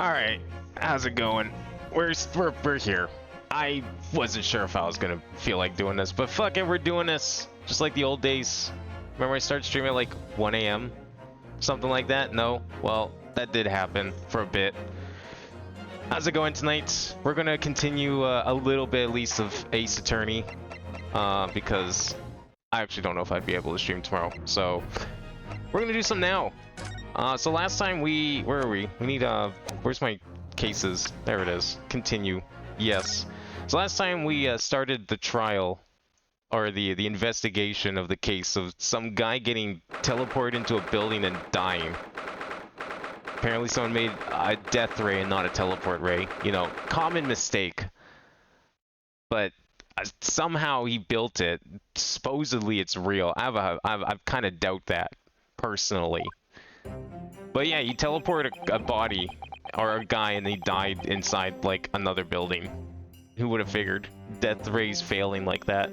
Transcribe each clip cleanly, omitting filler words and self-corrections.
Alright, how's it going? We're here. I wasn't sure if I was gonna feel like doing this, but fuck it, we're doing this. Just like the old days. Remember I started streaming at like 1 a.m.? Something like that? No? Well, that did happen for a bit. How's it going tonight? We're gonna continue a little bit at least of Ace Attorney. Because I actually don't know if I'd be able to stream tomorrow. So, we're gonna do some now. So last time where are we? We need, where's my cases? There it is. Continue. Yes. So last time we started the trial, or the investigation of the case of some guy getting teleported into a building and dying. Apparently someone made a death ray and not a teleport ray. You know, common mistake. But somehow he built it. Supposedly it's real. I've kind of doubt that, personally. But yeah, you teleport a body or a guy and he died inside like another building. Who would have figured? Death rays failing like that.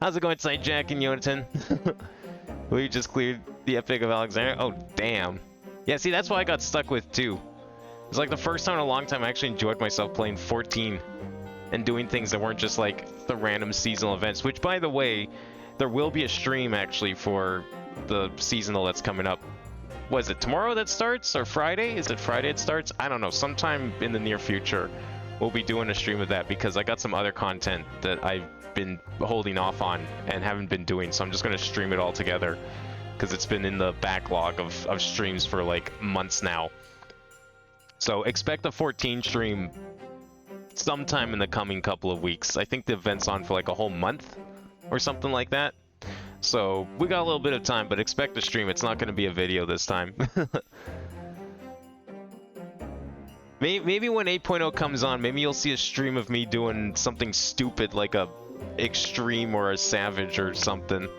How's it going tonight, Jack and Yonatan? We just cleared the Epic of Alexander. Oh, damn. Yeah, see, that's what I got stuck with too. It's like the first time in a long time I actually enjoyed myself playing 14 and doing things that weren't just like the random seasonal events, which by the way, there will be a stream actually for the seasonal that's coming up. Was it tomorrow that starts or Friday? Is it Friday it starts? I don't know. Sometime in the near future we'll be doing a stream of that because I got some other content that I've been holding off on and haven't been doing, so I'm just going to stream it all together because it's been in the backlog of streams for like months now. So expect a 14 stream sometime in the coming couple of weeks. I think the event's on for like a whole month or something like that. So, we got a little bit of time, but expect a stream. It's not going to be a video this time. Maybe when 8.0 comes on, maybe you'll see a stream of me doing something stupid like a extreme or a savage or something.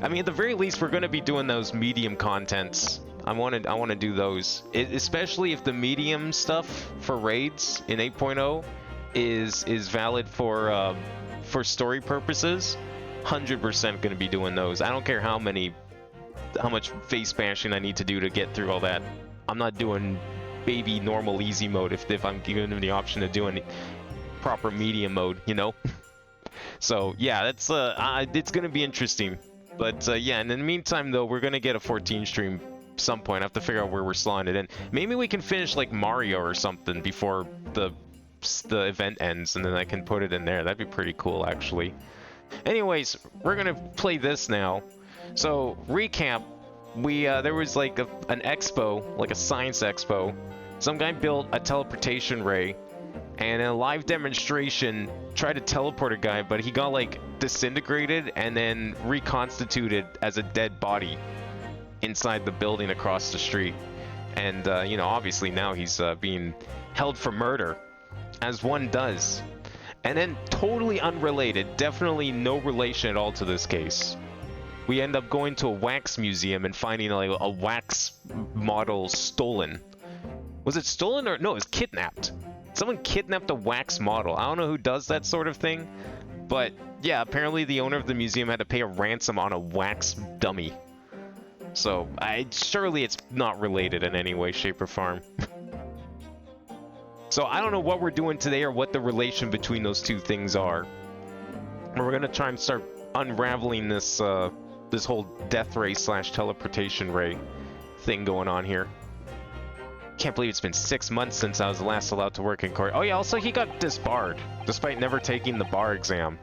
I mean, at the very least, we're going to be doing those medium contents. I want to do those. Especially if the medium stuff for raids in 8.0 is valid for story purposes. 100% going to be doing those. I don't care how much face bashing I need to do to get through all that. I'm not doing baby normal easy mode if I'm given the option of doing proper medium mode, you know? So yeah, that's it's going to be interesting. But yeah, and in the meantime though, we're going to get a 14 stream some point. I have to figure out where we're slotting it in. Maybe we can finish like Mario or something before the event ends, and then I can put it in there. That'd be pretty cool actually. Anyways, we're gonna play this now. So, recap, there was like an expo, like a science expo. Some guy built a teleportation ray, and in a live demonstration, tried to teleport a guy, but he got like disintegrated and then reconstituted as a dead body inside the building across the street. And, you know, obviously now he's being held for murder, as one does. And then, totally unrelated, definitely no relation at all to this case, we end up going to a wax museum and finding like a wax model stolen. Was it stolen or no? It was kidnapped. Someone kidnapped a wax model. I don't know who does that sort of thing, but yeah, apparently the owner of the museum had to pay a ransom on a wax dummy. So surely it's not related in any way, shape, or form. So I don't know what we're doing today or what the relation between those two things are. We're gonna try and start unraveling this this whole death ray / teleportation ray thing going on here. Can't believe it's been 6 months since I was last allowed to work in court. Oh yeah, also he got disbarred despite never taking the bar exam.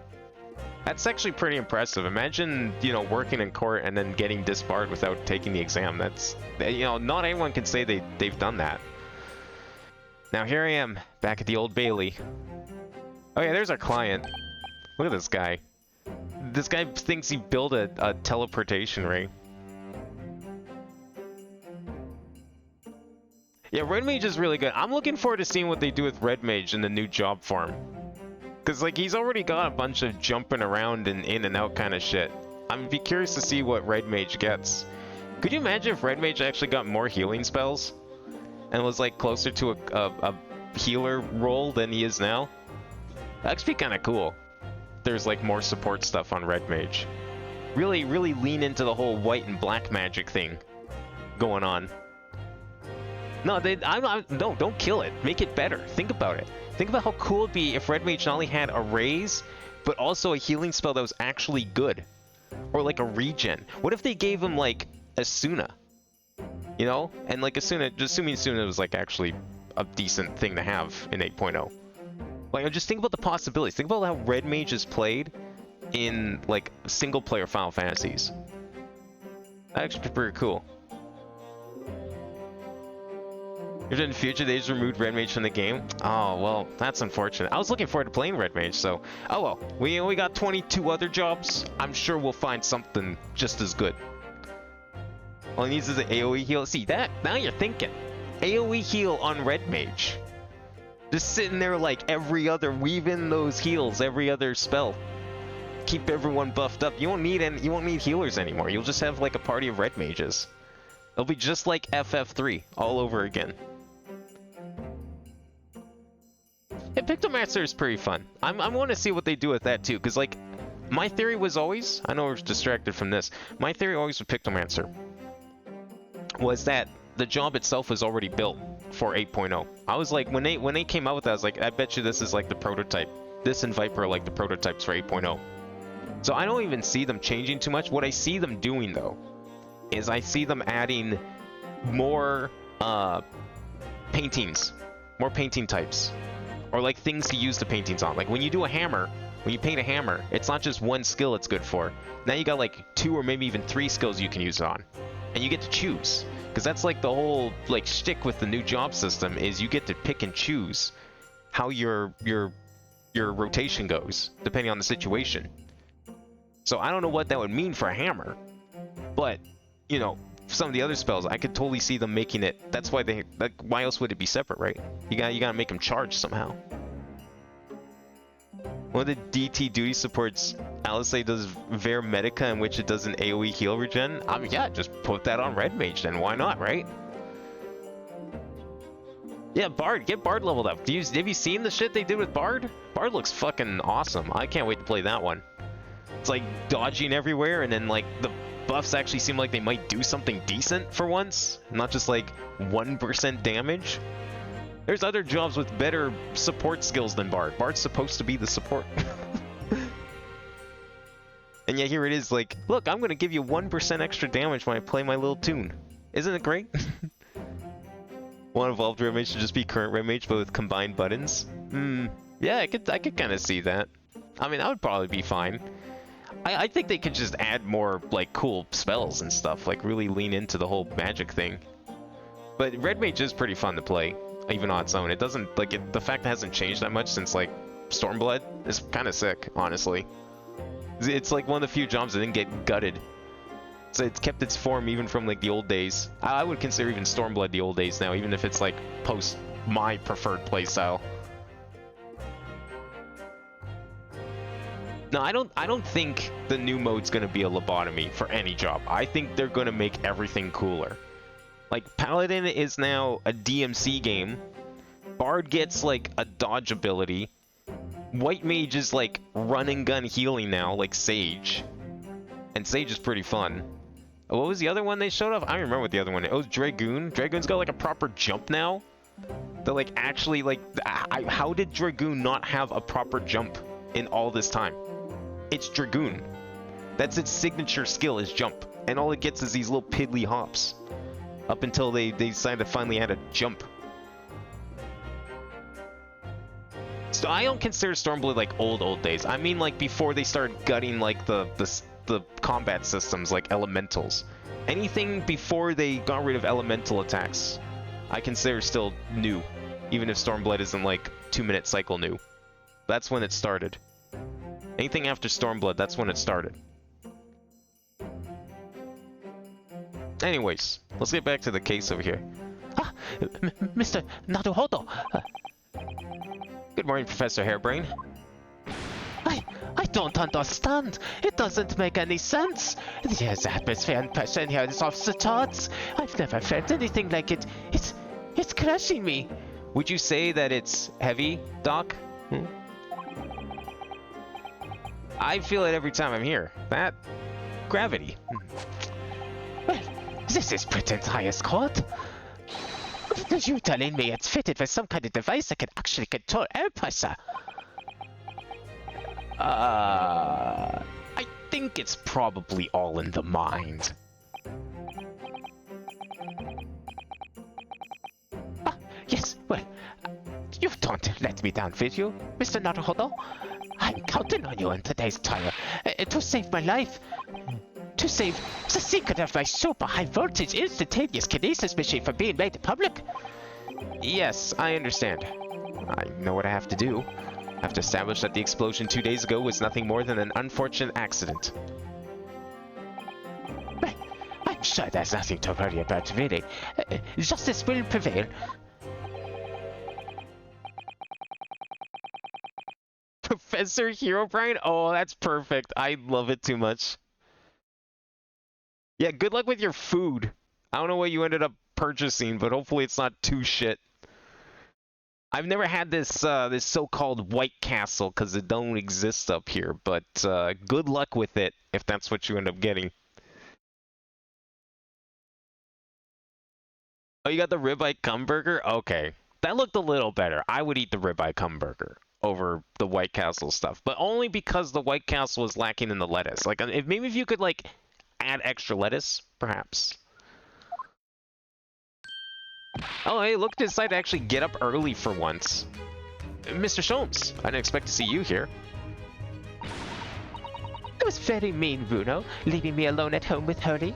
That's actually pretty impressive. Imagine, you know, working in court and then getting disbarred without taking the exam. That's, you know, not anyone can say they've done that. Now here I am, back at the Old Bailey. Oh yeah, there's our client. Look at this guy. This guy thinks he built a teleportation ray. Yeah, Red Mage is really good. I'm looking forward to seeing what they do with Red Mage in the new job form. Because, like, he's already got a bunch of jumping around and in and out kind of shit. I'd be curious to see what Red Mage gets. Could you imagine if Red Mage actually got more healing spells? And was like closer to a healer role than he is now? That'd be kind of cool. There's like more support stuff on Red Mage. Really lean into the whole white and black magic thing going on. No, no, don't kill it. Make it better. Think about it. Think about how cool it'd be if Red Mage not only had a raise, but also a healing spell that was actually good. Or like a regen. What if they gave him like Asuna? You know? And like Asuna, just assuming Asuna was like actually a decent thing to have in 8.0. Like, just think about the possibilities. Think about how Red Mage is played in like single player Final Fantasies. That'd actually be pretty cool. If in the future they just removed Red Mage from the game, oh well, that's unfortunate. I was looking forward to playing Red Mage, so oh well. We only got 22 other jobs. I'm sure we'll find something just as good. All he needs is an AoE heal. See that? Now you're thinking. AoE heal on Red Mage. Just sitting there like every other, weave in those heals, every other spell. Keep everyone buffed up. You won't need healers anymore. You'll just have like a party of Red Mages. It'll be just like FF3 all over again. Yeah, Pictomancer is pretty fun. I want to see what they do with that too, because like, my theory was always, I know we're distracted from this, my theory always with Pictomancer was that the job itself was already built for 8.0. I was like, when they came out with that, I was like, I bet you this is like the prototype. This and Viper are like the prototypes for 8.0. So I don't even see them changing too much. What I see them doing though, is I see them adding more paintings, more painting types. Or like things to use the paintings on. Like when you do a hammer, when you paint a hammer, it's not just one skill it's good for. Now you got like 2 or maybe even 3 skills you can use it on. And you get to choose. Because that's like the whole like shtick with the new job system is you get to pick and choose how your rotation goes, depending on the situation. So I don't know what that would mean for a hammer. But, you know, some of the other spells, I could totally see them making it. That's why they, like, why else would it be separate, right? You gotta make them charge somehow. One of the DT duty supports, Alisei does Ver Medica, in which it does an AoE heal regen. I mean, yeah, just put that on Red Mage then. Why not, right? Yeah, Bard, get Bard leveled up. Have you seen the shit they did with Bard? Bard looks fucking awesome. I can't wait to play that one. It's like dodging everywhere, and then like the buffs actually seem like they might do something decent for once, not just like 1% damage. There's other jobs with better support skills than Bard. Bard's supposed to be the support. And yet here it is like, look, I'm gonna give you 1% extra damage when I play my little tune. Isn't it great? One evolved Red Mage should just be current Red Mage but with combined buttons. Yeah, I could kind of see that. I mean, that would probably be fine. I think they could just add more, like, cool spells and stuff, like, really lean into the whole magic thing. But Red Mage is pretty fun to play, even on its own. It doesn't, like, the fact it hasn't changed that much since, like, Stormblood is kind of sick, honestly. It's, like, one of the few jobs that didn't get gutted. So it's kept its form even from, like, the old days. I would consider even Stormblood the old days now, even if it's, like, post my preferred playstyle. No, I don't think the new mode's gonna be a lobotomy for any job. I think they're gonna make everything cooler. Like, Paladin is now a DMC game. Bard gets, like, a dodge ability. White Mage is, like, run and gun healing now, like Sage. And Sage is pretty fun. What was the other one they showed off? I don't remember what the other one is. Oh, Dragoon. Dragoon's got, like, a proper jump now. They're, like, actually, like, how did Dragoon not have a proper jump in all this time? It's Dragoon. That's its signature skill, is jump. And all it gets is these little piddly hops. Up until they decide to finally add a jump. So I don't consider Stormblood like old days. I mean like before they started gutting like the combat systems like elementals. Anything before they got rid of elemental attacks, I consider still new. Even if Stormblood isn't like 2-minute cycle new. That's when it started. Anything after Stormblood, that's when it started. Anyways, let's get back to the case over here. Ah, Mr. Naruhodo. Good morning, Professor Hairbrain. I don't understand. It doesn't make any sense. The atmosphere and pressure here is off the charts. I've never felt anything like it. It's crushing me. Would you say that it's heavy, Doc? I feel it every time I'm here. That gravity. Well, this is Britain's highest court. Are you telling me it's fitted with some kind of device that can actually control air pressure? I think it's probably all in the mind. Yes, well, you don't let me down, will you, Mr. Naruhodo? I'm counting on you in today's trial to save my life. To save the secret of my super high voltage instantaneous kinesis machine from being made public. Yes, I understand. I know what I have to do. I have to establish that the explosion 2 days ago was nothing more than an unfortunate accident. I'm sure there's nothing to worry about, really. Justice will prevail. Professor Herobrine? Oh, that's perfect. I love it too much. Yeah, good luck with your food. I don't know what you ended up purchasing, but hopefully it's not too shit. I've never had this this so-called White Castle because it don't exist up here, but good luck with it if that's what you end up getting. Oh, you got the ribeye cum burger? Okay. That looked a little better. I would eat the ribeye cum burger over the White Castle stuff, but only because the White Castle is lacking in the lettuce. Like, maybe if you could, like, add extra lettuce, perhaps. Oh, hey, look, decided to actually get up early for once. Mr. Sholmes, I didn't expect to see you here. It was very mean, Bruno, leaving me alone at home with Hurley.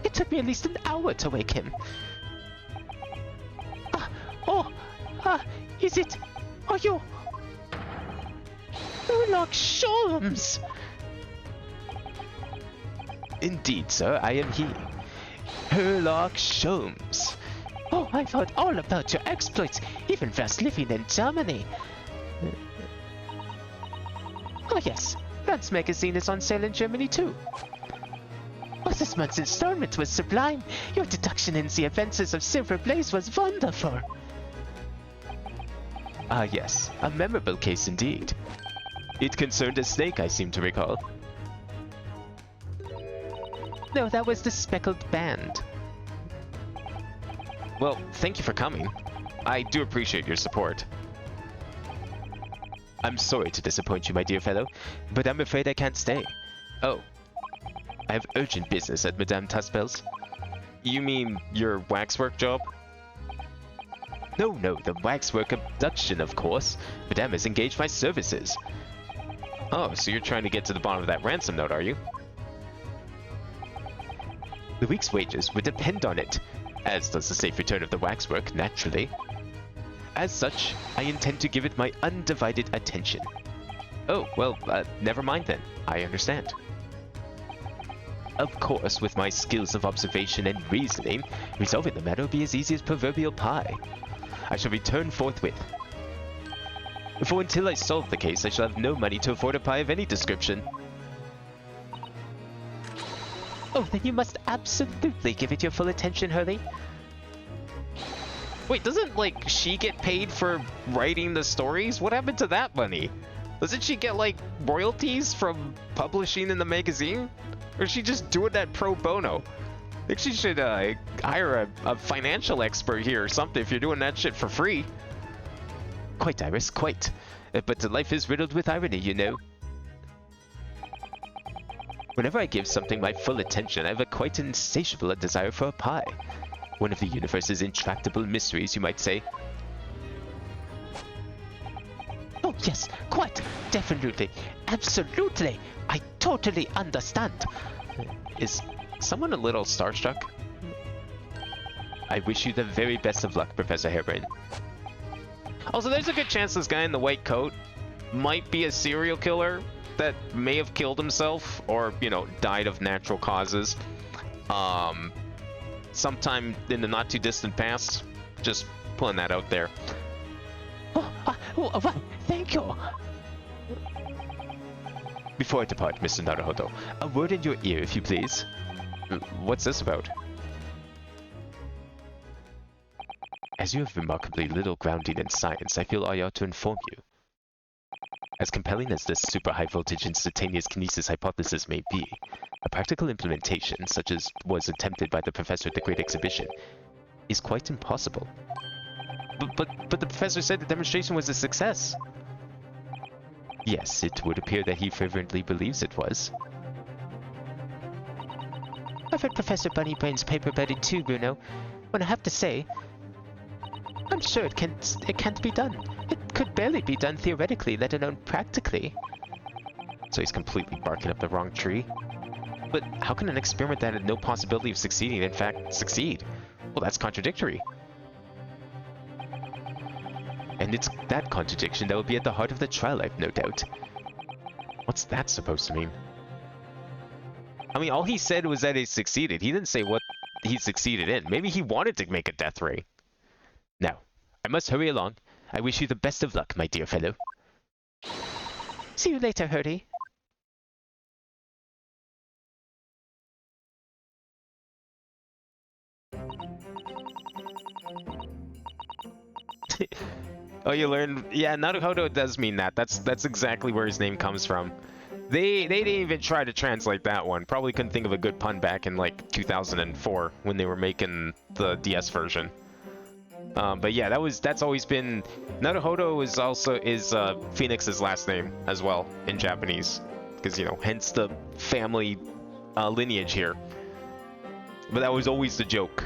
It took me at least an hour to wake him. Is it? Are you? Sherlock Sholmes! Indeed, sir, I am he. Sherlock Sholmes. Oh, I've heard all about your exploits, even whilst living in Germany. Oh yes, Rand's magazine is on sale in Germany too. Oh, this month's installment was sublime. Your deduction in the adventures of Silver Blaze was wonderful. Ah yes, a memorable case indeed. It concerned a snake, I seem to recall. No, that was the Speckled Band. Well, thank you for coming. I do appreciate your support. I'm sorry to disappoint you, my dear fellow, but I'm afraid I can't stay. Oh, I have urgent business at Madame Tuspel's. You mean your waxwork job? No, the waxwork abduction, of course. Madame has engaged my services. Oh, so you're trying to get to the bottom of that ransom note, are you? The week's wages would depend on it, as does the safe return of the waxwork, naturally. As such, I intend to give it my undivided attention. Oh, well, never mind then. I understand. Of course, with my skills of observation and reasoning, resolving the matter will be as easy as proverbial pie. I shall return forthwith. For until I solve the case, I shall have no money to afford a pie of any description. Oh, then you must absolutely give it your full attention, Hurley. Wait, doesn't, like, she get paid for writing the stories? What happened to that money? Doesn't she get, like, royalties from publishing in the magazine? Or is she just doing that pro bono? I think she should hire a financial expert here or something if you're doing that shit for free. Quite, Iris, quite. But life is riddled with irony, you know. Whenever I give something my full attention, I have a quite insatiable desire for a pie. One of the universe's intractable mysteries, you might say. Oh yes, quite, definitely, absolutely. I totally understand. Is someone a little starstruck? I wish you the very best of luck, Professor Harebrine. Also, there's a good chance this guy in the white coat might be a serial killer that may have killed himself or, you know, died of natural causes. Sometime in the not too distant past. Just pulling that out there. Well, thank you. Before I depart, Mr. Naruhodo, a word in your ear, if you please. What's this about? As you have remarkably little grounding in science, I feel I ought to inform you. As compelling as this super high voltage instantaneous kinesis hypothesis may be, a practical implementation, such as was attempted by the professor at the Great Exhibition, is quite impossible. But the professor said the demonstration was a success. Yes, it would appear that he fervently believes it was. I've read Professor Bunnybrain's paper about it too, Bruno. But I have to say, I'm sure it can't be done. It could barely be done theoretically, let alone practically. So he's completely barking up the wrong tree. But how can an experiment that had no possibility of succeeding in fact succeed? Well, that's contradictory. And it's that contradiction that will be at the heart of the trial, I've no doubt. What's that supposed to mean? I mean, all he said was that he succeeded. He didn't say what he succeeded in. Maybe he wanted to make a death ray. Now, I must hurry along. I wish you the best of luck, my dear fellow. See you later, Hurdy. Oh, you learned? Yeah, Naruhodo does mean that. That's exactly where his name comes from. They didn't even try to translate that one. Probably couldn't think of a good pun back in like 2004 when they were making the DS version. But yeah, that's always been Naruhodo is Phoenix's last name as well in Japanese, because hence the family lineage here. But that was always the joke.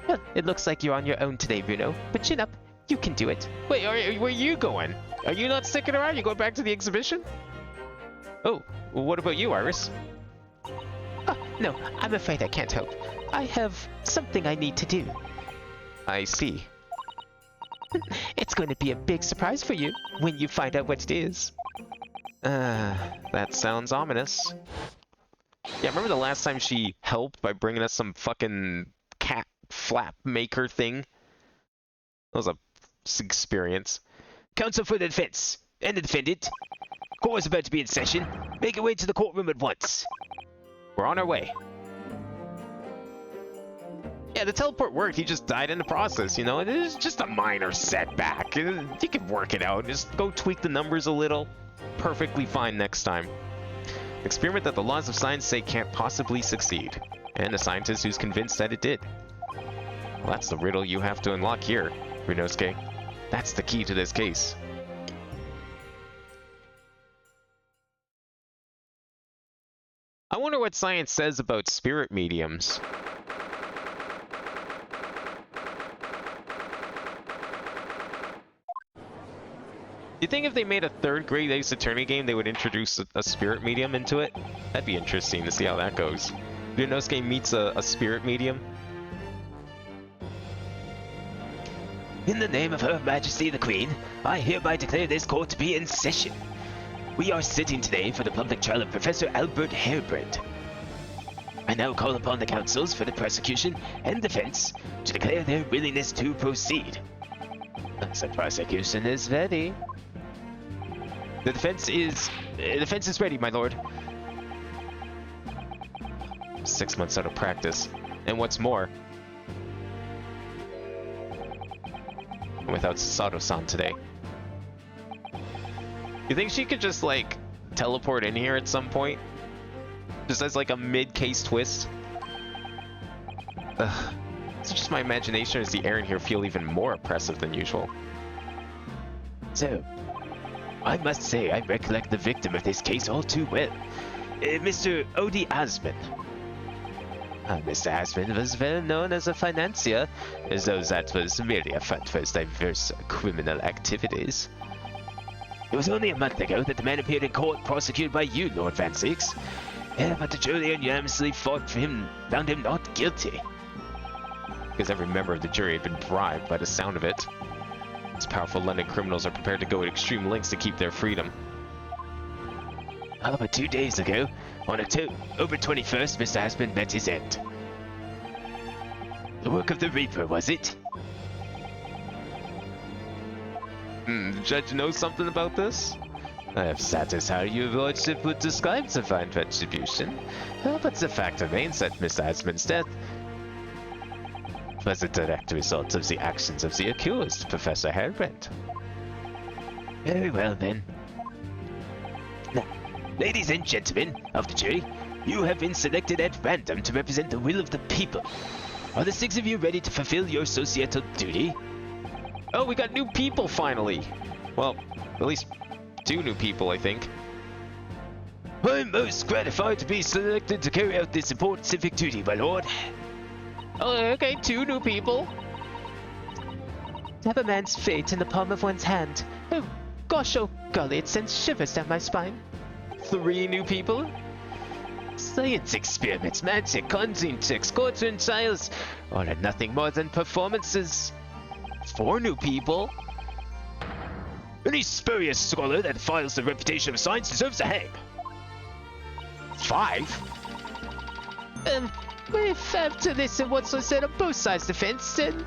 Well, it looks like you're on your own today, Bruno. But chin up, you can do it. Wait, where are you going? Are you not sticking around? You going back to the exhibition? Oh, well, what about you, Iris? Oh, no, I'm afraid I can't help. I have something I need to do. I see. It's going to be a big surprise for you when you find out what it is. That sounds ominous. Yeah, remember the last time she helped by bringing us some fucking cat flap maker thing? That was a experience. Counsel for the defense and the defendant. Court is about to be in session. Make your way to the courtroom at once. We're on our way. Yeah, the teleport worked. He just died in the process, It is just a minor setback. You can work it out. Just go tweak the numbers a little. Perfectly fine next time. Experiment that the laws of science say can't possibly succeed. And a scientist who's convinced that it did. Well, that's the riddle you have to unlock here, Ryunosuke. That's the key to this case. I wonder what science says about spirit mediums. Do you think if they made a third grade Ace Attorney game, they would introduce a spirit medium into it? That'd be interesting to see how that goes. Ryunosuke meets a spirit medium. In the name of Her Majesty the Queen, I hereby declare this court to be in session. We are sitting today for the public trial of Professor Albert Harebrant. I now call upon the counsels for the prosecution and defense to declare their willingness to proceed. The prosecution is ready. The defense is ready, my lord. 6 months out of practice. And what's more, without Sato-san today. You think she could just, like, teleport in here at some point? Just as, like, a mid-case twist? Ugh. It's just my imagination as the air in here feel even more oppressive than usual. So, I must say I recollect the victim of this case all too well. Mr. Odie Asman. Mr. Asman was well known as a financier, as though that was merely a front for his diverse criminal activities. It was only a month ago that the man appeared in court prosecuted by you, Lord Van Six. But the jury unanimously found him not guilty. Because every member of the jury had been bribed by the sound of it. These powerful London criminals are prepared to go to extreme lengths to keep their freedom. But 2 days ago, on October 21st, Mr. Asman met his end. The work of the Reaper, was it? The judge knows something about this? If that is how your lordship would describe divine retribution, but the fact remains that Mr. Asman's death was a direct result of the actions of the accused, Professor Harebrant. Very well, then. Now, ladies and gentlemen of the jury, you have been selected at random to represent the will of the people. Are the 6 of you ready to fulfill your societal duty? Oh, we got new people finally. Well, at least 2 new people, I think. I'm most gratified to be selected to carry out this important civic duty, my lord. Oh, okay, 2 new people. To have a man's fate in the palm of one's hand. Oh, gosh, oh golly, it sends shivers down my spine. 3 new people? Science experiments, magic, conjuring tricks, quartering trials, all are nothing more than performances. 4 new people? Any spurious scholar that files the reputation of science deserves a hang. 5? If after this and what's said on both sides of the fence, and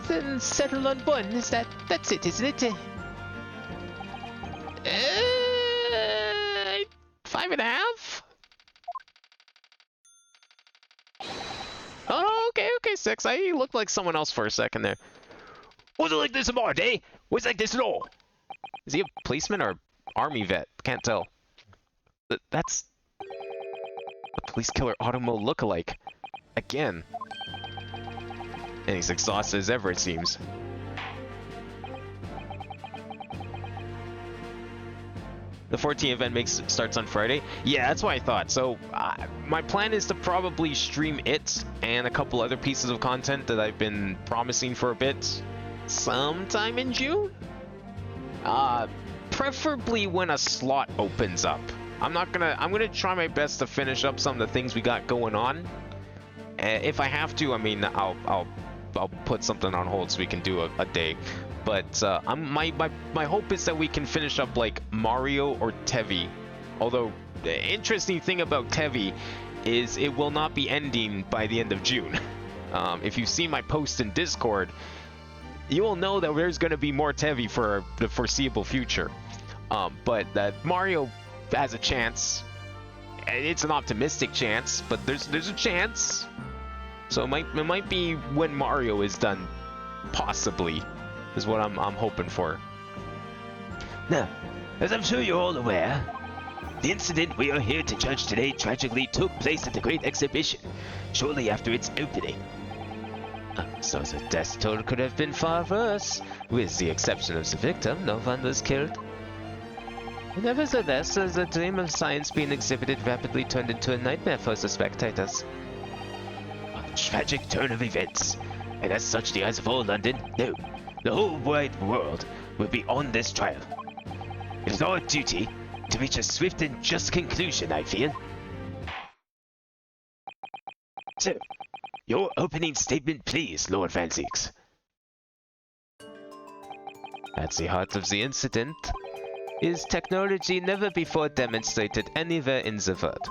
then settle on one, that's it, isn't it? 5.5? Oh, okay, 6. I looked like someone else for a second there. Wasn't like this in my day. Was like this at all. Is he a policeman or army vet? Can't tell. That's a police killer Automo lookalike. Again. And he's exhausted as ever, it seems. The 14 event starts on Friday. Yeah, that's what I thought. So my plan is to probably stream it and a couple other pieces of content that I've been promising for a bit sometime in June. Preferably when a slot opens up. I'm gonna try my best to finish up some of the things we got going on. If I have to, I mean, I'll put something on hold so we can do a day. But my hope is that we can finish up like Mario or Tevi. Although the interesting thing about Tevi is it will not be ending by the end of June. If you've seen my post in Discord, you will know that there's going to be more Tevi for the foreseeable future. But that Mario has a chance. It's an optimistic chance, but there's a chance. So it might be when Mario is done, possibly, is what I'm hoping for. Now, as I'm sure you're all aware, the incident we are here to judge today tragically took place at the Great Exhibition, shortly after its opening. So the death toll could have been far worse. With the exception of the victim, no one was killed. Nevertheless, the dream of science being exhibited rapidly turned into a nightmare for the spectators. A tragic turn of events, and as such the eyes of all London, no, the whole wide world, will be on this trial. It is our duty to reach a swift and just conclusion, I feel. So, your opening statement, please, Lord Van Zieks. At the heart of the incident is technology never before demonstrated anywhere in the world.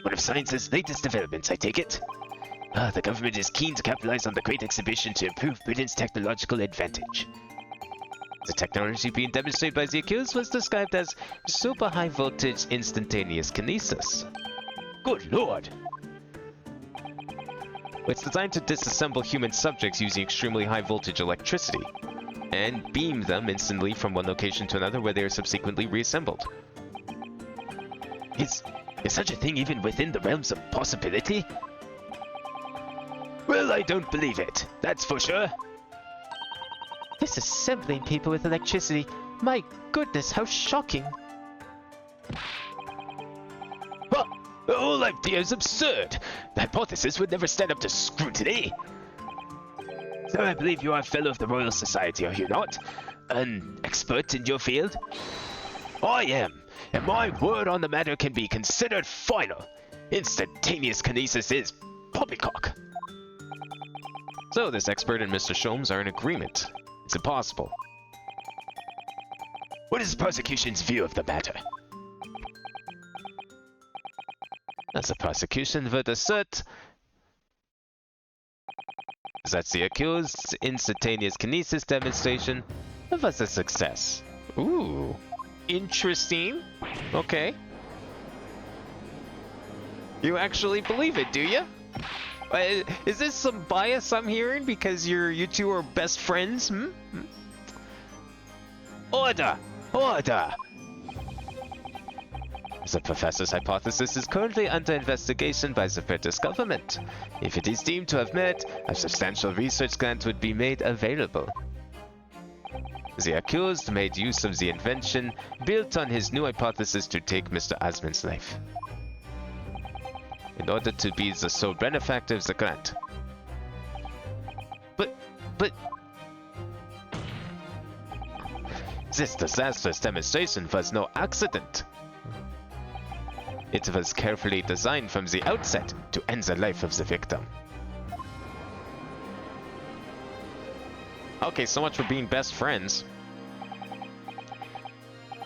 One of science's latest developments, I take it. The government is keen to capitalize on the Great Exhibition to improve Britain's technological advantage. The technology being demonstrated by the accused was described as super high voltage instantaneous kinesis. Good lord! It's designed to disassemble human subjects using extremely high voltage electricity, and beam them instantly from one location to another where they are subsequently reassembled. Is such a thing even within the realms of possibility? Well, I don't believe it, that's for sure. Disassembling people with electricity. My goodness, how shocking. Well, the whole idea is absurd. The hypothesis would never stand up to scrutiny. So I believe you are a fellow of the Royal Society, are you not? An expert in your field? I am, and my word on the matter can be considered final. Instantaneous kinesis is poppycock. So this expert and Mr. Sholmes are in agreement. It's impossible. What is the prosecution's view of the matter? As the prosecution would assert that the accused's instantaneous kinesis demonstration was a success. Ooh, interesting. Okay. You actually believe it, do you? Is this some bias I'm hearing because you two are best friends? Order! Order! The professor's hypothesis is currently under investigation by the British government. If it is deemed to have merit, a substantial research grant would be made available. The accused made use of the invention built on his new hypothesis to take Mr. Osmond's life, in order to be the sole benefactor of the grant. But... This disastrous demonstration was no accident. It was carefully designed from the outset to end the life of the victim. Okay, so much for being best friends.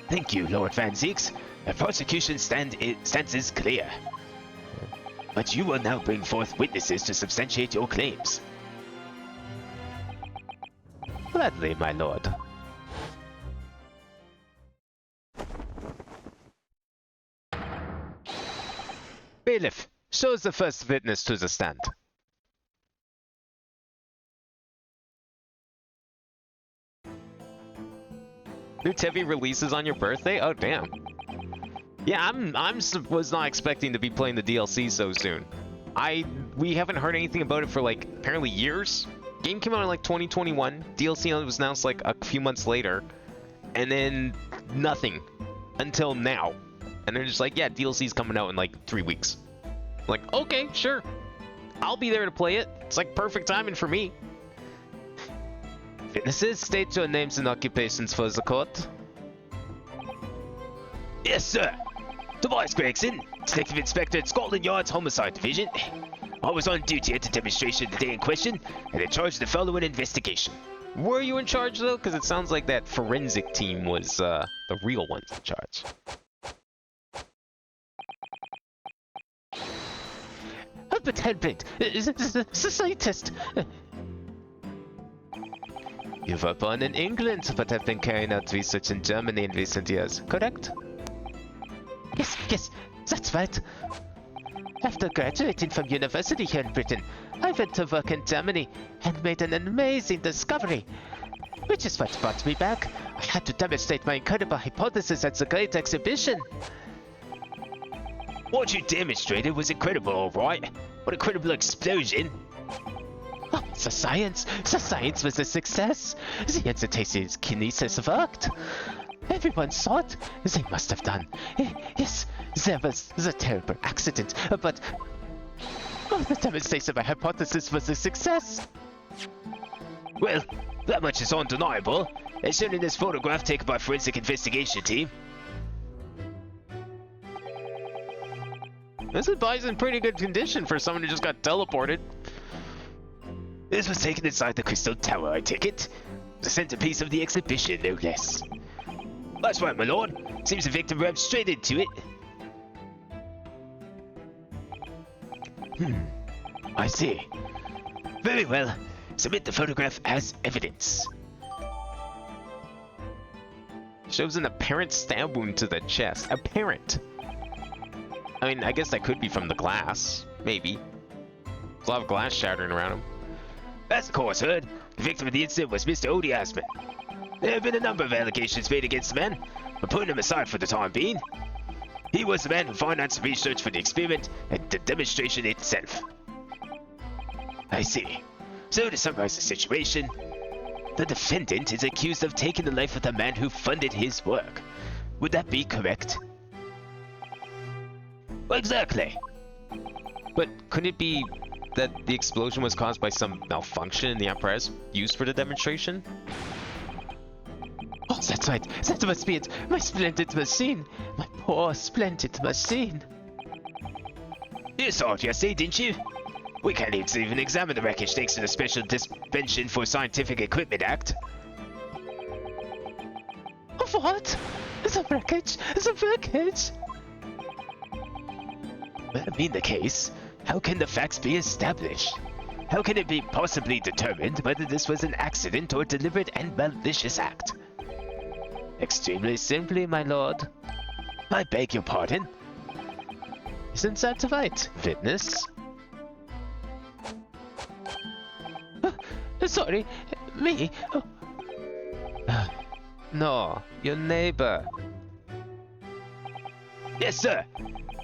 Thank you, Lord Van Zieks. The prosecution stance is clear. But you will now bring forth witnesses to substantiate your claims. Gladly, my lord. Bailiff, shows the first witness to the stand. New TV releases on your birthday? Oh, damn. Yeah, was not expecting to be playing the DLC so soon. We haven't heard anything about it for like apparently years. Game came out in like 2021. DLC was announced like a few months later, and then nothing until now. And they're just like, yeah, DLC's coming out in like 3 weeks. Like, okay, sure. I'll be there to play it. It's like perfect timing for me. Witnesses, state your names and occupations for the court. Yes, sir. Tobias Gregson, Detective Inspector at Scotland Yard's Homicide Division. I was on duty at the demonstration the day in question, and in charge of the following investigation. Were you in charge though? Because it sounds like that forensic team was the real ones in charge. Albert Helbert, the scientist. You were born in England, but have been carrying out research in Germany in recent years, correct? Yes, that's right. After graduating from university here in Britain, I went to work in Germany and made an amazing discovery, which is what brought me back. I had to demonstrate my incredible hypothesis at the Great Exhibition. What you demonstrated was incredible, alright. What a incredible explosion. Oh, the science was a success. The antithesis worked. Everyone saw it. They must have done. Yes, there was the terrible accident, but the demonstration of my hypothesis was a success. Well, that much is undeniable, as shown in this photograph taken by forensic investigation team. This body's in pretty good condition for someone who just got teleported. This was taken inside the Crystal Tower, I take it. The centerpiece of the exhibition, no less. That's right, my lord. Seems the victim ran straight into it. I see. Very well. Submit the photograph as evidence. Shows an apparent stab wound to the chest. Apparent. I mean, I guess that could be from the glass. Maybe. There's a lot of glass shattering around him. As of course heard, the victim of the incident was Mr. Odie Asman. There have been a number of allegations made against the man, but putting him aside for the time being, he was the man who financed the research for the experiment and the demonstration itself. I see. So to summarize the situation, the defendant is accused of taking the life of the man who funded his work. Would that be correct? Exactly. But couldn't it be that the explosion was caused by some malfunction in the apparatus used for the demonstration? Oh, that's right. That must be it. My splendid machine. My poor splendid machine. You saw it yesterday, didn't you? We can't even examine the wreckage thanks to the Special Dispensation for Scientific Equipment Act. What? The wreckage? The wreckage? Well, being the case, how can the facts be established? How can it be possibly determined whether this was an accident or a deliberate and malicious act? Extremely simply, my lord. I beg your pardon? Isn't that right, witness? Sorry, me? No, your neighbor. Yes, sir.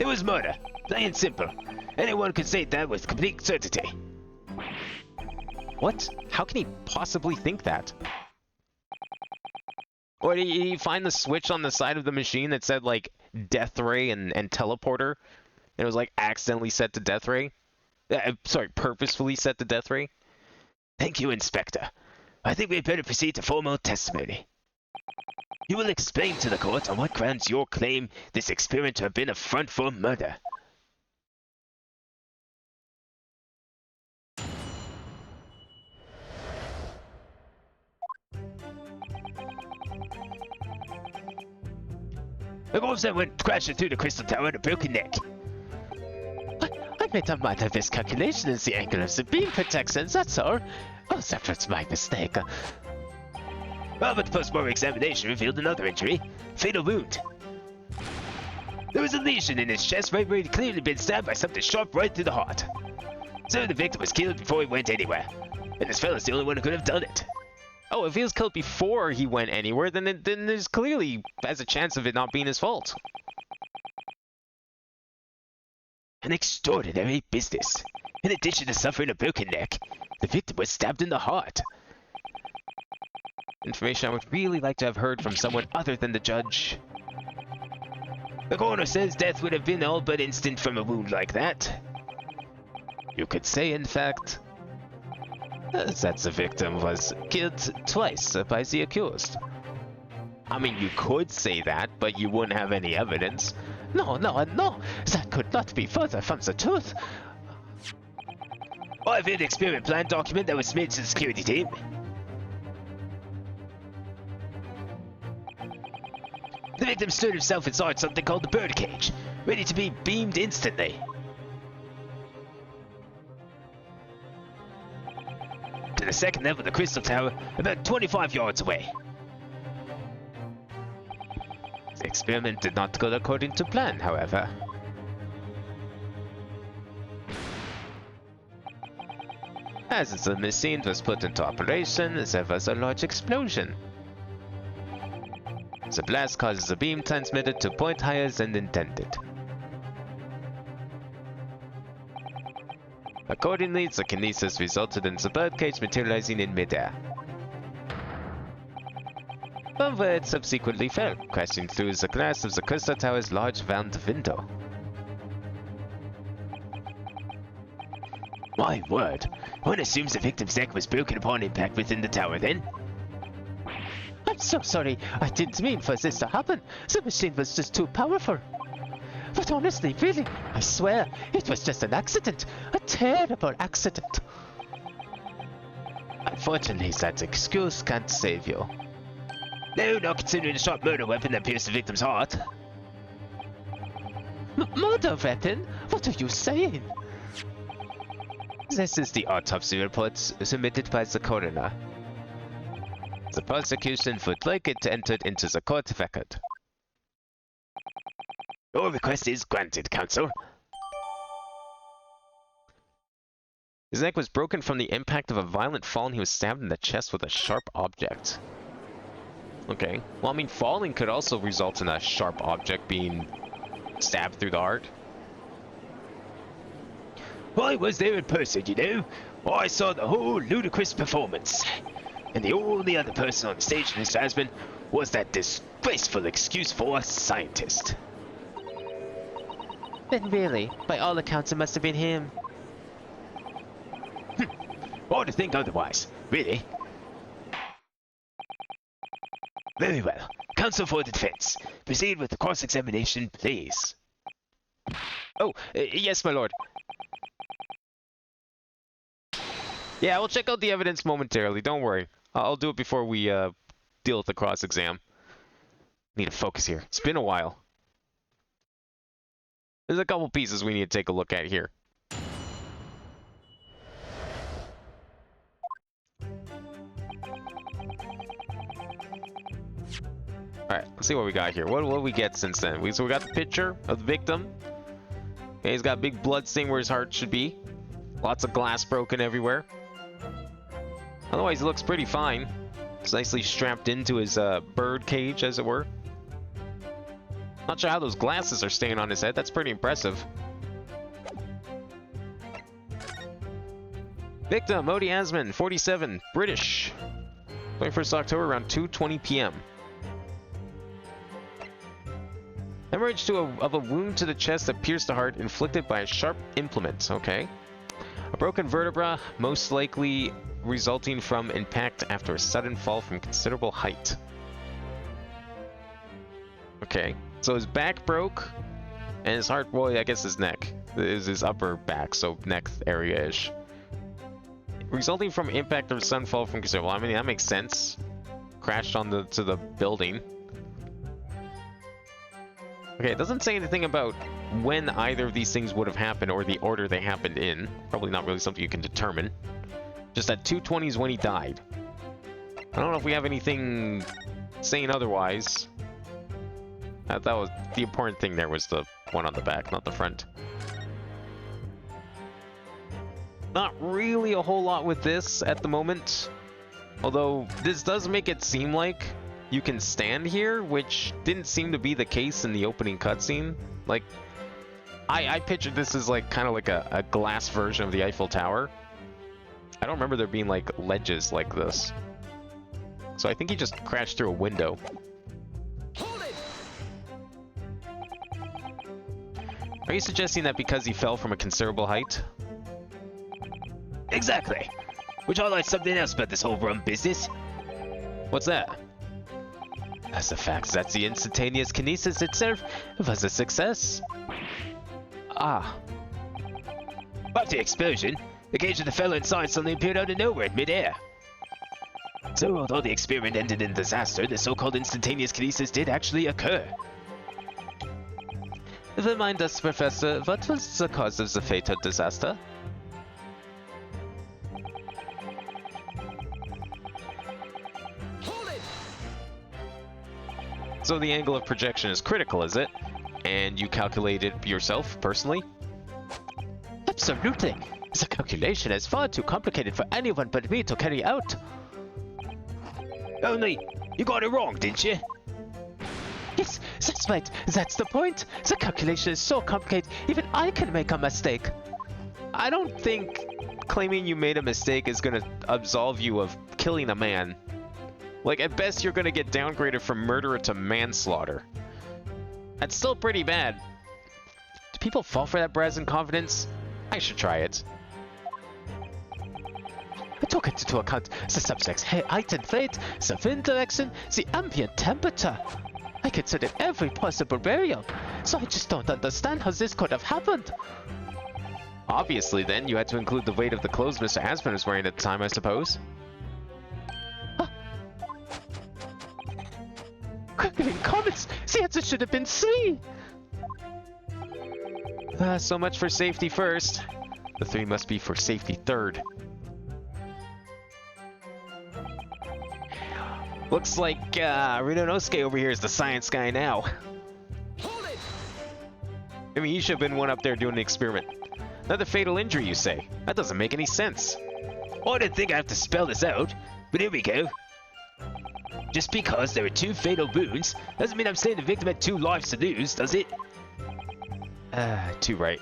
It was murder. Plain and simple. Anyone could say that with complete certainty. What? How can he possibly think that? Or did he find the switch on the side of the machine that said, like, Death Ray and Teleporter? And it was, like, accidentally set to Death Ray? Sorry, purposefully set to Death Ray? Thank you, Inspector. I think we'd better proceed to formal testimony. You will explain to the court on what grounds you claim this experiment to have been a front for murder. The corpse went crashing through the crystal tower at a broken neck. I made a minor miscalculation in the angle of the beam protections, that's all. Oh, that was my mistake. Well, but the post-mortem examination revealed another injury. Fatal wound. There was a lesion in his chest right where he'd clearly been stabbed by something sharp right through the heart. So the victim was killed before he went anywhere. And this fella's the only one who could have done it. Oh, if he was killed before he went anywhere, then there's clearly has a chance of it not being his fault. An extraordinary business. In addition to suffering a broken neck, the victim was stabbed in the heart. Information I would really like to have heard from someone other than the judge. The coroner says death would have been all but instant from a wound like that. You could say, in fact, that the victim was killed twice by the accused. I mean, you could say that, but you wouldn't have any evidence. No, that could not be further from the truth. I have an experiment plan document that was submitted to the security team. The victim stood himself inside something called the birdcage, ready to be beamed instantly. To the second level of the crystal tower, about 25 yards away. The experiment did not go according to plan, however. As the machine was put into operation, there was a large explosion. The blast causes the beam transmitter to point higher than intended. Accordingly, the kinesis resulted in the birdcage materializing in midair. From where it subsequently fell, crashing through the glass of the crystal tower's large round window. My word, one assumes the victim's neck was broken upon impact within the tower then? I'm so sorry. I didn't mean for this to happen. The machine was just too powerful. But honestly, really, I swear, it was just an accident. A terrible accident. Unfortunately, that excuse can't save you. No, not considering the sharp murder weapon that pierced the victim's heart. Murder weapon? What are you saying? This is the autopsy report submitted by the coroner. The prosecution would like it entered into the court record. Your request is granted, counsel. His neck was broken from the impact of a violent fall and he was stabbed in the chest with a sharp object. Okay. Well, I mean, falling could also result in a sharp object being stabbed through the heart. I was there in person, you know. I saw the whole ludicrous performance. And the only other person on the stage, Mr. Aspen, was that disgraceful excuse for a scientist. Then really, by all accounts, it must have been him. Hard to think otherwise, really. Very well. Counsel for the defense. Proceed with the cross-examination, please. Oh, yes, my lord. Yeah, we'll check out the evidence momentarily. Don't worry. I'll do it before we deal with the cross-exam. Need to focus here. It's been a while. There's a couple pieces we need to take a look at here. Alright, let's see what we got here. What do we get since then? So we got the picture of the victim. Okay, he's got a big blood stain where his heart should be. Lots of glass broken everywhere. Otherwise, he looks pretty fine. It's nicely strapped into his bird cage, as it were. Not sure how those glasses are staying on his head. That's pretty impressive. Victim, Modi Asman, 47, British. 21st October around 2:20 p.m. Hemorrhage of a wound to the chest that pierced the heart inflicted by a sharp implement. Okay. A broken vertebra, most likely resulting from impact after a sudden fall from considerable height. Okay. So his back broke, and his heart, well, I guess his neck. Is his upper back, so neck area-ish. Resulting from impact of a sudden fall from considerable. I mean, that makes sense. Crashed on to the building. Okay, it doesn't say anything about when either of these things would have happened or the order they happened in. Probably not really something you can determine. Just that 2:20 is when he died. I don't know if we have anything saying otherwise. That was the important thing there, was the one on the back, not the front. Not really a whole lot with this at the moment. Although this does make it seem like you can stand here, which didn't seem to be the case in the opening cutscene. Like, I pictured this as like kind of like a glass version of the Eiffel Tower. I don't remember there being like ledges like this. So I think he just crashed through a window. Are you suggesting that because he fell from a considerable height? Exactly. Which highlights something else about this whole rum business. What's that? As the fact that the instantaneous kinesis itself was a success. Ah. After the explosion, the cage of the fellow inside suddenly appeared out of nowhere in midair. So although the experiment ended in disaster, the so-called instantaneous kinesis did actually occur. Remind us, Professor, what was the cause of the fatal disaster? So the angle of projection is critical, is it? And you calculate it yourself, personally? Absolutely. The calculation is far too complicated for anyone but me to carry out. Only, you got it wrong, didn't you? Yes, that's right. That's the point. The calculation is so complicated, even I can make a mistake. I don't think claiming you made a mistake is going to absolve you of killing a man. Like, at best, you're going to get downgraded from murder to manslaughter. That's still pretty bad. Do people fall for that brazen confidence? I should try it. I took into account the subject's height and weight, the wind direction, the ambient temperature. I considered every possible variable, so I just don't understand how this could have happened. Obviously, then, you had to include the weight of the clothes Mr. Asman was wearing at the time, I suppose. Quickly, comments! The answer should have been C! So much for safety first. The 3 must be for safety third. Looks like Ryunosuke over here is the science guy now. I mean, he should have been one up there doing an experiment. Another fatal injury, you say? That doesn't make any sense. Well, I didn't think I have to spell this out, but here we go. Just because there were 2 fatal wounds doesn't mean I'm saying the victim had 2 lives to lose, does it? Too right.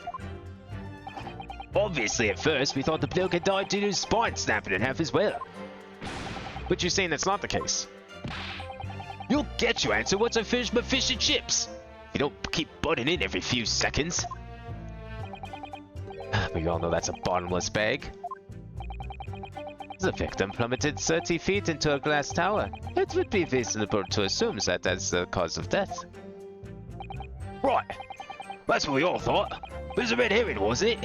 Obviously, at first, we thought the bloke had died due to his spine snapping in half as well. But you're saying that's not the case. You'll get your answer once I finish my fish and chips. You don't keep butting in every few seconds. We all know that's a bottomless bag. The victim plummeted 30 feet into a glass tower. It would be reasonable to assume that that's the cause of death. Right. That's what we all thought. But it was a red herring, was it?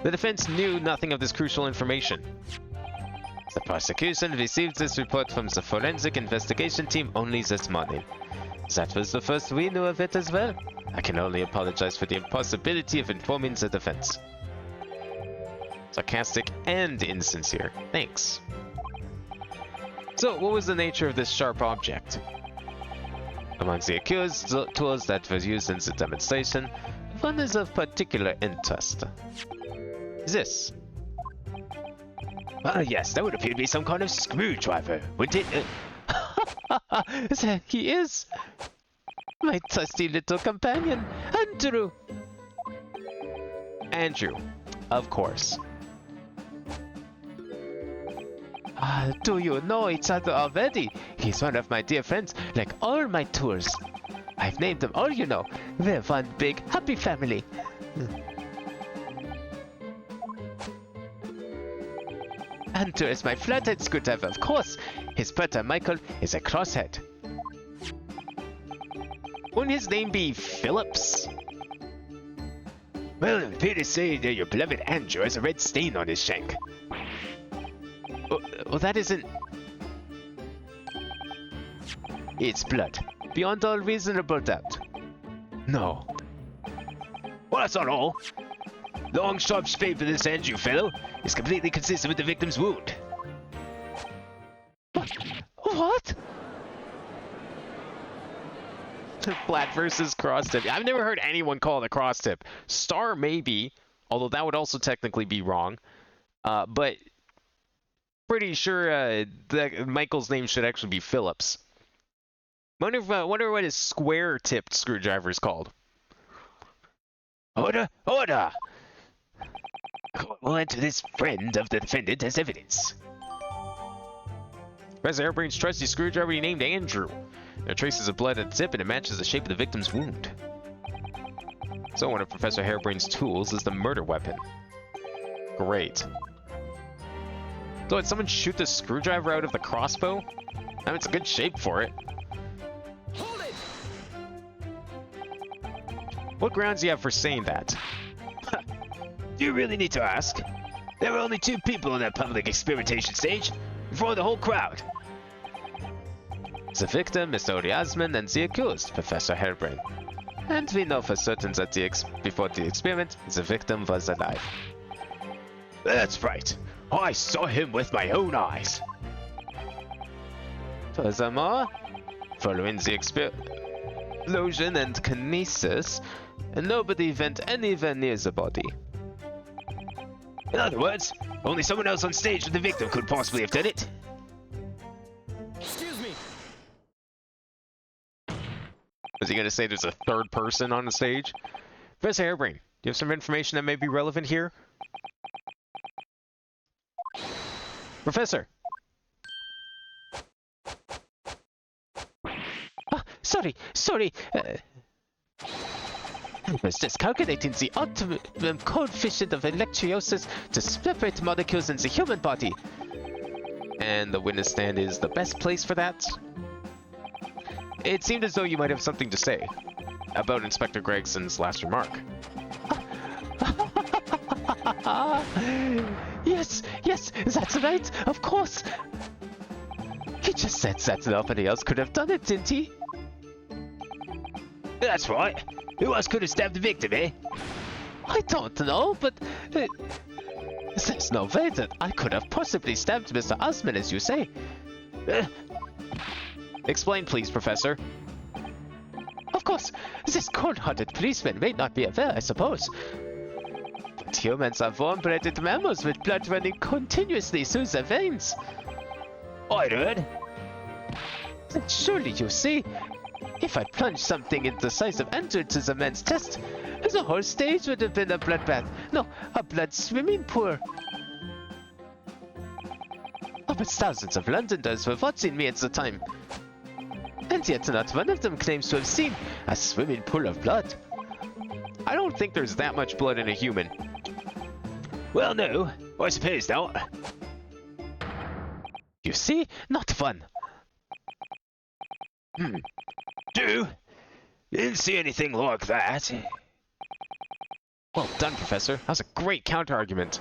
The defense knew nothing of this crucial information. The prosecution received this report from the forensic investigation team only this morning. That was the first we knew of it as well. I can only apologize for the impossibility of informing the defense. Sarcastic and insincere. Thanks. So, what was the nature of this sharp object? Among the accused tools that were used in the demonstration, one is of particular interest. This. Ah, yes, that would appear to be some kind of screwdriver, wouldn't it? There he is! My trusty little companion, Andrew! Andrew, of course. Do you know each other already? He's one of my dear friends, like all my tours. I've named them all, you know. We're one big, happy family. Andrew is my flathead screwdriver, of course. His brother Michael is a crosshead. Wouldn't his name be Phillips? Well, it appears to say that your beloved Andrew has a red stain on his shank. Well, that isn't... It's blood, beyond all reasonable doubt. No. Well, that's not all. The long, sharp shape of this Andrew fellow is completely consistent with the victim's wound. What? Flat versus cross tip. I've never heard anyone call it a cross tip. Star maybe, although that would also technically be wrong. But pretty sure that Michael's name should actually be Phillips. Wonder what his square-tipped screwdriver is called. Order! Order! We'll enter this friend of the defendant as evidence. Professor Harebrain's trusty screwdriver he named Andrew. There are traces of blood at the tip and it matches the shape of the victim's wound. So one of Professor Harebrain's tools is the murder weapon. Great. So did someone shoot the screwdriver out of the crossbow? I mean, it's a good shape for it. Hold it! What grounds do you have for saying that? Do you really need to ask? There were only 2 people on that public experimentation stage, before the whole crowd. The victim, Mr. Oriasman, and the accused, Professor Harebrain. And we know for certain that before the experiment, the victim was alive. That's right. I saw him with my own eyes. Furthermore, following the explosion and kinesis, nobody went anywhere near the body. In other words, only someone else on stage with the victim could possibly have done it. Excuse me. Was he going to say there's a third person on the stage? Professor Harebrain, do you have some information that may be relevant here? Professor! Sorry. I was just calculating the optimum coefficient of electrolysis to separate molecules in the human body. And the witness stand is the best place for that? It seemed as though you might have something to say about Inspector Gregson's last remark. Yes, that's right, of course. He just said that nobody else could have done it, didn't he? That's right. Who else could have stabbed the victim, eh? I don't know, but there's no way that I could have possibly stabbed Mr. Osman, as you say. Explain, please, Professor. Of course, this cold-hearted policeman may not be aware, I suppose. But humans are warm-blooded mammals with blood running continuously through their veins. I'd heard. Then surely you see, if I plunged something in the size of Andrew to the man's chest, the whole stage would have been a bloodbath. No, a blood swimming pool. Oh, but thousands of Londoners were watching me at the time. And yet not one of them claims to have seen a swimming pool of blood. I don't think there's that much blood in a human. Well, no, I suppose not. You see? Not one. Do? Didn't see anything like that. Well done, Professor. That was a great counter-argument.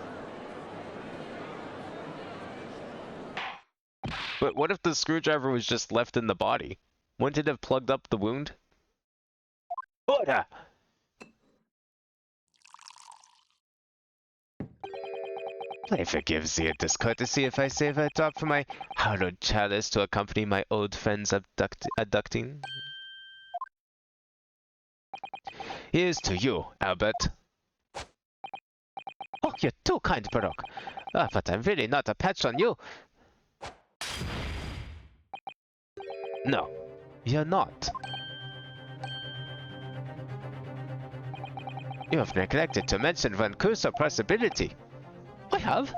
But what if the screwdriver was just left in the body? Wouldn't it have plugged up the wound? Order! I forgive the discourtesy if I save a drop for my hallowed chalice to accompany my old friend's abducting. Here's to you, Albert. Oh, you're too kind, Baroque. Ah, but I'm really not a patch on you. No, you're not. You have neglected to mention one crucial possibility. I have.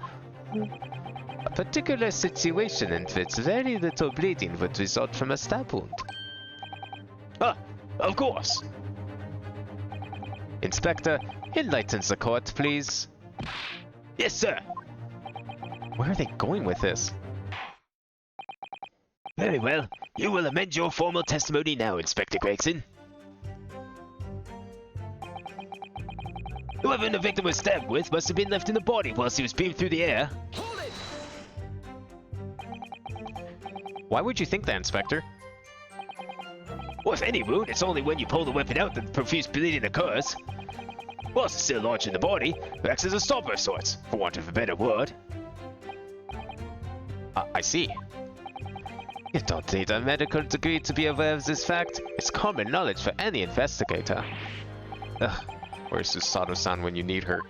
A particular situation in which very little bleeding would result from a stab wound. Ah, of course. Inspector, enlighten the court, please. Yes, sir. Where are they going with this? Very well. You will amend your formal testimony now, Inspector Gregson. The weapon the victim was stabbed with must have been left in the body whilst he was beamed through the air. Hold it! Why would you think that, Inspector? Well, if any wound, it's only when you pull the weapon out that profuse bleeding occurs. Whilst it's still lodged in the body, it acts as a stopper of sorts, for want of a better word. I see. You don't need a medical degree to be aware of this fact. It's common knowledge for any investigator. Ugh, where's Susato-san when you need her?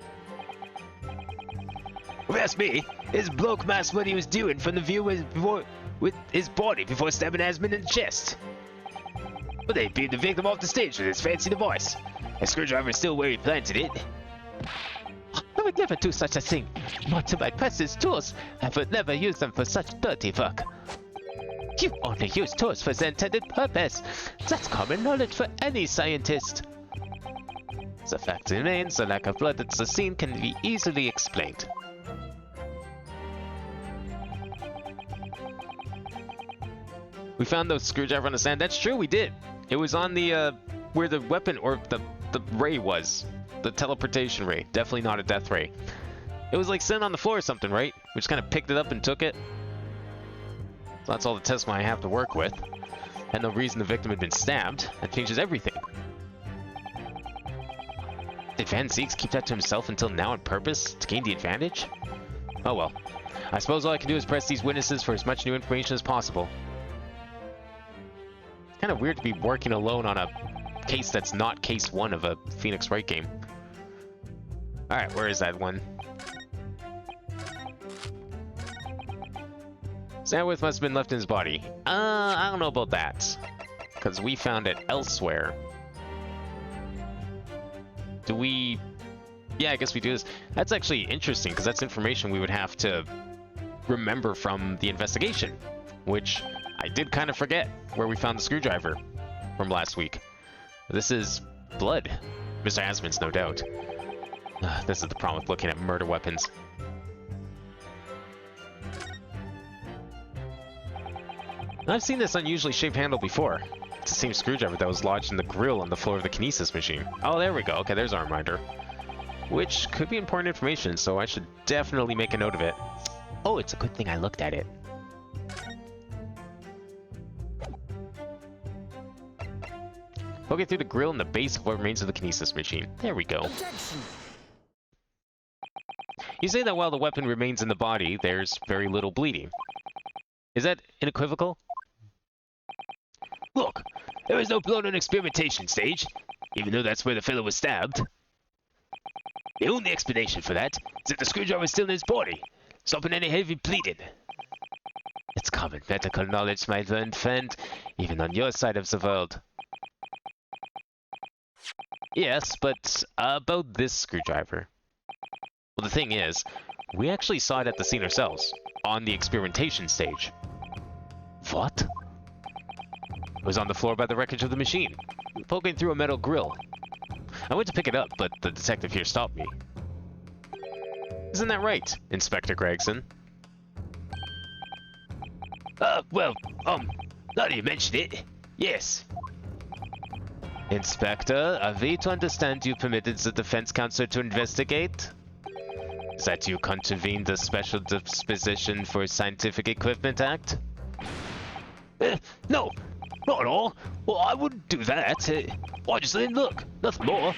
If you ask me, his bloke masked what he was doing from the view with his body before stabbing Asmund in the chest. But they beat the victim off the stage with his fancy device. A screwdriver is still where he planted it. I would never do such a thing. Not to my precious tools. I would never use them for such dirty work. You only use tools for the intended purpose. That's common knowledge for any scientist. The fact remains, the lack of blood at the scene can be easily explained. We found the screwdriver on the sand. That's true, we did. It was on the, where the weapon, or the ray was. The teleportation ray. Definitely not a death ray. It was like sitting on the floor or something, right? We just kind of picked it up and took it. So that's all the test I have to work with. Had no reason the victim had been stabbed. That changes everything. Did Van Zieks keep that to himself until now on purpose? To gain the advantage? Oh well. I suppose all I can do is press these witnesses for as much new information as possible. It's kind of weird to be working alone on a case that's not case 1 of a Phoenix Wright game. Alright, where is that one? Sandwith must have been left in his body. I don't know about that. Because we found it elsewhere. Do we... Yeah, I guess we do this. That's actually interesting, because that's information we would have to remember from the investigation. Which I did kind of forget where we found the screwdriver from last week. This is blood. Mr. Asmund's, no doubt. This is the problem with looking at murder weapons. I've seen this unusually shaped handle before. It's the same screwdriver that was lodged in the grill on the floor of the Kinesis machine. Oh, there we go. Okay, there's our reminder. Which could be important information, so I should definitely make a note of it. Oh, it's a good thing I looked at it. Poking through the grill in the base of what remains of the Kinesis machine. There we go. Objection! You say that while the weapon remains in the body, there's very little bleeding. Is that unequivocal? Look, there is no blood on experimentation stage, even though that's where the fellow was stabbed. The only explanation for that is that the screwdriver is still in his body, stopping any heavy bleeding. It's common medical knowledge, my learned friend, even on your side of the world. Yes, but about this screwdriver. Well, the thing is, we actually saw it at the scene ourselves, on the experimentation stage. What? It was on the floor by the wreckage of the machine, poking through a metal grill. I went to pick it up, but the detective here stopped me. Isn't that right, Inspector Gregson? Well, now that you mention it, yes. Inspector, are we to understand you permitted the defense counsel to investigate? That you contravened the Special Disposition for Scientific Equipment Act? No, not at all. Well, I wouldn't do that. I just let him look, nothing more.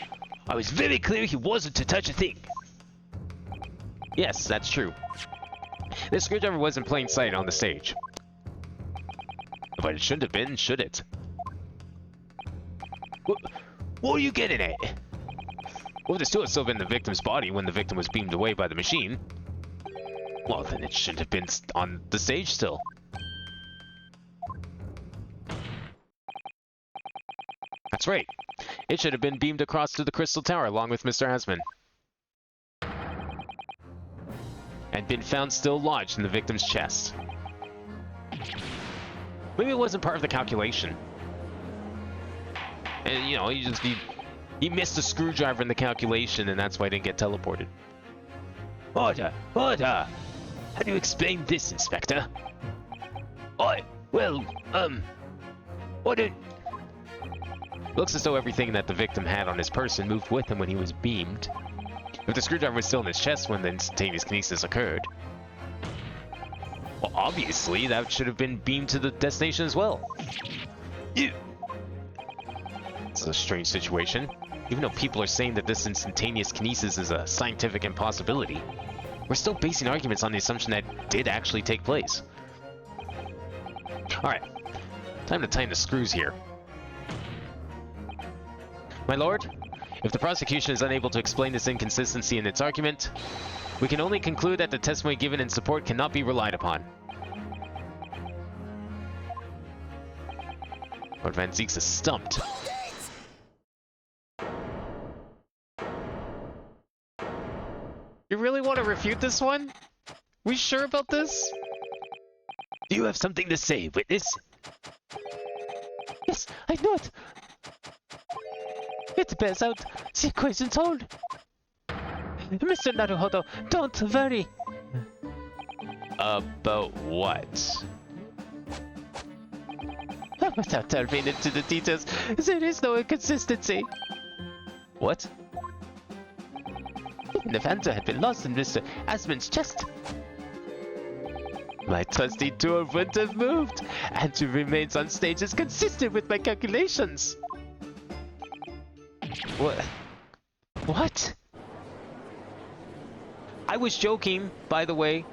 I was very clear he wasn't to touch a thing. Yes, that's true. This screwdriver was in plain sight on the stage. But it shouldn't have been, should it? What are you getting at? Well, the tool had still been in the victim's body when the victim was beamed away by the machine. Well, then it should have been on the stage still. That's right. It should have been beamed across to the Crystal Tower along with Mr. Asman. And been found still lodged in the victim's chest. Maybe it wasn't part of the calculation. And, you know, he missed a screwdriver in the calculation, and that's why he didn't get teleported. Order! Order! How do you explain this, Inspector? Order... Looks as though everything that the victim had on his person moved with him when he was beamed. If the screwdriver was still in his chest when the instantaneous kinesis occurred, well, obviously that should have been beamed to the destination as well. It's a strange situation. Even though people are saying that this instantaneous kinesis is a scientific impossibility, we're still basing arguments on the assumption that it did actually take place. Alright, time to tighten the screws here. My lord, if the prosecution is unable to explain this inconsistency in its argument, we can only conclude that the testimony given in support cannot be relied upon. Lord Van Zieks is stumped. You really want to refute this one? We sure about this? Do you have something to say, witness? Yes, I know it. It bears out the equation told. Mr. Naruhodo, don't worry. About what? Without delving into the details, there is no inconsistency. What? The Vanta had been lost in Mr. Asman's chest. My trusty dwarf wouldn't have moved, and to remain on stage is consistent with my calculations. What? What? I was joking, by the way.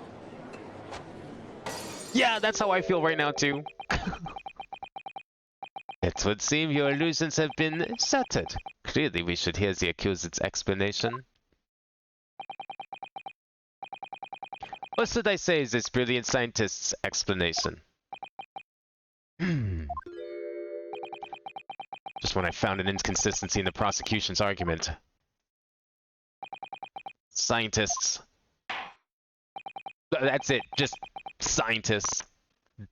Yeah, that's how I feel right now, too. It would seem your illusions have been shattered. Clearly, we should hear the accused's explanation. Or should I say this brilliant scientist's explanation? Just when I found an inconsistency in the prosecution's argument. Scientists. That's it, just scientists.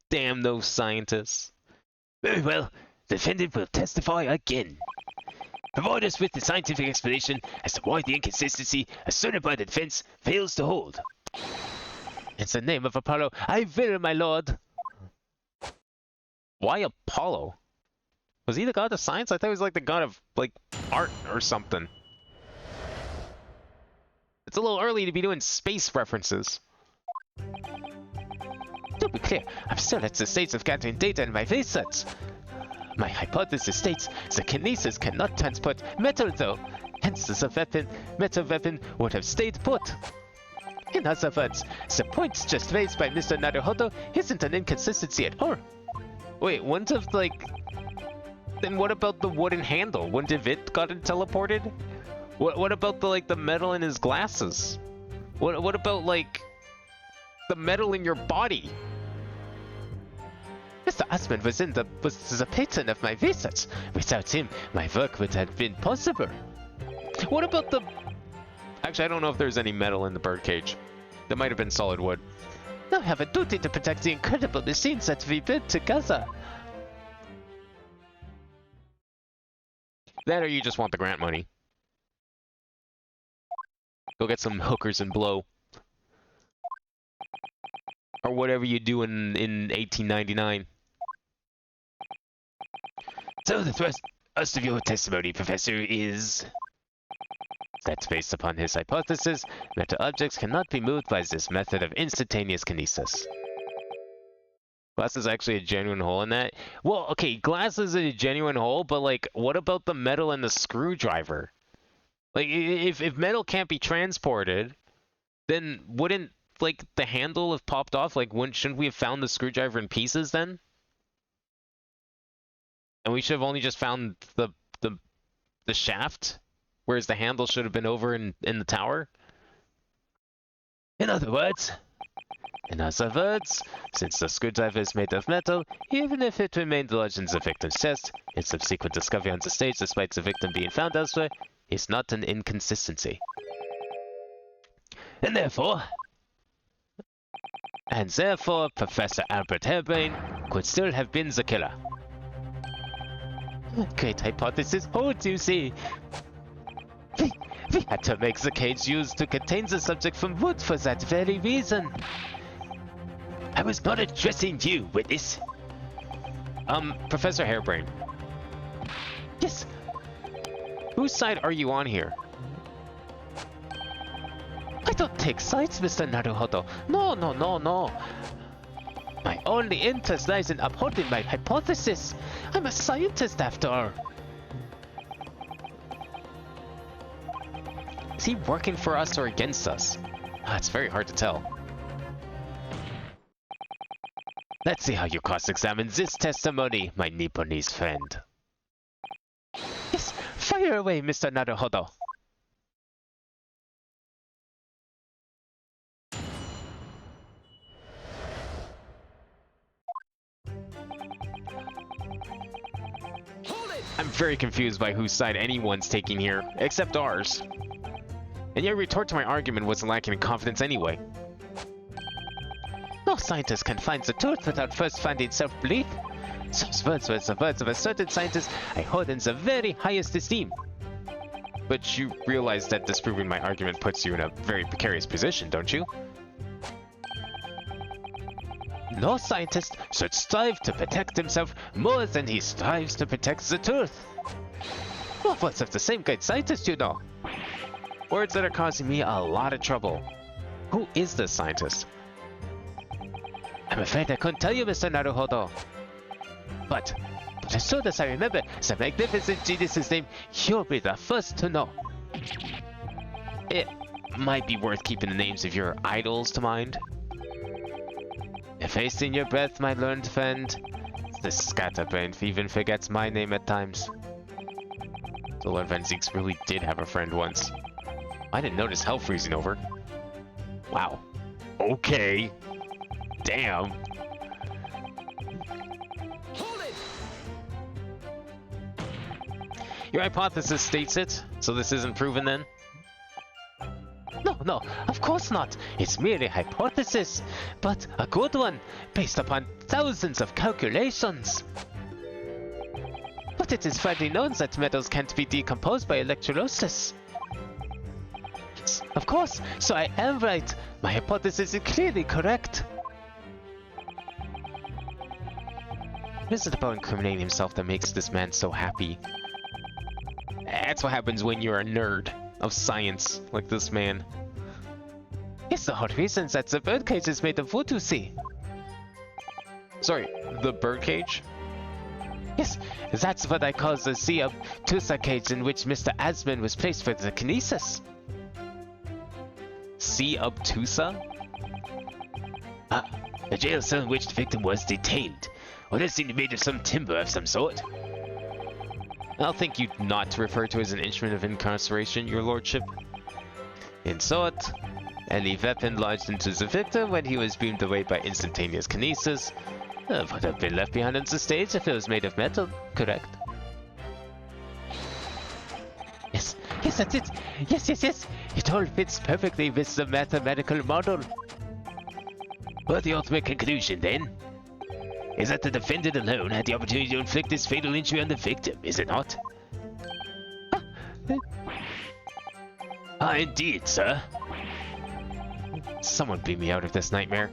Damn those scientists. Very well, the defendant will testify again. Provide us with the scientific explanation as to why the inconsistency asserted by the defense fails to hold. In the name of Apollo, I will, my lord. Why Apollo? Was he the god of science? I thought he was like the god of, like, art or something. It's a little early to be doing space references. To be clear, I'm still at the stage of gathering data in my research. My hypothesis states the kinesis cannot transport metal though, hence the metal weapon would have stayed put. In other words, the point just raised by Mr. Naruhodo isn't an inconsistency at all. Wait, wouldn't have, like... Then what about the wooden handle? Wouldn't have it gotten teleported? What about the, like, the metal in his glasses? What about, like, the metal in your body? Mr. Asman was the patron of my research. Without him, my work would have been possible. What about the... Actually, I don't know if there's any metal in the birdcage. That might have been solid wood. Now I have a duty to protect the incredible machines that we built together. That or you just want the grant money. Go get some hookers and blow. Or whatever you do in 1899. So the thrust of your testimony, Professor, is... That based upon his hypothesis, metal objects cannot be moved by this method of instantaneous kinesis. Glass is actually a genuine hole in that? Well, okay, glass is a genuine hole, but, like, what about the metal and the screwdriver? Like, if metal can't be transported, then wouldn't, like, the handle have popped off? Like, shouldn't we have found the screwdriver in pieces then? And we should have only just found the shaft? Whereas the handle should have been over in the tower? In other words, In other words, since the screwdriver is made of metal, even if it remained lodged in the victim's chest, its subsequent discovery on the stage despite the victim being found elsewhere is not an inconsistency. And therefore, Professor Albert Hairbrain could still have been the killer. Great hypothesis holds, you see. We had to make the cage used to contain the subject from wood for that very reason. I was not addressing you, witness. Professor Hairbrain, Yes, whose side are you on here? I don't take sides, Mr. Naruhodo. No. My only interest lies in upholding my hypothesis. I'm a scientist after all. Is he working for us or against us? It's very hard to tell. Let's see how you cross-examine this testimony, my Nipponese friend. Yes, fire away, Mr. Naruhodo. Hold it! I'm very confused by whose side anyone's taking here, except ours. And your retort to my argument was lacking in confidence anyway. No scientist can find the truth without first finding self-belief. Those words were the words of a certain scientist I hold in the very highest esteem. But you realize that disproving my argument puts you in a very precarious position, don't you? No scientist should strive to protect himself more than he strives to protect the truth. Well, words of the same great scientist, you know. Words that are causing me a lot of trouble. Who is this scientist? I'm afraid I couldn't tell you, Mr. Naruhodo. But as soon as I remember the magnificent genius's name, you'll be the first to know. It might be worth keeping the names of your idols to mind. If wasting your breath, my learned friend, this scatterbrain even forgets my name at times. So Lord Van Zeeks really did have a friend once. I didn't notice hell freezing over. Wow. Okay. Damn. Hold it! Your hypothesis states it, so this isn't proven then? No, of course not. It's merely a hypothesis, but a good one, based upon thousands of calculations. But it is widely known that metals can't be decomposed by electrolysis. Yes, of course, so I am right. My hypothesis is clearly correct. What is it about incriminating himself that makes this man so happy? That's what happens when you're a nerd of science, like this man. It's the whole reason that the birdcage is made of wood, you see. Sorry, the birdcage? Yes, that's what I call the sea of Tusa cage in which Mr. Asman was placed for the kinesis. Sea Obtusa? The jail cell in which the victim was detained. Or it seemed made of some timber of some sort. I'll think you not to refer to as an instrument of incarceration, your lordship. In short, any weapon lodged into the victim when he was beamed away by instantaneous kinesis would have been left behind on the stage if it was made of metal, correct? Yes, that's it. Yes. It all fits perfectly with the mathematical model. But the ultimate conclusion, then, is that the defendant alone had the opportunity to inflict this fatal injury on the victim, is it not? Indeed, sir. Someone beat me out of this nightmare.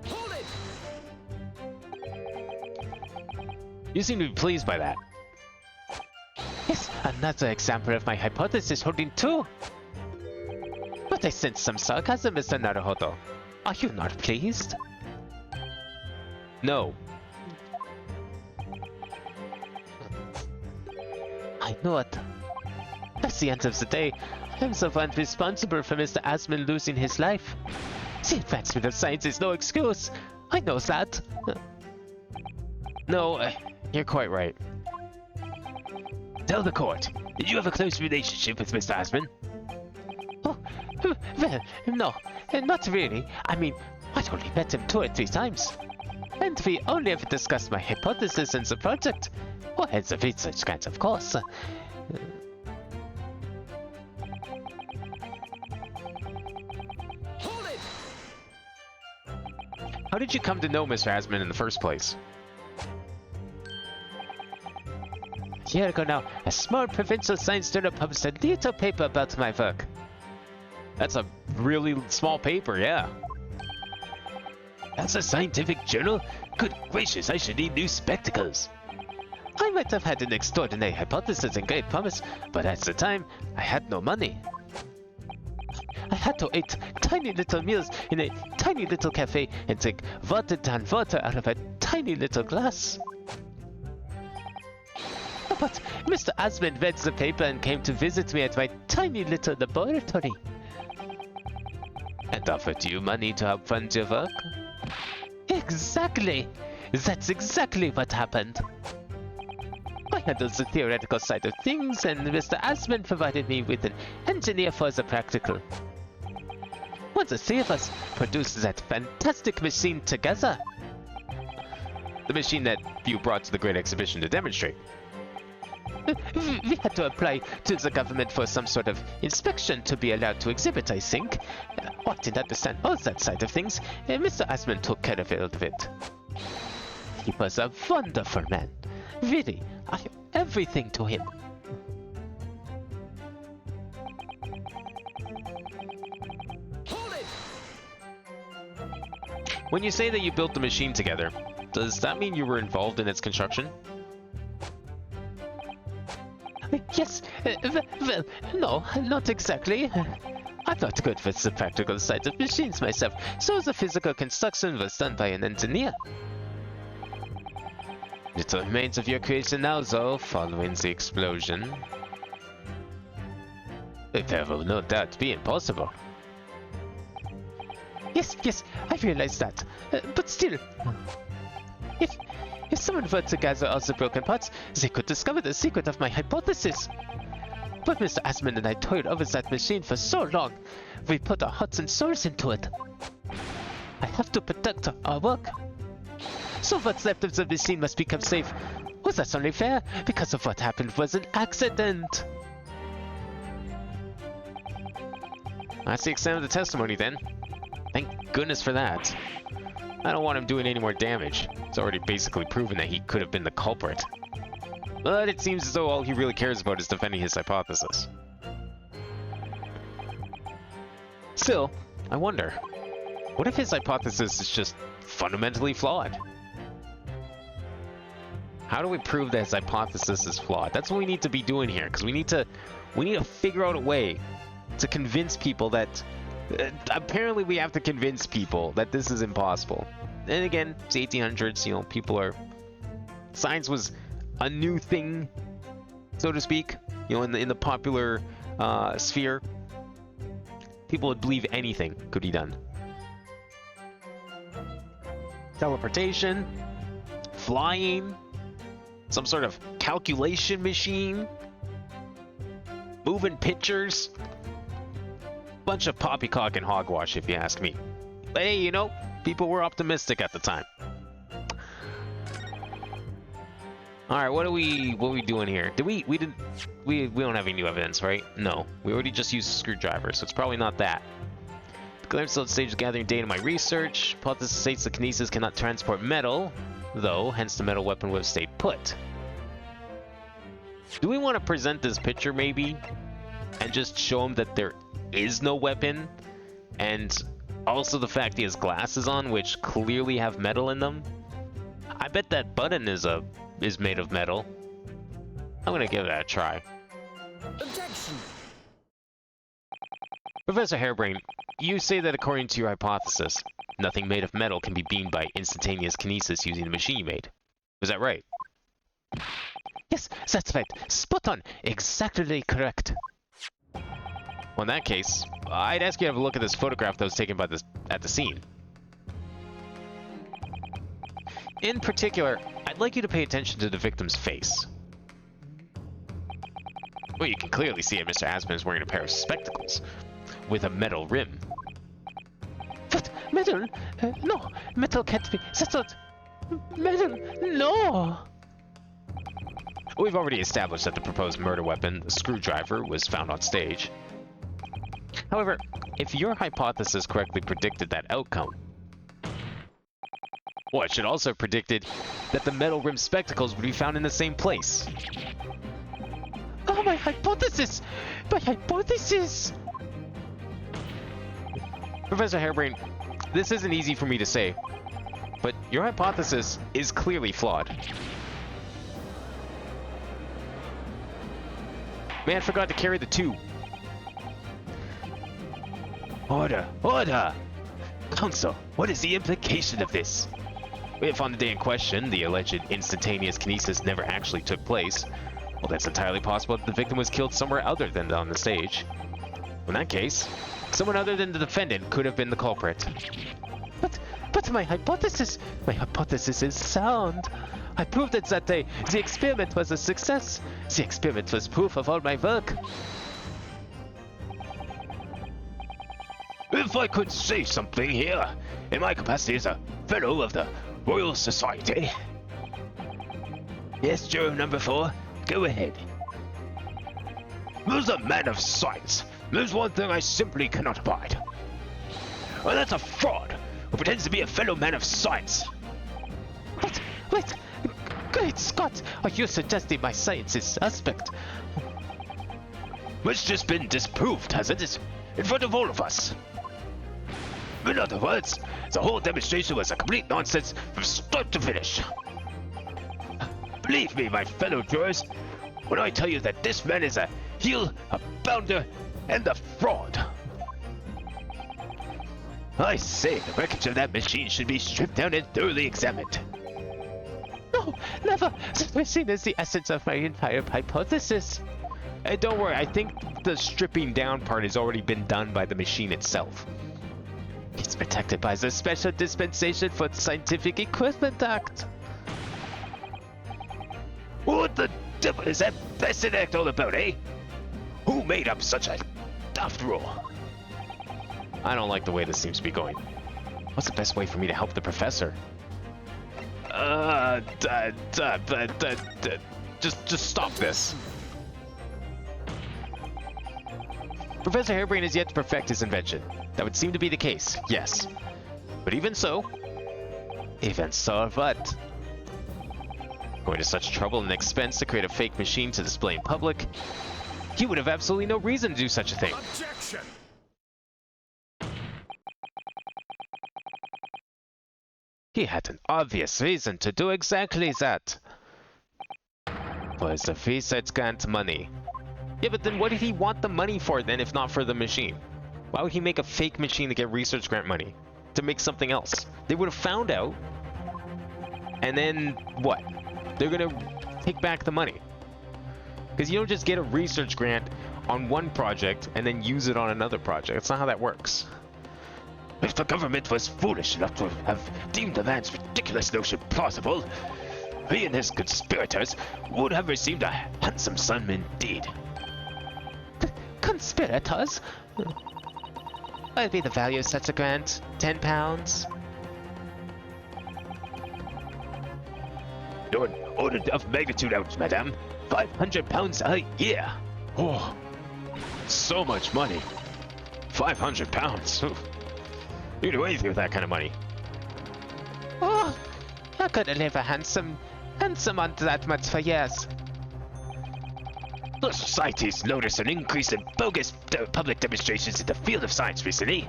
Hold it! You seem to be pleased by that. Yes, another example of my hypothesis holding true. But I sense some sarcasm, Mr. Naruhodo. Are you not pleased? No. I know it. At the end of the day, I'm the one responsible for Mr. Asman losing his life. The advancement of science is no excuse. I know that. No, you're quite right. Tell the court, did you have a close relationship with Mr. Asman? Oh, well, no, not really. I mean, I'd only met him 2 or 3 times. And we only ever discussed my hypothesis and the project. Or had the research grant, of course. Hold it! How did you come to know Mr. Asman in the first place? A year ago now, a small provincial science journal published a little paper about my work. That's a really small paper, yeah. That's a scientific journal? Good gracious, I should need new spectacles. I might have had an extraordinary hypothesis and great promise, but at the time, I had no money. I had to eat tiny little meals in a tiny little cafe and drink watered down water out of a tiny little glass. But Mr. Asman read the paper and came to visit me at my tiny little laboratory. And offered you money to help fund your work? Exactly! That's exactly what happened. I handled the theoretical side of things, and Mr. Asman provided me with an engineer for the practical. When the 3 of us produced that fantastic machine together. The machine that you brought to the Great Exhibition to demonstrate. We had to apply to the government for some sort of inspection to be allowed to exhibit, I think. I didn't understand all that side of things, and Mr. Asman took care of it. He was a wonderful man. Really, I owe everything to him. Hold it! When you say that you built the machine together, does that mean you were involved in its construction? Yes, well, no, not exactly. I'm not good with the practical side of machines myself, so the physical construction was done by an engineer. Little remains of your creation now, though, following the explosion. There will no doubt be impossible. Yes, I realize that. But still, if someone were to gather all the broken parts, they could discover the secret of my hypothesis. But Mr. Asman and I toiled over that machine for so long. We put our hearts and souls into it. I have to protect our work. So what's left of the machine must become safe. Well, that's only fair, because of what happened was an accident. That's the extent of the testimony then. Thank goodness for that. I don't want him doing any more damage. It's already basically proven that he could have been the culprit. But it seems as though all he really cares about is defending his hypothesis. Still, I wonder, what if his hypothesis is just fundamentally flawed? How do we prove that his hypothesis is flawed? That's what we need to be doing here, because we need to figure out a way to convince people that apparently we have to convince people that this is impossible. And again, it's 1800s, you know, science was a new thing, so to speak, you know, in the popular sphere. People would believe anything could be done. Teleportation, flying, some sort of calculation machine, moving pictures. Bunch of poppycock and hogwash, if you ask me. But hey, you know, people were optimistic at the time. All right, what are we doing here? We don't have any new evidence, right? No, we already just used a screwdriver, so it's probably not that. The Glamstone stage is gathering data in my research. Hypothesis states that kinesis cannot transport metal, though, hence the metal weapon would have stayed put. Do we want to present this picture maybe, and just show him that there is no weapon, and also the fact he has glasses on, which clearly have metal in them? I bet that button is made of metal. I'm gonna give that a try. Objection! Professor Harebrained, you say that according to your hypothesis, nothing made of metal can be beamed by instantaneous kinesis using the machine you made. Was that right? Yes, that's right. Spot on. Exactly correct. Well, in that case, I'd ask you to have a look at this photograph that was taken by at the scene. In particular, I'd like you to pay attention to the victim's face. Well, you can clearly see that Mr. Aspen is wearing a pair of spectacles with a metal rim. What? Metal? No, metal can't be. That's not. Metal? No! We've already established that the proposed murder weapon, the screwdriver, was found on stage. However, if your hypothesis correctly predicted that outcome, well, it should also have predicted that the metal rimmed spectacles would be found in the same place. Oh, my hypothesis! My hypothesis! Professor Harebrained, this isn't easy for me to say, but your hypothesis is clearly flawed. Man forgot to carry the tube. Order! Order! Counsel, what is the implication of this? If on the day in question, the alleged instantaneous kinesis never actually took place, well, that's entirely possible that the victim was killed somewhere other than on the stage. In that case, someone other than the defendant could have been the culprit. But my hypothesis is sound. I proved that the experiment was a success. The experiment was proof of all my work. If I could say something here, in my capacity as a fellow of the Royal Society. Yes, juror number 4, go ahead. There's a man of science. There's one thing I simply cannot abide. And that's a fraud who pretends to be a fellow man of science. Wait! Great Scott! Are you suggesting my science is suspect? It's just been disproved, hasn't it? In front of all of us. In other words, the whole demonstration was a complete nonsense from start to finish. Believe me, my fellow jurors, when I tell you that this man is a heel, a bounder, and a fraud. I say the wreckage of that machine should be stripped down and thoroughly examined. No, never! That machine is the essence of my entire hypothesis. And don't worry, I think the stripping down part has already been done by the machine itself. It's protected by the Special Dispensation for Scientific Equipment Act. What the devil is that blasted act all about, eh? Who made up such a daft rule? I don't like the way this seems to be going. What's the best way for me to help the professor? Just stop this. Professor Harebrained has yet to perfect his invention. That would seem to be the case, yes. But even so, what? Going to such trouble and expense to create a fake machine to display in public, he would have absolutely no reason to do such a thing. Objection! He had an obvious reason to do exactly that. For his research grant money. Yeah, but then what did he want the money for then, if not for the machine? Why would he make a fake machine to get research grant money? To make something else? They would have found out, and then what? They're gonna take back the money. Because you don't just get a research grant on one project and then use it on another project. That's not how that works. If the government was foolish enough to have deemed the man's ridiculous notion plausible, he and his conspirators would have received a handsome sum indeed. Conspirators? What would be the value of such a grant? 10 pounds? You're an order of magnitude out, madame. £500 a year. Oh, so much money. £500. You can do anything with that kind of money. Oh, I could live a handsome on that much for years. The society's noticed an increase in bogus public demonstrations in the field of science recently,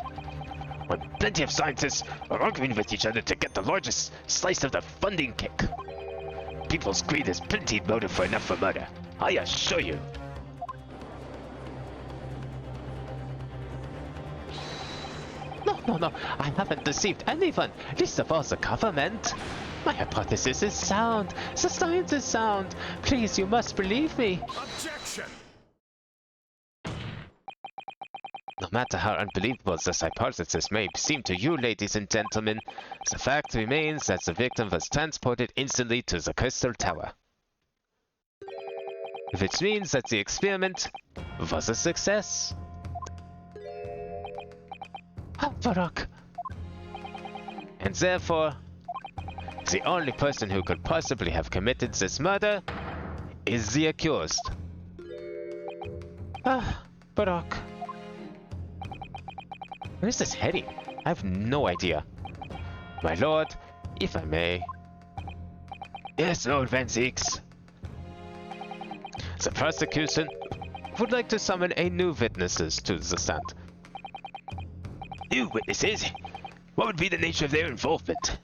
when plenty of scientists are arguing with each other to get the largest slice of the funding cake. People's greed is plenty motive for enough for murder, I assure you. No, I haven't deceived anyone, least of all the government. My hypothesis is sound. The science is sound. Please, you must believe me. Objection! No matter how unbelievable this hypothesis may seem to you, ladies and gentlemen, the fact remains that the victim was transported instantly to the Crystal Tower. which means that the experiment was a success. Varrock. And therefore, the only person who could possibly have committed this murder is the accused. Varrock. Where is this heading? I have no idea. My lord, if I may. Yes, Lord Van Zieks. The prosecution would like to summon a new witnesses to the stand. New witnesses? What would be the nature of their involvement?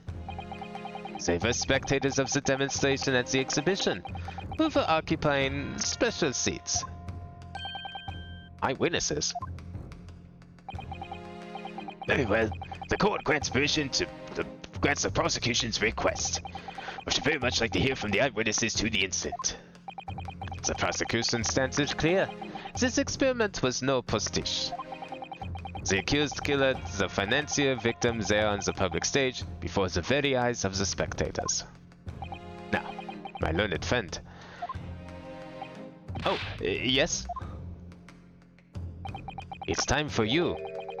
They were spectators of the demonstration at the exhibition, who were occupying special seats. Eyewitnesses? Very well. The court grants permission to grants the prosecution's request. We should very much like to hear from the eyewitnesses to the incident. The prosecution's stance is clear. This experiment was no pastiche. The accused killed the financier victim there on the public stage before the very eyes of the spectators. Now, my learned friend. Oh, yes? It's time for you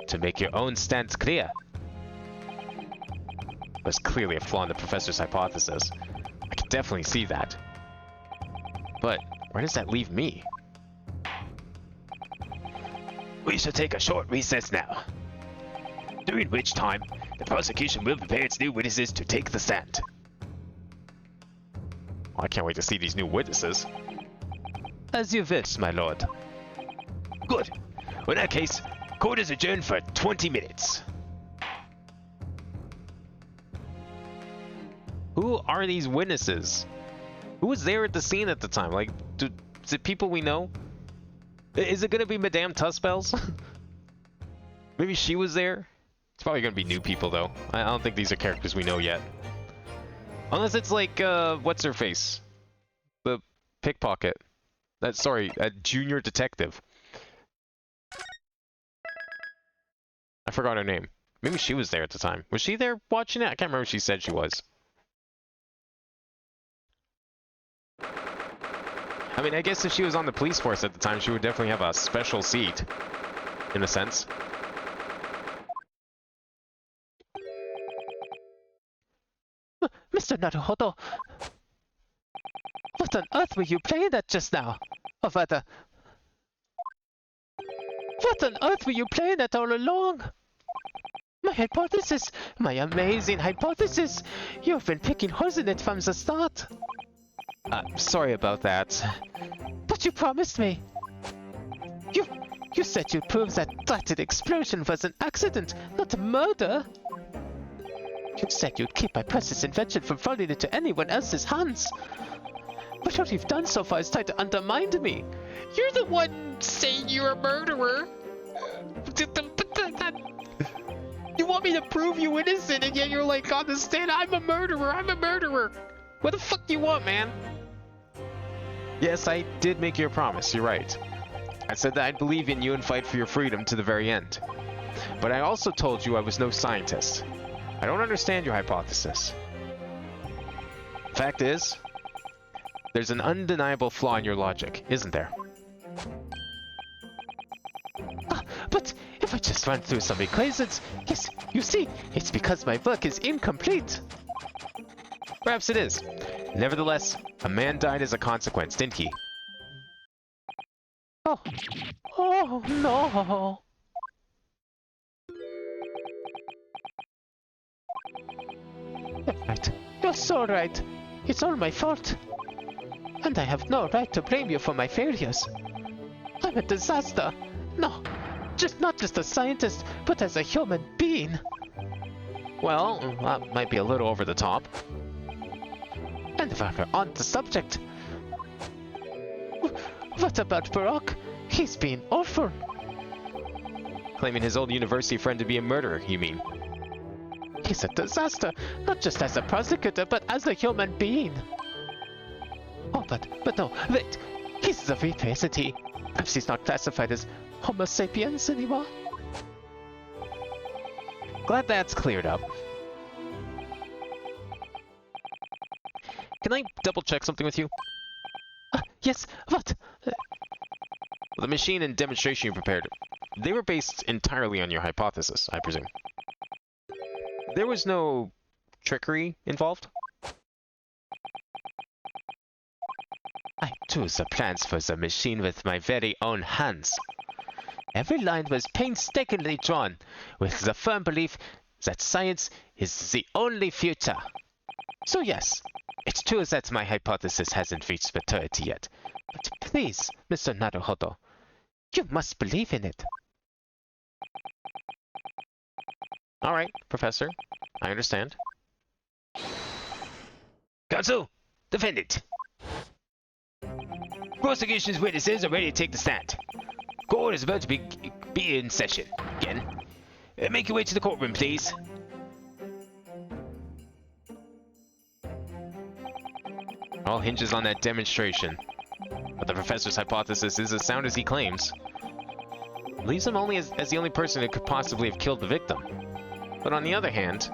to make your own stance clear. There's clearly a flaw in the professor's hypothesis. I can definitely see that. But where does that leave me? We shall take a short recess now, during which time the prosecution will prepare its new witnesses to take the stand. I can't wait to see these new witnesses. As you wish, my lord. Good. Well, in that case, court is adjourned for 20 minutes. Who are these witnesses? Who was there at the scene at the time? Like, is it people we know? Is it gonna be Madame Tussbells? Maybe she was there? It's probably gonna be new people though. I don't think these are characters we know yet. Unless it's like, what's her face? The pickpocket. Sorry, a junior detective. I forgot her name. Maybe she was there at the time. Was she there watching it? I can't remember if she said she was. I mean, I guess if she was on the police force at the time, she would definitely have a special seat, in a sense. Mr. Naruhodo! What on earth were you playing at just now? Or rather... What on earth were you playing at all along? My hypothesis! My amazing hypothesis! You've been picking holes in it from the start! Sorry about that. But you promised me! You said you'd prove that dratted explosion was an accident, not a murder! You said you'd keep my precious invention from falling into anyone else's hands! But what you've done so far is try to undermine me! You're the one saying you're a murderer! You want me to prove you innocent and yet you're like on the stand, I'm a murderer, I'm a murderer! What the fuck do you want, man? Yes, I did make you a promise, you're right. I said that I'd believe in you and fight for your freedom to the very end. But I also told you I was no scientist. I don't understand your hypothesis. Fact is, there's an undeniable flaw in your logic, isn't there? But if I just run through some equations, yes, you see, it's because my work is incomplete. Perhaps it is. Nevertheless, a man died as a consequence, didn't he? Oh no. You're right. You're so right. It's all my fault. And I have no right to blame you for my failures. I'm a disaster. No, not just a scientist, but as a human being. Well, that might be a little over the top. And while we're on the subject, what about Varrock? He's been awful. Claiming his old university friend to be a murderer, you mean? He's a disaster, not just as a prosecutor, but as a human being. Oh, but no, wait. He's the repressity. Perhaps he's not classified as Homo sapiens anymore. Glad that's cleared up. Can I double check something with you? Yes, what? The machine and demonstration you prepared, they were based entirely on your hypothesis, I presume. There was no trickery involved? I drew the plans for the machine with my very own hands. Every line was painstakingly drawn, with the firm belief that science is the only future. So yes, it's true that my hypothesis hasn't reached maturity yet. But please, Mr. Naruhodo, you must believe in it. Alright, Professor. I understand. Counsel, defendant. Prosecution's witnesses are ready to take the stand. Court is about to be in session again. Make your way to the courtroom, please. All hinges on that demonstration. But the professor's hypothesis is as sound as he claims. Leaves him only as the only person who could possibly have killed the victim. But on the other hand,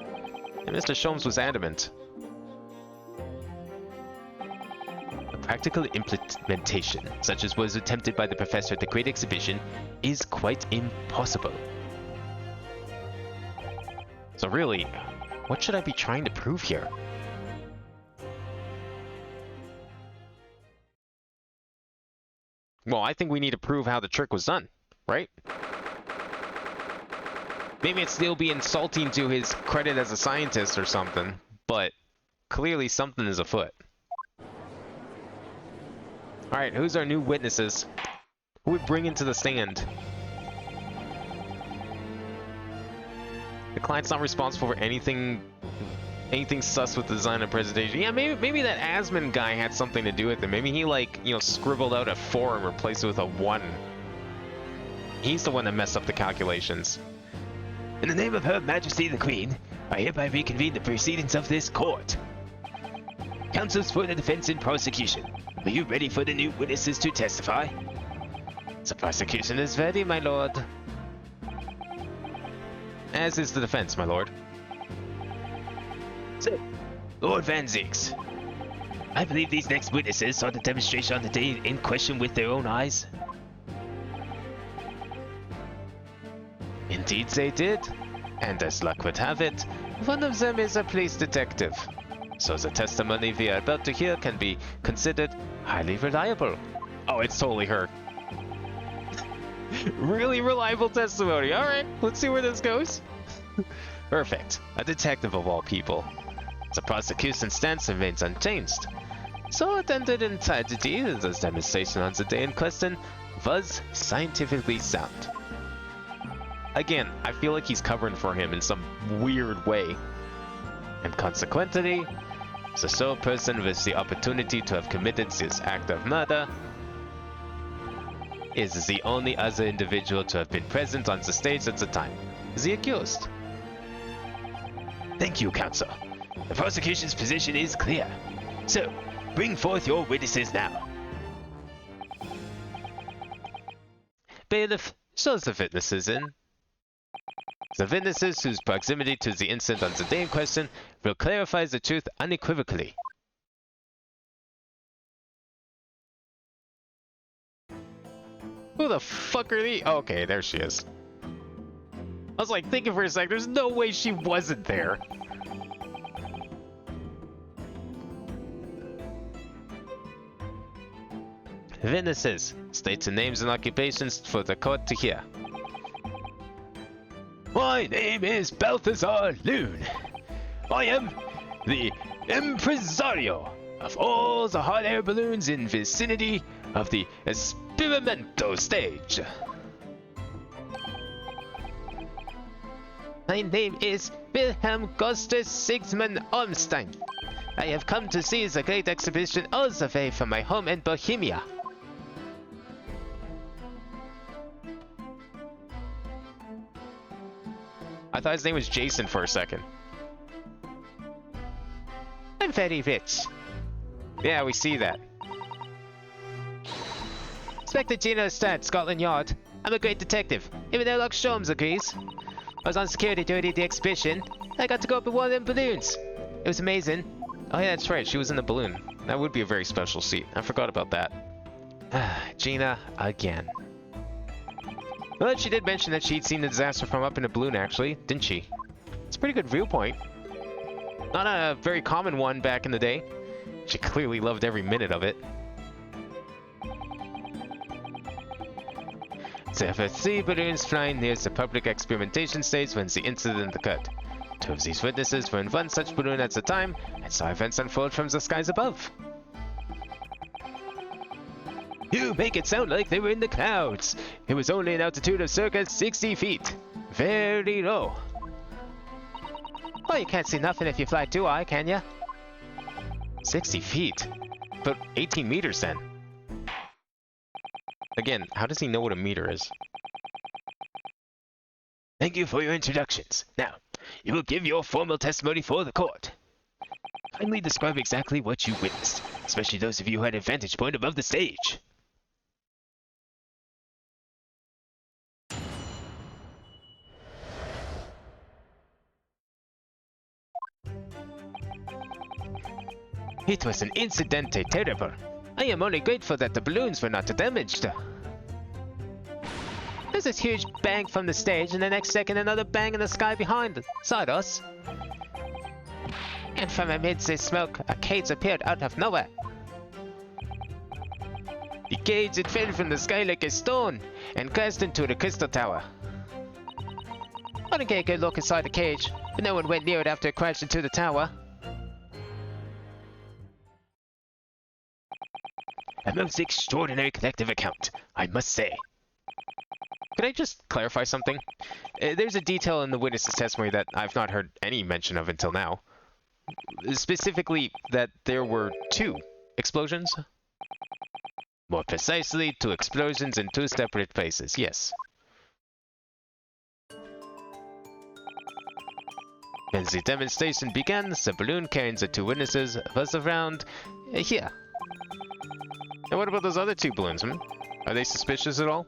Mr. Sholmes was adamant. A practical implementation, such as was attempted by the professor at the Great Exhibition, is quite impossible. So really, what should I be trying to prove here? Well, I think we need to prove how the trick was done, right? Maybe it'd still be insulting to his credit as a scientist or something, but clearly something is afoot. Alright, who's our new witnesses? Who we bring into the stand? The client's not responsible for anything sus with the design and presentation. Yeah, maybe that Asman guy had something to do with it. Maybe he, like, you know, scribbled out a 4 and replaced it with a 1. He's the one that messed up the calculations. In the name of Her Majesty the Queen, I hereby reconvene the proceedings of this court. Counsels for the defense and prosecution, are you ready for the new witnesses to testify? The prosecution is ready, my lord. As is the defense, my lord. So, Lord Van Zix, I believe these next witnesses saw the demonstration on the day in question with their own eyes. Indeed they did, and as luck would have it, one of them is a police detective. So the testimony we are about to hear can be considered highly reliable. Oh, it's totally her. Really reliable testimony. Alright, let's see where this goes. Perfect. A detective of all people. The prosecution's stance remains unchanged. So it ended in tragedy, the demonstration on the day in question was scientifically sound. Again, I feel like he's covering for him in some weird way. And consequently, the sole person with the opportunity to have committed this act of murder is the only other individual to have been present on the stage at the time, the accused. Thank you, counsel. The prosecution's position is clear. So, bring forth your witnesses now. Bailiff, show the witnesses in. The witnesses whose proximity to the incident on the day in question will clarify the truth unequivocally. Who the fuck are these? Okay, there she is. I was like thinking for a sec, there's no way she wasn't there. Witnesses, state your names and occupations for the court to hear. My name is Balthazar Loon. I am the impresario of all the hot air balloons in vicinity of the experimental stage. My name is Wilhelm Gustus Sigismund Ormstein. I have come to see the Great Exhibition all the way from my home in Bohemia. I thought his name was Jason for a second. I'm very rich. Yeah, we see that. Inspector Gino Stad, Scotland Yard. I'm a great detective. Even Sherlock Sholmes agrees. I was on security duty at the exhibition. I got to go up in one of them balloons. It was amazing. Oh yeah, that's right, she was in the balloon. That would be a very special seat. I forgot about that. Gina, again. Well, she did mention that she'd seen the disaster from up in a balloon, actually, didn't she? It's a pretty good viewpoint. Not a very common one back in the day. She clearly loved every minute of it. There were 3 balloons flying near the public experimentation stage when the incident occurred. 2 of these witnesses were in one such balloon at the time and saw events unfold from the skies above. You make it sound like they were in the clouds. It was only an altitude of circa 60 feet. Very low. Oh, you can't see nothing if you fly too high, can ya? 60 feet? But 18 meters then. Again, how does he know what a meter is? Thank you for your introductions. Now, you will give your formal testimony for the court. Kindly describe exactly what you witnessed, especially those of you who had a vantage point above the stage. It was an incidente terrible. I am only grateful that the balloons were not damaged. There's this huge bang from the stage, and the next second another bang in the sky behind us. And from amidst this smoke, a cage appeared out of nowhere. The cage, it fell from the sky like a stone, and crashed into the crystal tower. I didn't get a good look inside the cage, but no one went near it after it crashed into the tower. A most extraordinary collective account, I must say. Could I just clarify something? There's a detail in the witness's testimony that I've not heard any mention of until now. Specifically, that there were 2 explosions? More precisely, 2 explosions in 2 separate places, yes. When the demonstration began, the balloon carrying the 2 witnesses was around here. And what about those other 2 balloons, Are they suspicious at all?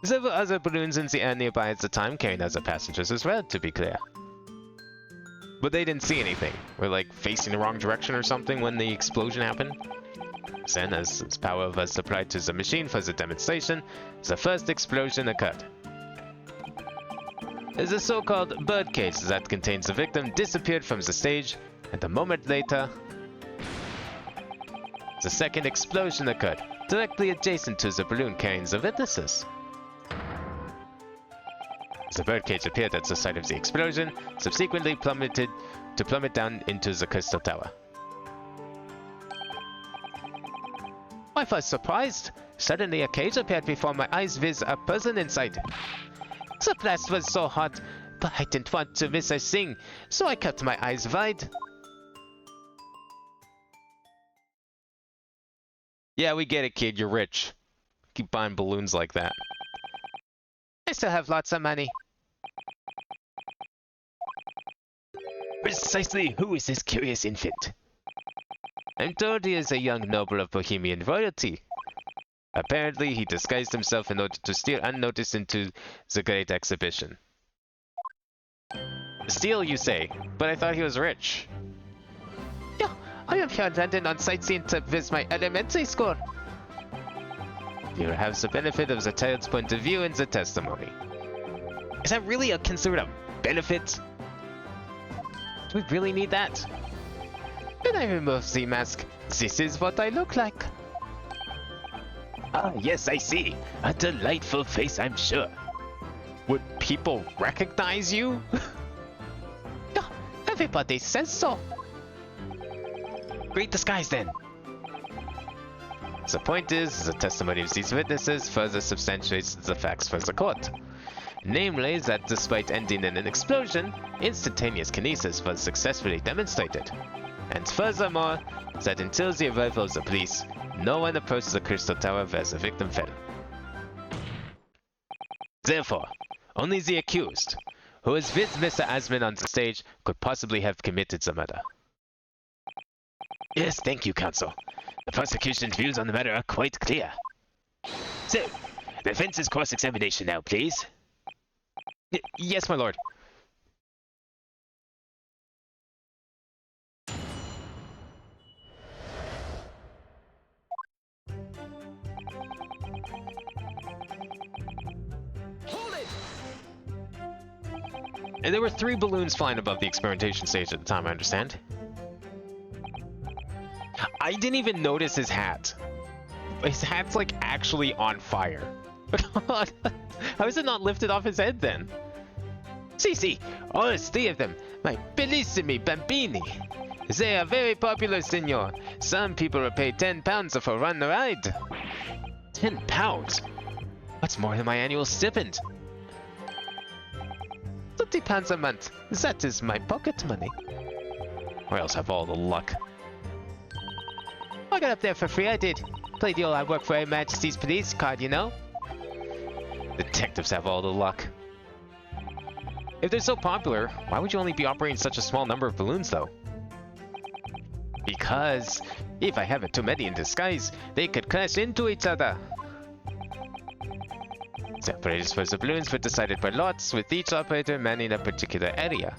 There were other balloons in the air nearby at the time carrying other passengers as well, to be clear. But they didn't see anything. Were like facing the wrong direction or something when the explosion happened? Then, as power was supplied to the machine for the demonstration, the first explosion occurred. The so-called birdcage that contains the victim disappeared from the stage, and a moment later, the second explosion occurred, directly adjacent to the balloon carrying the witnesses. The birdcage appeared at the site of the explosion, subsequently plummet down into the crystal tower. I was surprised. Suddenly a cage appeared before my eyes with a person inside. The blast was so hot, but I didn't want to miss a thing, so I kept my eyes wide. Yeah, we get it, kid. You're rich. Keep buying balloons like that. I still have lots of money. Precisely who is this curious infant? I'm told he is a young noble of Bohemian royalty. Apparently, he disguised himself in order to steal unnoticed into the great exhibition. Steal, you say? But I thought he was rich. Yeah, I am here in London on sightseeing trip with my elementary school. You will have the benefit of the child's point of view in the testimony. Is that really considered a benefit? Do we really need that? When I remove the mask, this is what I look like. Ah, yes, I see. A delightful face, I'm sure. Would people recognize you? Yeah, everybody says so. Great disguise then. The point is, the testimony of these witnesses further substantiates the facts for the court. Namely, that despite ending in an explosion, instantaneous kinesis was successfully demonstrated. And furthermore, that until the arrival of the police, no one approached the crystal tower where the victim fell. Therefore, only the accused, who was with Mr. Asman on the stage, could possibly have committed the murder. Yes, thank you, counsel. The prosecution's views on the matter are quite clear. So, defense's cross-examination now, please. Yes, my lord. And there were 3 balloons flying above the experimentation stage at the time, I understand. I didn't even notice his hat. His hat's like actually on fire. How is it not lifted off his head then? Si, all 3 of them, my bellissimi bambini. They are very popular, senor. Some people will pay £10 for one ride. £10? That's more than my annual stipend. £30 a month. That is my pocket money. I also have all the luck. I got up there for free, I did. Played the old I work for Her Majesty's Police card, you know? Detectives have all the luck. If they're so popular, why would you only be operating such a small number of balloons, though? Because if I have too many in disguise, they could crash into each other. The operators for the balloons were decided by lots, with each operator manning a particular area.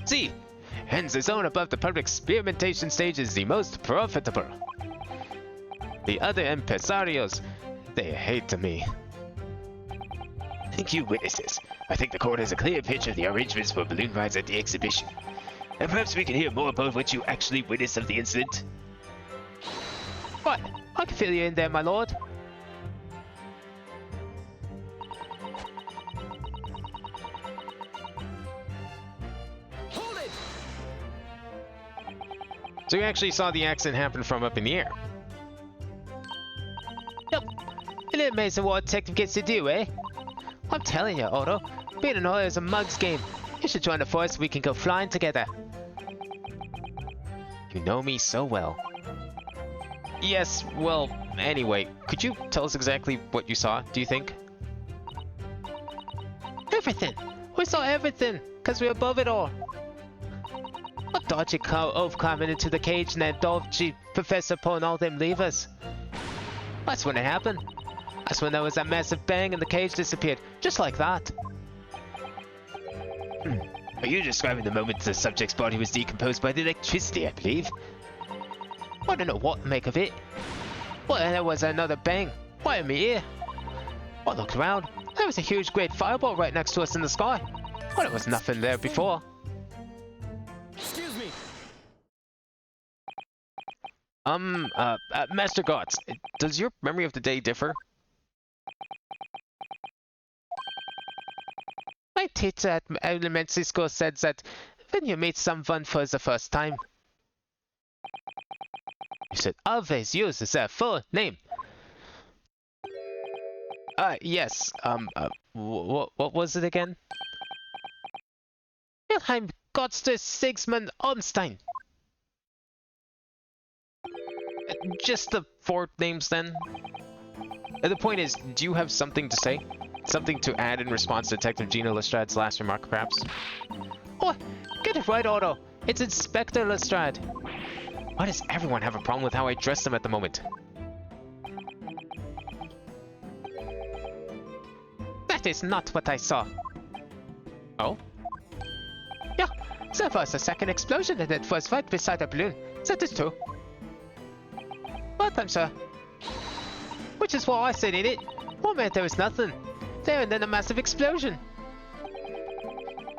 See, and the zone above the public experimentation stage is the most profitable. The other impresarios, they hate me. Thank you, witnesses. I think the court has a clear picture of the arrangements for balloon rides at the exhibition. And perhaps we can hear more about what you actually witnessed of the incident. What? I can fill you in there, my lord. Hold it! So you actually saw the accident happen from up in the air? Yep. Isn't it amazing what a detective gets to do, eh? I'm telling you, Otto, being an lawyer is a mug's game. You should join the force so we can go flying together. You know me so well. Yes, well, anyway, could you tell us exactly what you saw, do you think? Everything. We saw everything, because we're above it all. A dodgy cow oaf climbing into the cage and that dodgy professor pulling all them levers. That's when it happened. That's when there was that massive bang and the cage disappeared, just like that. Are you describing the moment the subject's body was decomposed by the electricity, I believe? I don't know what to make of it. Well, there was another bang. Why am I here? I looked around. There was a huge great fireball right next to us in the sky. Well, there was nothing there before. Excuse me. Master Gods, does your memory of the day differ? My teacher at elementary school said that when you meet someone for the first time, you should always use their full name. Yes, what was it again? Wilhelm Gottster Sigismund Ornstein. Just the 4 names then? The point is, do you have something to say? Something to add in response to Detective Gino Lestrade's last remark, perhaps? Oh, get it right, Otto. It's Inspector Lestrade. Why does everyone have a problem with how I dress them at the moment? That is not what I saw. Oh? Yeah, there was a second explosion and it was right beside a balloon. That is true. But I'm sure. Which is what I said in it. 1 minute there was nothing. There and then a massive explosion.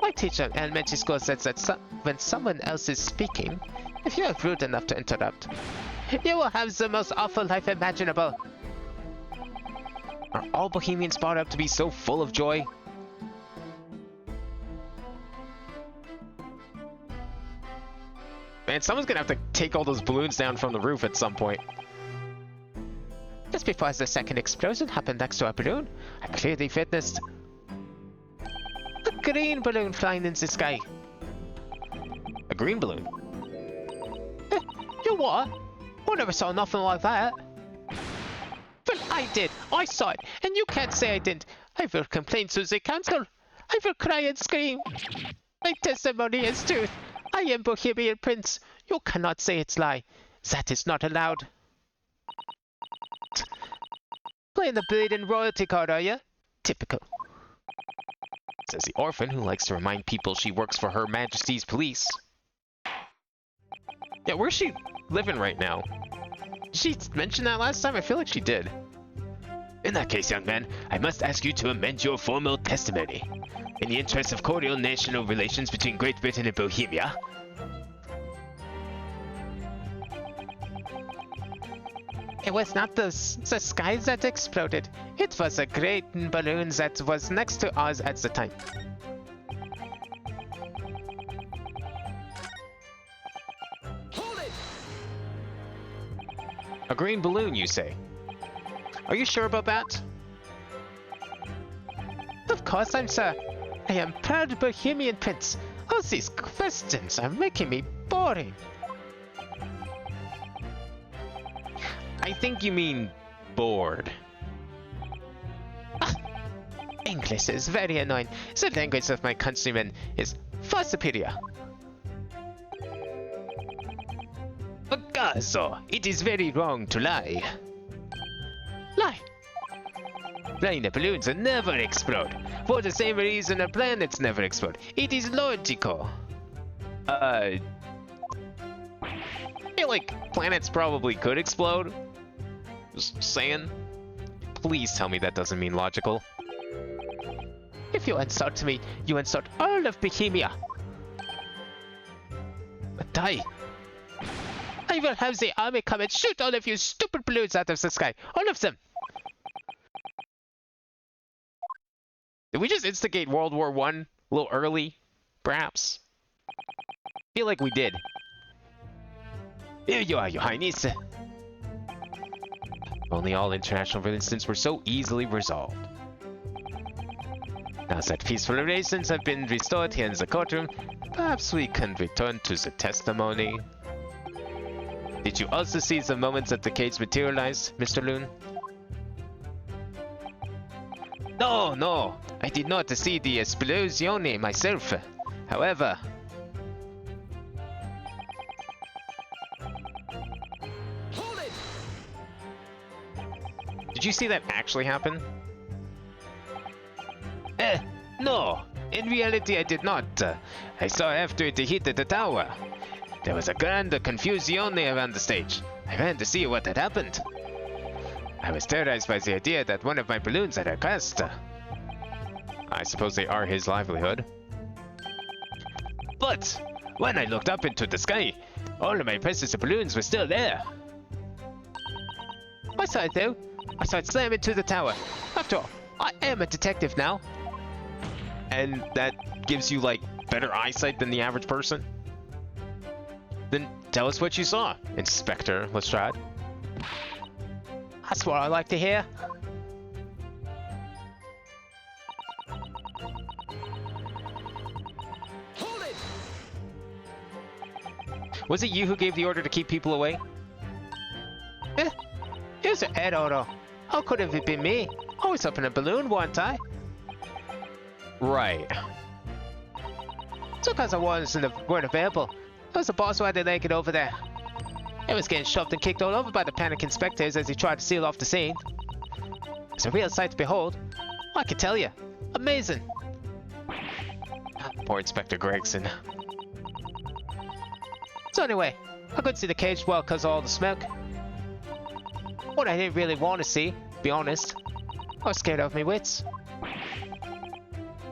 My teacher at elementary school said that when someone else is speaking, if you are rude enough to interrupt, you will have the most awful life imaginable. Are all Bohemians brought up to be so full of joy? Man, someone's gonna have to take all those balloons down from the roof at some point. Just before the second explosion happened next to a balloon, I clearly witnessed a green balloon flying in the sky. A green balloon? You what? I never saw nothing like that. Well, I did. I saw it, and you can't say I didn't. I will complain to the council. I will cry and scream. My testimony is truth. I am Bohemian Prince. You cannot say it's lie. That is not allowed. Playing the bleeding royalty card, are you? Typical. Says the orphan who likes to remind people she works for Her Majesty's Police. Yeah, where's she living right now? Did she mention that last time? I feel like she did. In that case, young man, I must ask you to amend your formal testimony. In the interest of cordial national relations between Great Britain and Bohemia, It was not the sky that exploded. It was a great balloon that was next to us at the time. Hold it! A green balloon, you say? Are you sure about that? Of course I'm sir. I am proud Bohemian prince. All these questions are making me boring. I think you mean bored. English is very annoying. The language of my countrymen is far superior. Gazo, it is very wrong to lie. Lie. Flying balloons never explode. For the same reason the planets never explode. It is logical. I feel like planets probably could explode. Just saying. Please tell me that doesn't mean logical. If you insult me, you insult all of Bohemia. Die. I will have the army come and shoot all of you stupid balloons out of the sky. All of them. Did we just instigate World War I a little early? Perhaps. Feel like we did. Here you are, Your Highness. Only all international incidents were so easily resolved. Now that peaceful relations have been restored here in the courtroom, perhaps we can return to the testimony. Did you also see the moment that the cage materialized, Mr. Loon? No, I did not see the esplosione myself. However, Hold it! Did you see that actually happen? no, in reality I did not. I saw after it hit the tower. There was a grand confusione around the stage. I ran to see what had happened. I was terrorized by the idea that one of my balloons had crashed. I suppose they are his livelihood. But when I looked up into the sky, all of my precious balloons were still there. I saw it though. I saw it slam into the tower. After all, I am a detective now. And that gives you, like, better eyesight than the average person? Then tell us what you saw, Inspector Lestrade. That's what I like to hear. Hold it! Was it you who gave the order to keep people away? Here's an Ed order. How could it have been me? I was up in a balloon, weren't I? Right. It's because I weren't available. It was the boss who had to take it over there. It was getting shoved and kicked all over by the panic inspectors as he tried to seal off the scene. It's a real sight to behold. I can tell you. Amazing. Poor Inspector Gregson. So anyway, I couldn't see the cage well because of all the smoke. What I didn't really want to see, to be honest. I was scared of my wits.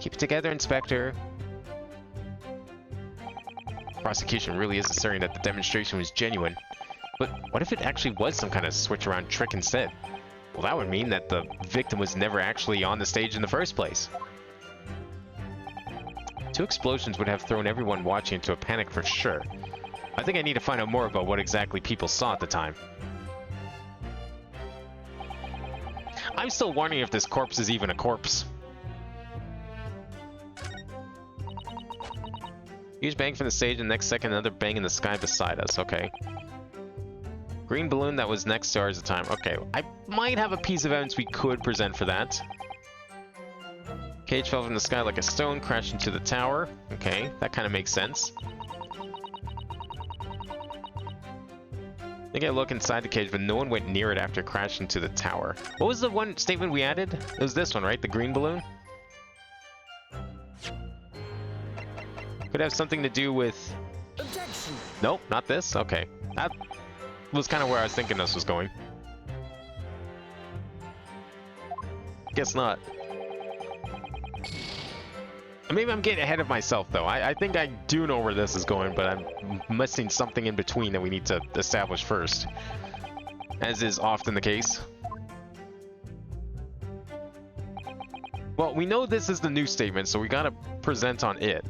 Keep it together, Inspector. Prosecution really is asserting that the demonstration was genuine. But what if it actually was some kind of switch-around trick instead? Well, that would mean that the victim was never actually on the stage in the first place. 2 explosions would have thrown everyone watching into a panic for sure. I think I need to find out more about what exactly people saw at the time. I'm still wondering if this corpse is even a corpse. Huge bang from the stage, and the next second another bang in the sky beside us. Okay. Green balloon that was next to ours at the time. Okay, I might have a piece of evidence we could present for that. Cage fell from the sky like a stone, crashed into the tower. Okay, that kind of makes sense. I think I look inside the cage, but no one went near it after it crashed into the tower. What was the one statement we added? It was this one, right? The green balloon? Could have something to do with... Objection! Nope, not this? Okay. That was kind of where I was thinking this was going. Guess not. Maybe I'm getting ahead of myself, though. I think I do know where this is going, but I'm missing something in between that we need to establish first. As is often the case. Well, we know this is the new statement, so we gotta present on it.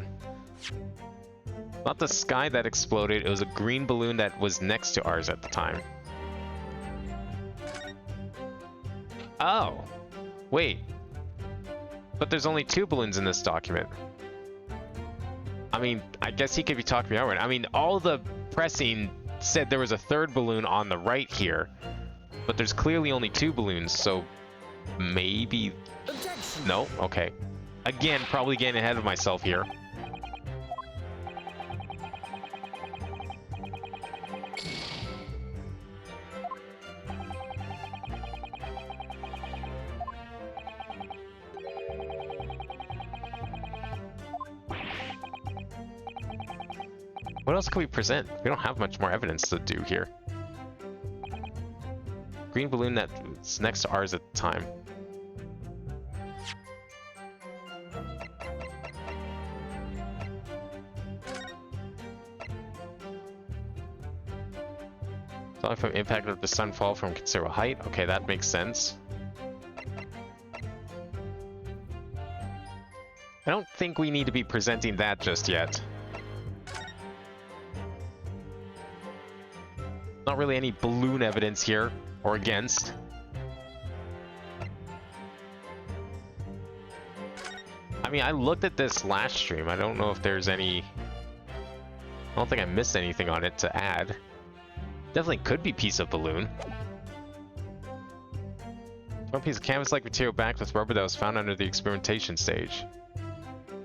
Not the sky that exploded, it was a green balloon that was next to ours at the time. Oh! Wait. But there's only 2 balloons in this document. I mean, I guess he could be talking me over it. I mean, all the pressing said there was a 3rd balloon on the right here, but there's clearly only 2 balloons, so maybe... Objection. No? Okay. Again, probably getting ahead of myself here. What else can we present? We don't have much more evidence to do here. Green balloon that's next to ours at the time. Falling from impact of the sun fall from considerable height. Okay, that makes sense. I don't think we need to be presenting that just yet. Not really any balloon evidence here, or against. I mean, I looked at this last stream. I don't know if there's any... I don't think I missed anything on it to add. Definitely could be piece of balloon. One piece of canvas-like material backed with rubber that was found under the experimentation stage.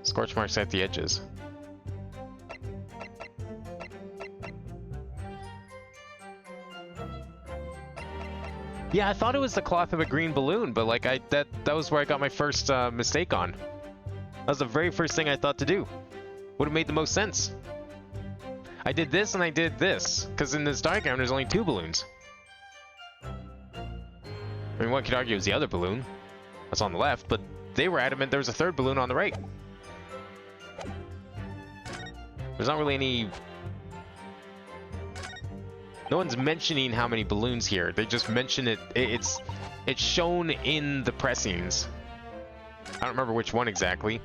Scorch marks at the edges. Yeah, I thought it was the cloth of a green balloon, but like that was where I got my first mistake on. That was the very first thing I thought to do. Would have made the most sense. I did this and I did this, because in this diagram there's only 2 balloons. I mean, one could argue it was the other balloon that's on the left, but they were adamant there was a 3rd balloon on the right. There's not really any... No one's mentioning how many balloons here. They just mention it. It's shown in the pressings. I don't remember which one exactly.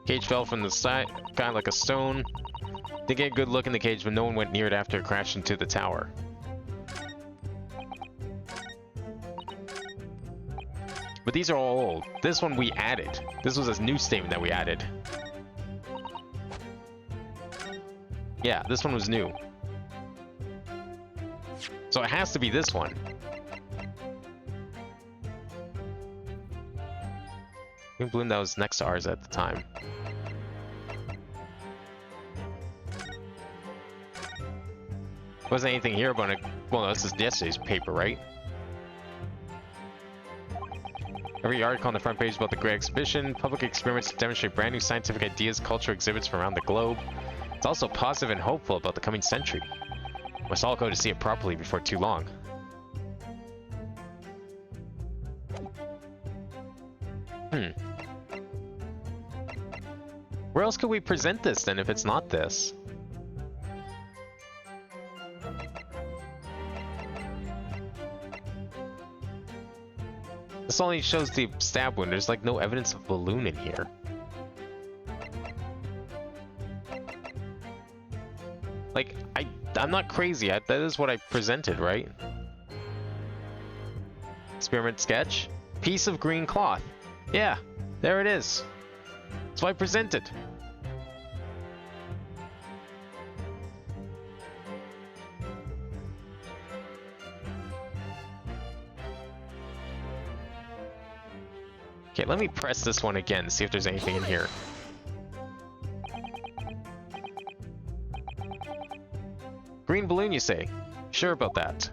Cage fell from the sky like a stone. Didn't get a good look in the cage, but no one went near it after it crashed into the tower. But these are all old. This one we added. This was a new statement that we added. Yeah, this one was new. So it has to be this one. Green balloon that was next to ours at the time. Wasn't anything here about it. Well, this is yesterday's paper, right? Every article on the front page about the Great Exhibition, public experiments to demonstrate brand new scientific ideas, cultural exhibits from around the globe. It's also positive and hopeful about the coming century. We must all go to see it properly before too long. Where else could we present this then if it's not this? This only shows the stab wound. There's like no evidence of balloon in here. Like, I'm not crazy. That is what I presented, right? Experiment sketch. Piece of green cloth. Yeah, there it is. That's what I presented. Okay, let me press this one again, see if there's anything in here. Green balloon, you say? Sure about that.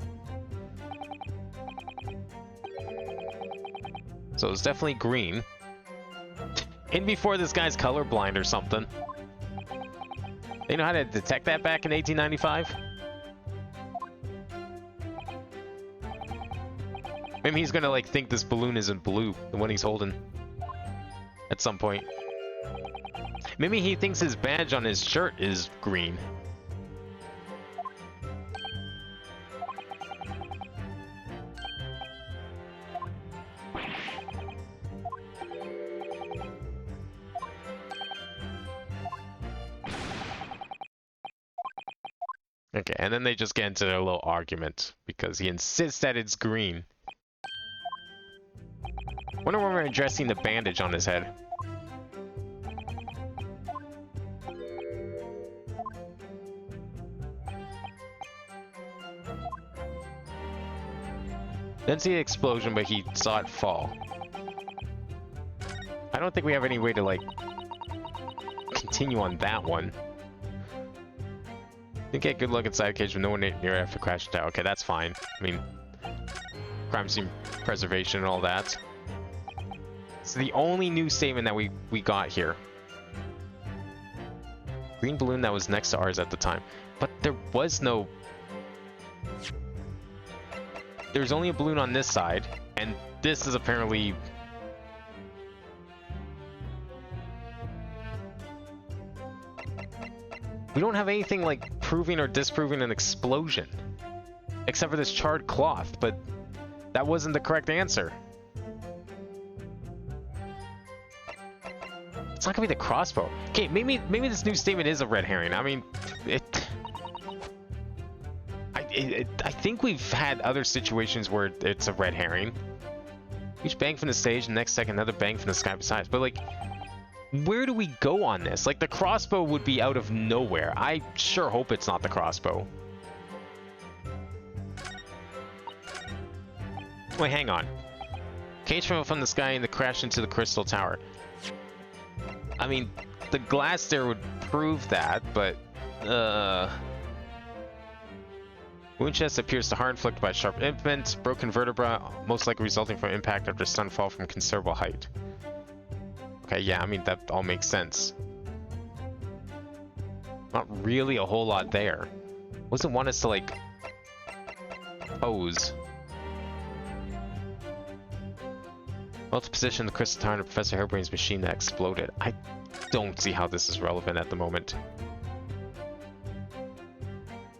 So it's definitely green. In before this guy's colorblind or something. They know how to detect that back in 1895? Maybe he's gonna like think this balloon isn't blue, the one he's holding. At some point. Maybe he thinks his badge on his shirt is green. Okay, and then they just get into their little argument because he insists that it's green. Wonder when we're addressing the bandage on his head. Didn't see the explosion, but he saw it fall. I don't think we have any way to, like, continue on that one. Didn't get a good look inside the cage with no one near after crashing down. Okay, that's fine. I mean, crime scene preservation and all that. It's the only new statement that we got here. Green balloon that was next to ours at the time. But there was no... There's only a balloon on this side, and this is apparently... We don't have anything like proving or disproving an explosion. Except for this charred cloth, but that wasn't the correct answer. It's not gonna be the crossbow. Okay, maybe this new statement is a red herring. I mean, I think we've had other situations where it's a red herring. Each bang from the stage, and the next second another bang from the sky besides. But like, where do we go on this? Like, the crossbow would be out of nowhere. I sure hope it's not the crossbow. Wait, hang on. Cage fell from the sky and crashed into the crystal tower. I mean, the glass there would prove that, but wound chest appears to hard inflicted by a sharp implement. Broken vertebra, most likely resulting from impact after sudden fall from considerable height. Okay, yeah, I mean, that all makes sense. Not really a whole lot there. Wasn't want us to, like, pose. Multiple position the crystal tower of Professor Hairbrain's machine that exploded. I don't see how this is relevant at the moment.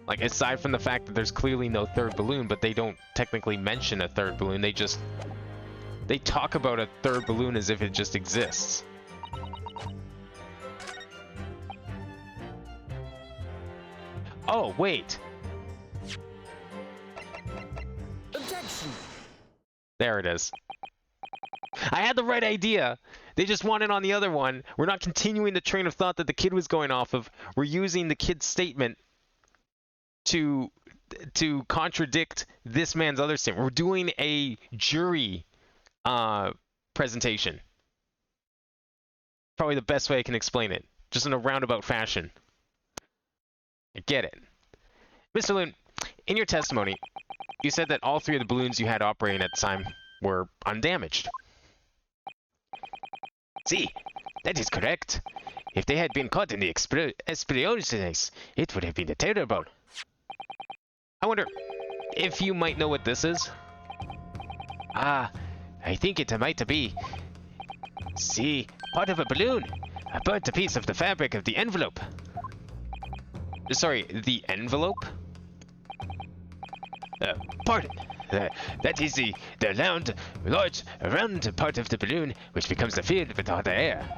Like, aside from the fact that there's clearly no third balloon, but they don't technically mention a third balloon, they talk about a third balloon as if it just exists. Oh, wait. Objection! There it is. I had the right idea. They just want it on the other one. We're not continuing the train of thought that the kid was going off of. We're using the kid's statement to contradict this man's other statement. We're doing a jury presentation. Probably the best way I can explain it. Just in a roundabout fashion. I get it. Mr. Loon, in your testimony, you said that all three of the balloons you had operating at the time were undamaged. See, that is correct. If they had been caught in the explosions, it would have been terrible. I wonder if you might know what this is? Ah, I think it might be. See, part of a balloon. A burnt piece of the fabric of the envelope. Sorry, the envelope? Pardon. That is the large, round part of the balloon which becomes filled with hot air.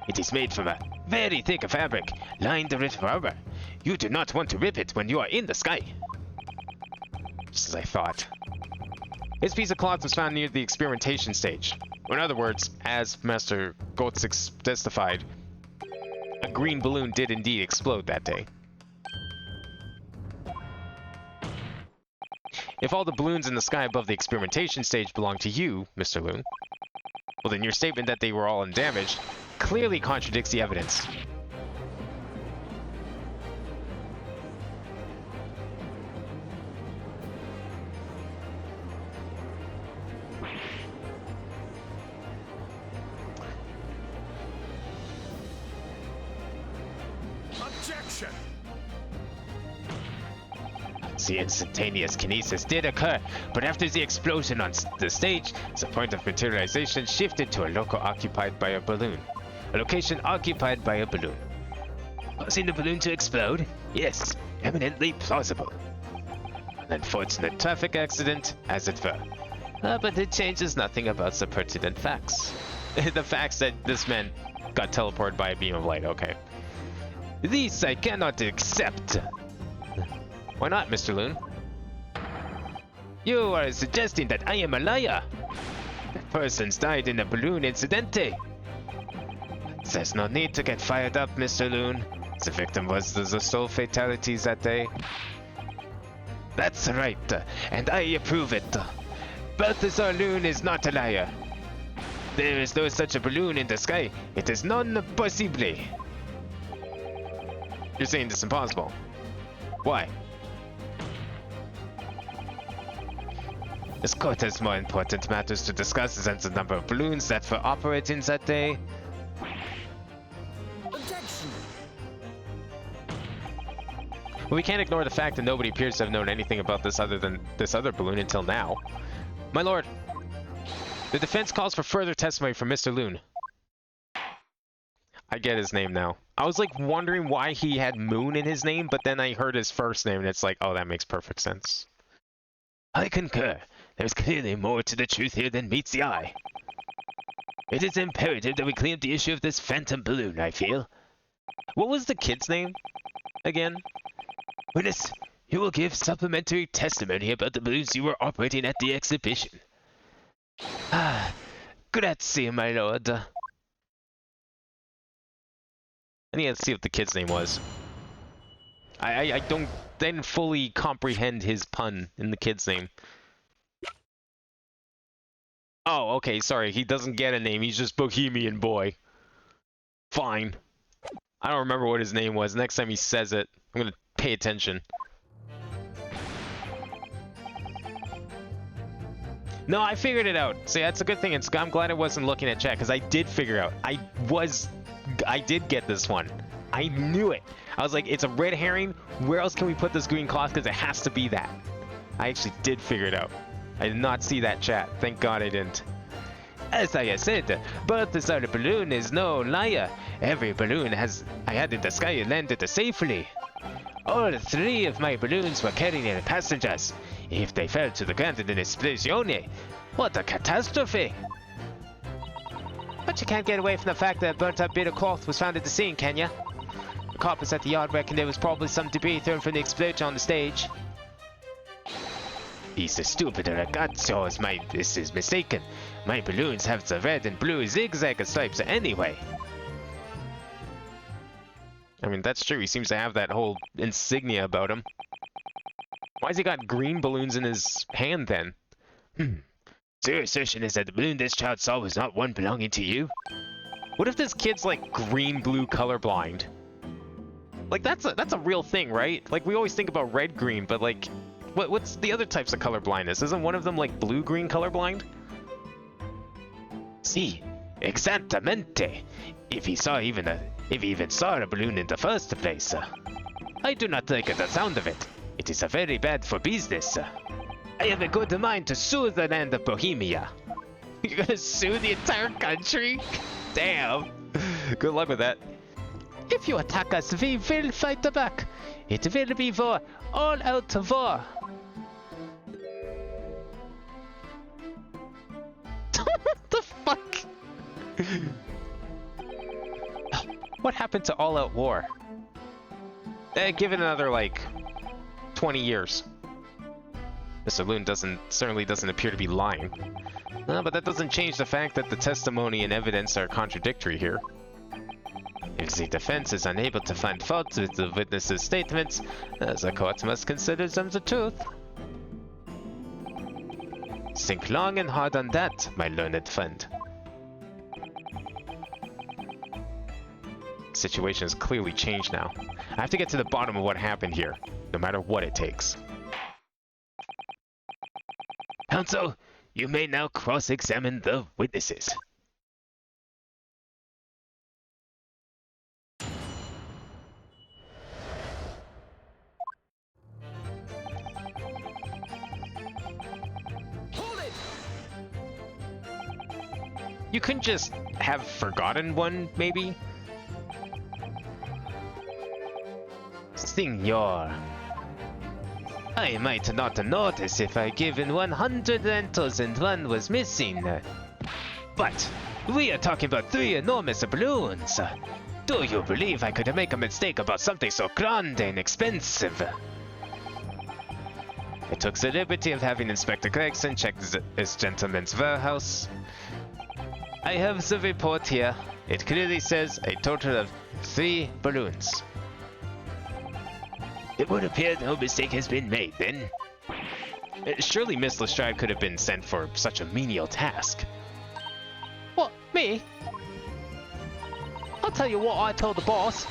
It is made from a very thick fabric lined with rubber. You do not want to rip it when you are in the sky. Just as I thought. This piece of cloth was found near the experimentation stage. In other words, as Master Gotzik testified, a green balloon did indeed explode that day. If all the balloons in the sky above the experimentation stage belong to you, Mr. Loon, well then your statement that they were all undamaged clearly contradicts the evidence. The instantaneous kinesis did occur, but after the explosion on the stage, the point of materialization shifted to a location occupied by a balloon. Causing the balloon to explode? Yes, eminently plausible. An unfortunate traffic accident, as it were. But it changes nothing about the pertinent facts. The facts that this man got teleported by a beam of light, okay. This I cannot accept. Why not, Mr. Loon? You are suggesting that I am a liar. The persons died in a balloon incidente. There's no need to get fired up, Mr. Loon. The victim was the sole fatalities that day. That's right, and I approve it. Balthazar Loon is not a liar. There is no such a balloon in the sky. It is non possible. You're saying this is impossible. Why? This court has more important matters to discuss than the number of balloons that were operating that day. Objection. Well, we can't ignore the fact that nobody appears to have known anything about this other than this other balloon until now. My lord, the defense calls for further testimony from Mr. Loon. I get his name now. I was like wondering why he had Moon in his name, but then I heard his first name and it's like, oh, that makes perfect sense. I concur. There's clearly more to the truth here than meets the eye. It is imperative that we clean up the issue of this phantom balloon, I feel. What was the kid's name again? Witness, you will give supplementary testimony about the balloons you were operating at the exhibition. Ah, grazie, my lord. I need to see what the kid's name was. I didn't fully comprehend his pun in the kid's name. Oh, okay, sorry. He doesn't get a name. He's just Bohemian Boy. Fine. I don't remember what his name was. Next time he says it, I'm gonna pay attention. No, I figured it out. See, that's a good thing. I'm glad I wasn't looking at chat, because I did figure out. I did get this one. I knew it. I was like, it's a red herring. Where else can we put this green cloth? Because it has to be that. I actually did figure it out. I did not see that chat. Thank God I didn't. As I said, Balthazar the balloon is no liar. Every balloon I had in the sky landed safely. All three of my balloons were carrying passengers. If they fell to the ground in an explosion, what a catastrophe! But you can't get away from the fact that a burnt-up bit of cloth was found at the scene, can ya? The coppers at the yard reckon there was probably some debris thrown from the explosion on the stage. These stupid ragazzos, this is mistaken. My balloons have the red and blue zigzag stripes anyway. I mean, that's true. He seems to have that whole insignia about him. Why's he got green balloons in his hand then? So your assertion is that the balloon this child saw was not one belonging to you? What if this kid's like green-blue colorblind? Like that's a real thing, right? Like we always think about red-green, but like, what's the other types of color blindness? Isn't one of them like blue-green colorblind? Si, exactamente. If he even saw a balloon in the first place. I do not like the sound of it. It is very bad for business. I have a good mind to sue the land of Bohemia. You're gonna sue the entire country? Damn. Good luck with that. If you attack us, we will fight back. It will be war, all-out war. What the fuck? What happened to all-out war? Give it another, like, 20 years. Mr. Loon certainly doesn't appear to be lying. But that doesn't change the fact that the testimony and evidence are contradictory here. If the defense is unable to find fault with the witness's statements, the court must consider them the truth. Think long and hard on that, my learned friend. Situation has clearly changed now. I have to get to the bottom of what happened here, no matter what it takes. Counsel, you may now cross-examine the witnesses. You couldn't just have forgotten one, maybe? Signor, I might not notice if I given 100 rentals and one was missing. But we are talking about 3 enormous balloons. Do you believe I could make a mistake about something so grand and expensive? I took the liberty of having Inspector Gregson check this gentleman's warehouse. I have the report here. It clearly says a total of 3 balloons. It would appear no mistake has been made, then. Surely Miss Lestrade could have been sent for such a menial task. What, me? I'll tell you what I told the boss.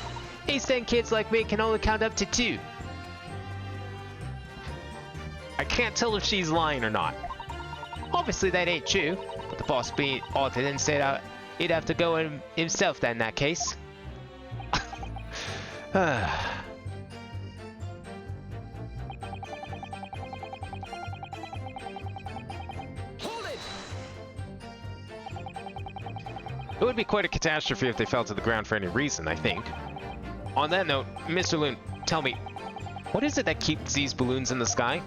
He said kids like me can only count up to 2. I can't tell if she's lying or not. Obviously that ain't true, but the boss being altered and said he'd have to go himself then in that case. Hold it! It would be quite a catastrophe if they fell to the ground for any reason, I think. On that note, Mr. Loon, tell me, what is it that keeps these balloons in the sky?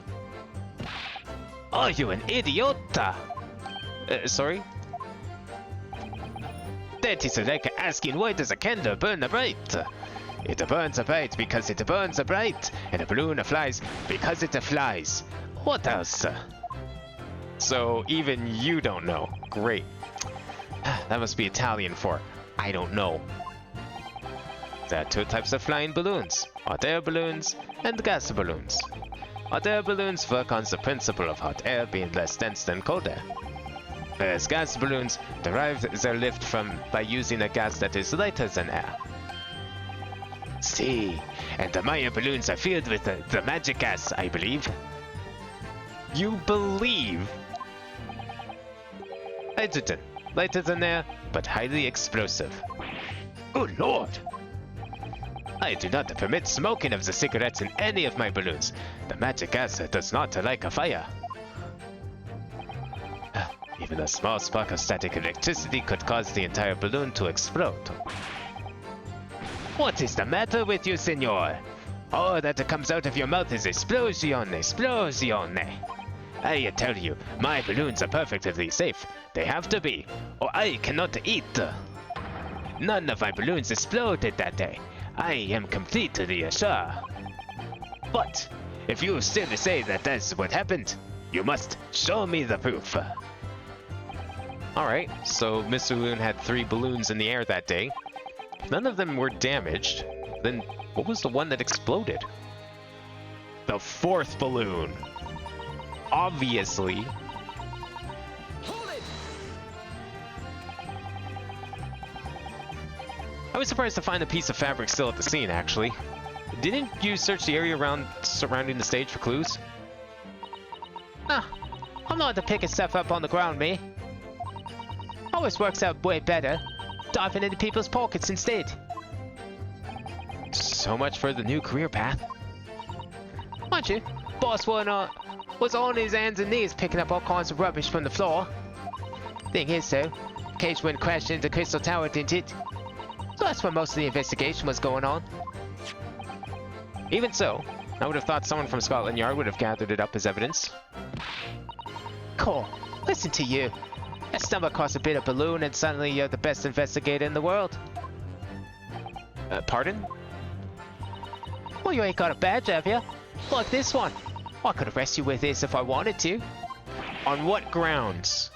Are you an idiot? Sorry? That is like asking why does a candle burn bright? It burns bright because it burns bright, and a balloon flies because it flies. What else? So even you don't know. Great. That must be Italian for I don't know. There are 2 types of flying balloons, hot air balloons and gas balloons. Hot air balloons work on the principle of hot air being less dense than cold air, whereas gas balloons derive their lift by using a gas that is lighter than air. See, and the Maya balloons are filled with the magic gas, I believe. You believe? Hydrogen, lighter than air, but highly explosive. Good lord! I do not permit smoking of the cigarettes in any of my balloons. The magic gas does not like a fire. Even a small spark of static electricity could cause the entire balloon to explode. What is the matter with you, senor? All that comes out of your mouth is explosion, explosion. I tell you, my balloons are perfectly safe. They have to be, or I cannot eat. None of my balloons exploded that day. I am completely sure. But if you still say that that's what happened, you must show me the proof. Alright, so Mr. Loon had 3 balloons in the air that day. None of them were damaged. Then what was the one that exploded? The 4th balloon. Obviously. Hold it! I was surprised to find a piece of fabric still at the scene, actually. Didn't you search the area surrounding the stage for clues? I'm not to picking stuff up on the ground, me. Always works out way better. Diving into people's pockets instead. So much for the new career path. Mind you, boss was on his hands and knees picking up all kinds of rubbish from the floor. Thing is though, Cage went crashing into Crystal Tower, didn't it? So that's where most of the investigation was going on. Even so, I would have thought someone from Scotland Yard would have gathered it up as evidence. Cool. Listen to you. I stumble across a bit of balloon and suddenly you're the best investigator in the world. Pardon? Well, you ain't got a badge, have you? Like this one. I could arrest you with this if I wanted to. On what grounds?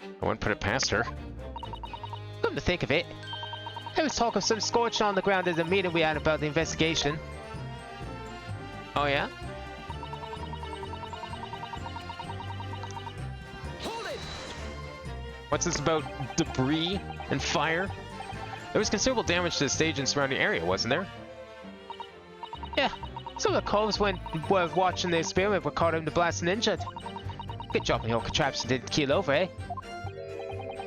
I wouldn't put it past her. Come to think of it, there was talk of some scorching on the ground at the meeting we had about the investigation. Oh yeah? Hold it! What's this about debris and fire? There was considerable damage to the stage and surrounding area, wasn't there? Yeah, some of the coves were watching the experiment were caught in the blast and injured. Good job your contraption didn't keel over, eh?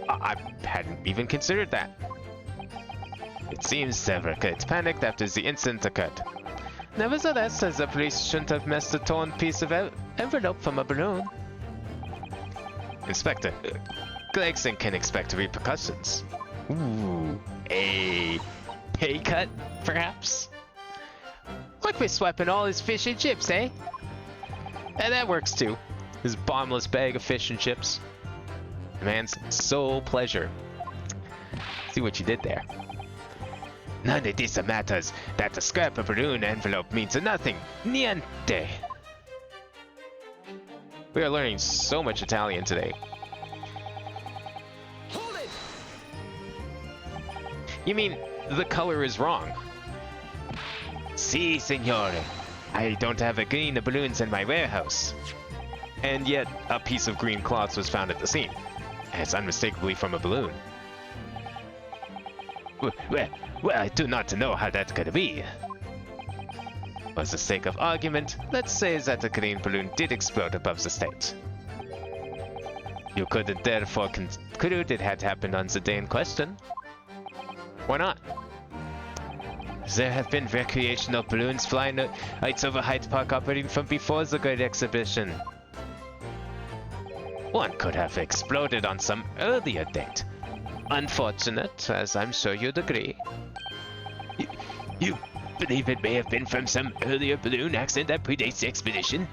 I hadn't even considered that. It seems Severcate panicked after the incident occurred. Nevertheless, as the police shouldn't have missed a torn piece of envelope from a balloon. Inspector, Gregson can expect repercussions. Ooh, a pay cut, perhaps? Like we're swiping all his fish and chips, eh? And that works too. His bottomless bag of fish and chips. The man's sole pleasure. See what you did there. None of this matters. That scrap of balloon envelope means nothing. Niente. We are learning so much Italian today. Hold it! You mean the color is wrong? Si, signore. I don't have a green balloons in my warehouse. And yet, a piece of green cloth was found at the scene. It's unmistakably from a balloon. Well, I do not know how that could be. For the sake of argument, let's say that a green balloon did explode above the state. You could therefore conclude it had happened on the day in question. Why not? There have been recreational balloons flying out over Hyde Park operating from before the Great Exhibition. One could have exploded on some earlier date. Unfortunate, as I'm sure you'd agree. You believe it may have been from some earlier balloon accident that predates the expedition?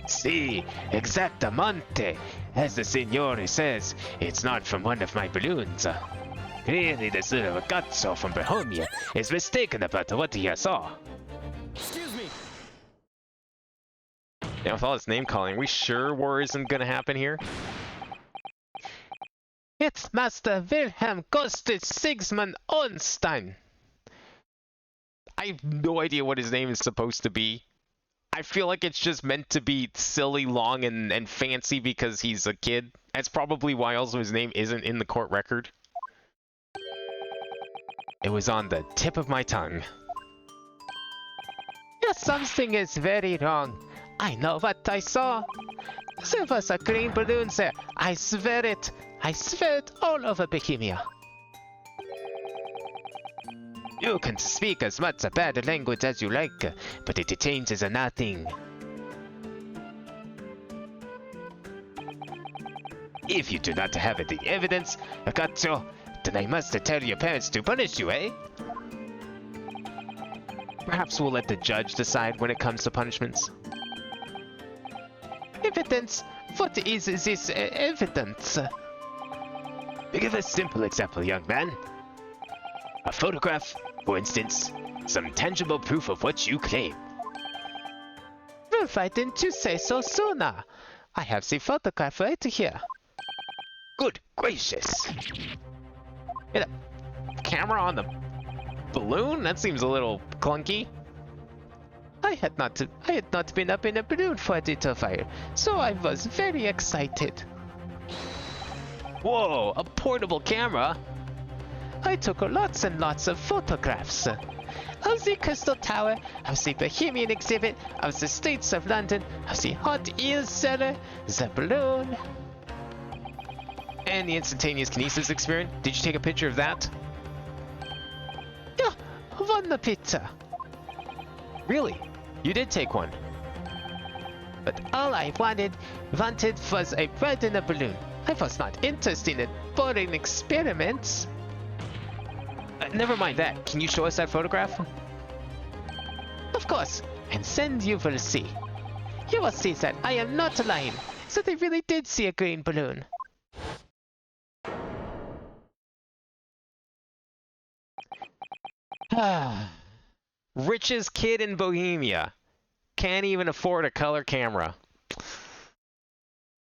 Si, exactamente. As the Signore says, it's not from one of my balloons. Clearly this little ragazzo from Bohemia is mistaken about what he saw. Excuse me. Yeah, with all this name calling, we sure war isn't gonna happen here? It's Master Wilhelm Gustus Sigismund Ornstein. I have no idea what his name is supposed to be. I feel like it's just meant to be silly, long, and fancy because he's a kid. That's probably why also his name isn't in the court record. It was on the tip of my tongue. Yes, something is very wrong. I know what I saw. There was a green balloon there. I swear it. I swear it all over Bohemia. You can speak as much bad language as you like, but it changes nothing. If you do not have the evidence, Ragazzo, then I must tell your parents to punish you, eh? Perhaps we'll let the judge decide when it comes to punishments. Evidence? What is this evidence? Give a simple example, young man. A photograph, for instance. Some tangible proof of what you claim. Well, why didn't you say so sooner? I have the photograph right here. Good gracious. Yeah, the camera on the balloon? That seems a little clunky. I had not been up in a balloon for a little while, so I was very excited. Whoa, a portable camera? I took lots and lots of photographs. Of the Crystal Tower, of the Bohemian exhibit, of the streets of London, of the hot eel cellar, the balloon. And the instantaneous kinesis experiment? Did you take a picture of that? Yeah, one picture. Really? You did take one? But all I wanted was a ride in a balloon. I was not interested in boring experiments. Never mind that. Can you show us that photograph? Of course, and then you will see. You will see that I am not lying, that I really did see a green balloon. Richest kid in Bohemia. Can't even afford a color camera.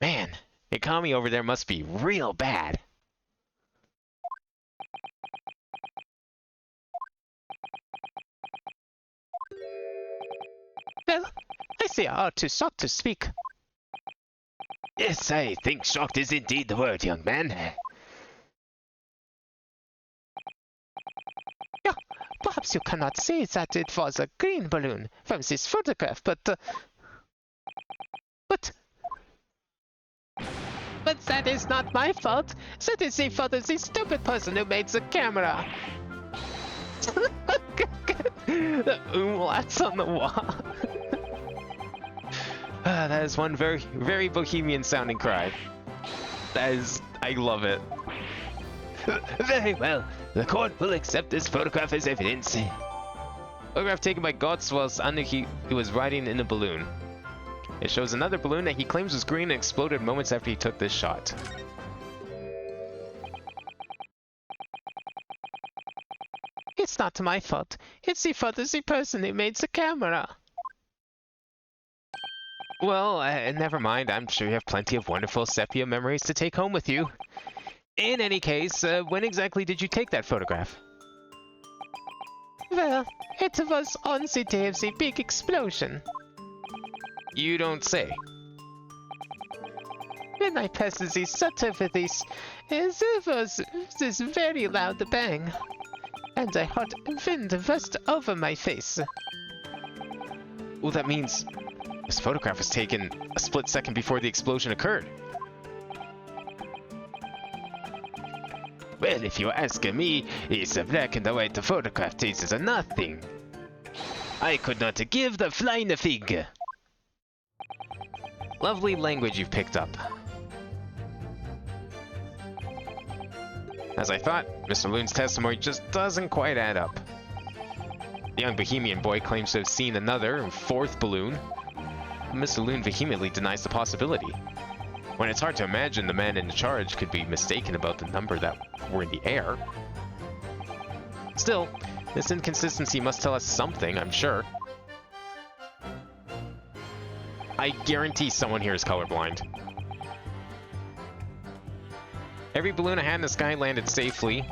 Man, economy over there must be real bad. Well, I see you are too shocked to speak. Yes, I think shocked is indeed the word, young man. Yeah, perhaps you cannot say that it was a green balloon from this photograph, but that is not my fault. That is the fault of the stupid person who made the camera. The umlauts on the wall. That is one very, very Bohemian sounding cry. I love it. Very well. The court will accept this photograph as evidence. Photograph taken by Gotts whilst he was riding in a balloon. It shows another balloon that he claims was green and exploded moments after he took this shot. It's not my fault. It's the fault of the person who made the camera. Well, never mind. I'm sure you have plenty of wonderful sepia memories to take home with you. In any case, when exactly did you take that photograph? Well, it was on the day of the big explosion. You don't say. When I passed the shot over this, there was this very loud bang. And I heard wind burst over my face. Well, that means this photograph was taken a split second before the explosion occurred. Well, if you ask me, it's a black and white photograph tastes of nothing. I could not give the flying fig. Lovely language you've picked up. As I thought, Mr. Loon's testimony just doesn't quite add up. The young Bohemian boy claims to have seen another and fourth balloon. Mr. Loon vehemently denies the possibility. When it's hard to imagine the man in charge could be mistaken about the number that were in the air. Still, this inconsistency must tell us something, I'm sure. I guarantee someone here is colorblind. Every balloon I had in the sky landed safely.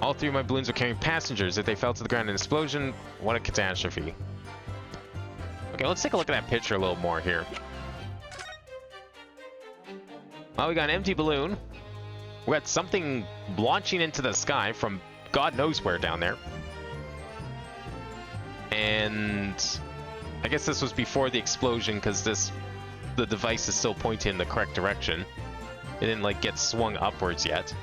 All three of my balloons were carrying passengers. If they fell to the ground in an explosion, what a catastrophe. Okay, let's take a look at that picture a little more here. Well, we got an empty balloon. We got something launching into the sky from God knows where down there. And I guess this was before the explosion because the device is still pointing in the correct direction. It didn't like get swung upwards yet.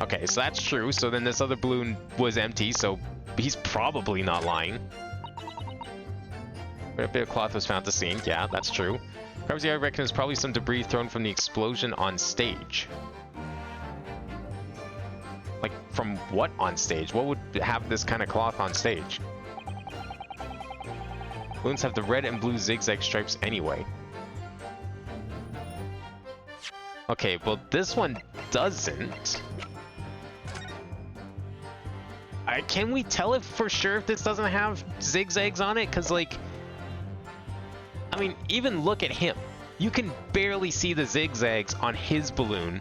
Okay, so that's true. So then this other balloon was empty, so he's probably not lying. A bit of cloth was found at the scene. Yeah, that's true. I reckon there's probably some debris thrown from the explosion on stage. Like, from what on stage? What would have this kind of cloth on stage? Balloons have the red and blue zigzag stripes anyway. Okay, well this one doesn't. Can we tell if for sure if this doesn't have zigzags on it? Because like, I mean, even look at him. You can barely see the zigzags on his balloon.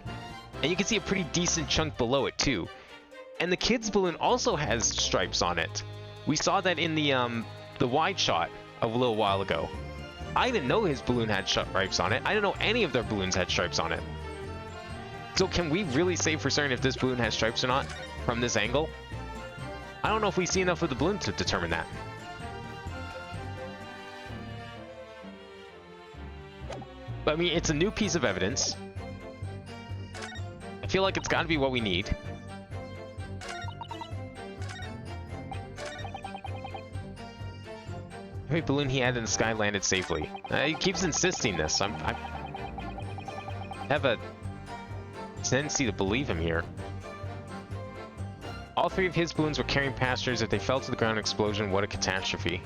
And you can see a pretty decent chunk below it too. And the kid's balloon also has stripes on it. We saw that in the wide shot a little while ago. I didn't know his balloon had stripes on it. I didn't know any of their balloons had stripes on it. So can we really say for certain if this balloon has stripes or not from this angle? I don't know if we see enough of the balloon to determine that. But I mean, it's a new piece of evidence. I feel like it's got to be what we need. Every balloon he had in the sky landed safely. He keeps insisting this. I have a tendency to believe him here. All three of his balloons were carrying passengers. If they fell to the ground in an explosion, what a catastrophe.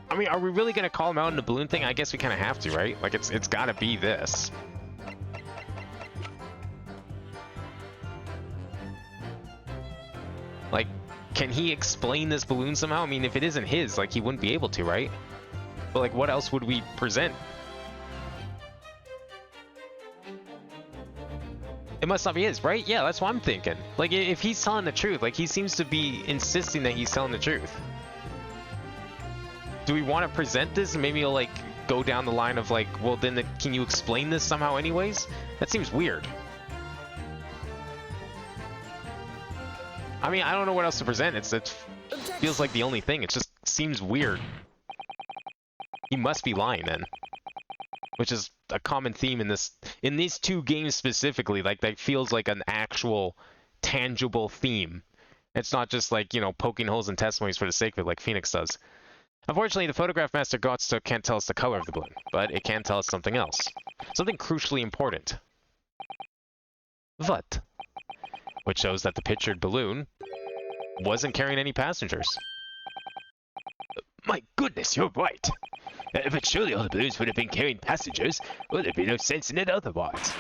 I mean, are we really going to call him out in the balloon thing? I guess we kind of have to, right? Like, it's got to be this. Like, can he explain this balloon somehow? I mean, if it isn't his, like, he wouldn't be able to, right? But, like, what else would we present? It must not be his, right? Yeah, that's what I'm thinking. Like, if he's telling the truth, like, he seems to be insisting that he's telling the truth. Do we want to present this and maybe he'll, like, go down the line of, like, well, then can you explain this somehow anyways? That seems weird. I mean, I don't know what else to present. It feels like the only thing. It just seems weird. He must be lying then. Which is a common theme in these two games specifically. Like, that feels like an actual tangible theme. It's not just like, you know, poking holes in testimonies for the sake of it like Phoenix does. Unfortunately, the photograph Master Gotts took can't tell us the color of the balloon, but it can tell us something else. Something crucially important. What? Which shows that the pictured balloon wasn't carrying any passengers. My goodness, you're right. But surely all the balloons would have been carrying passengers, or there'd be no sense in it otherwise.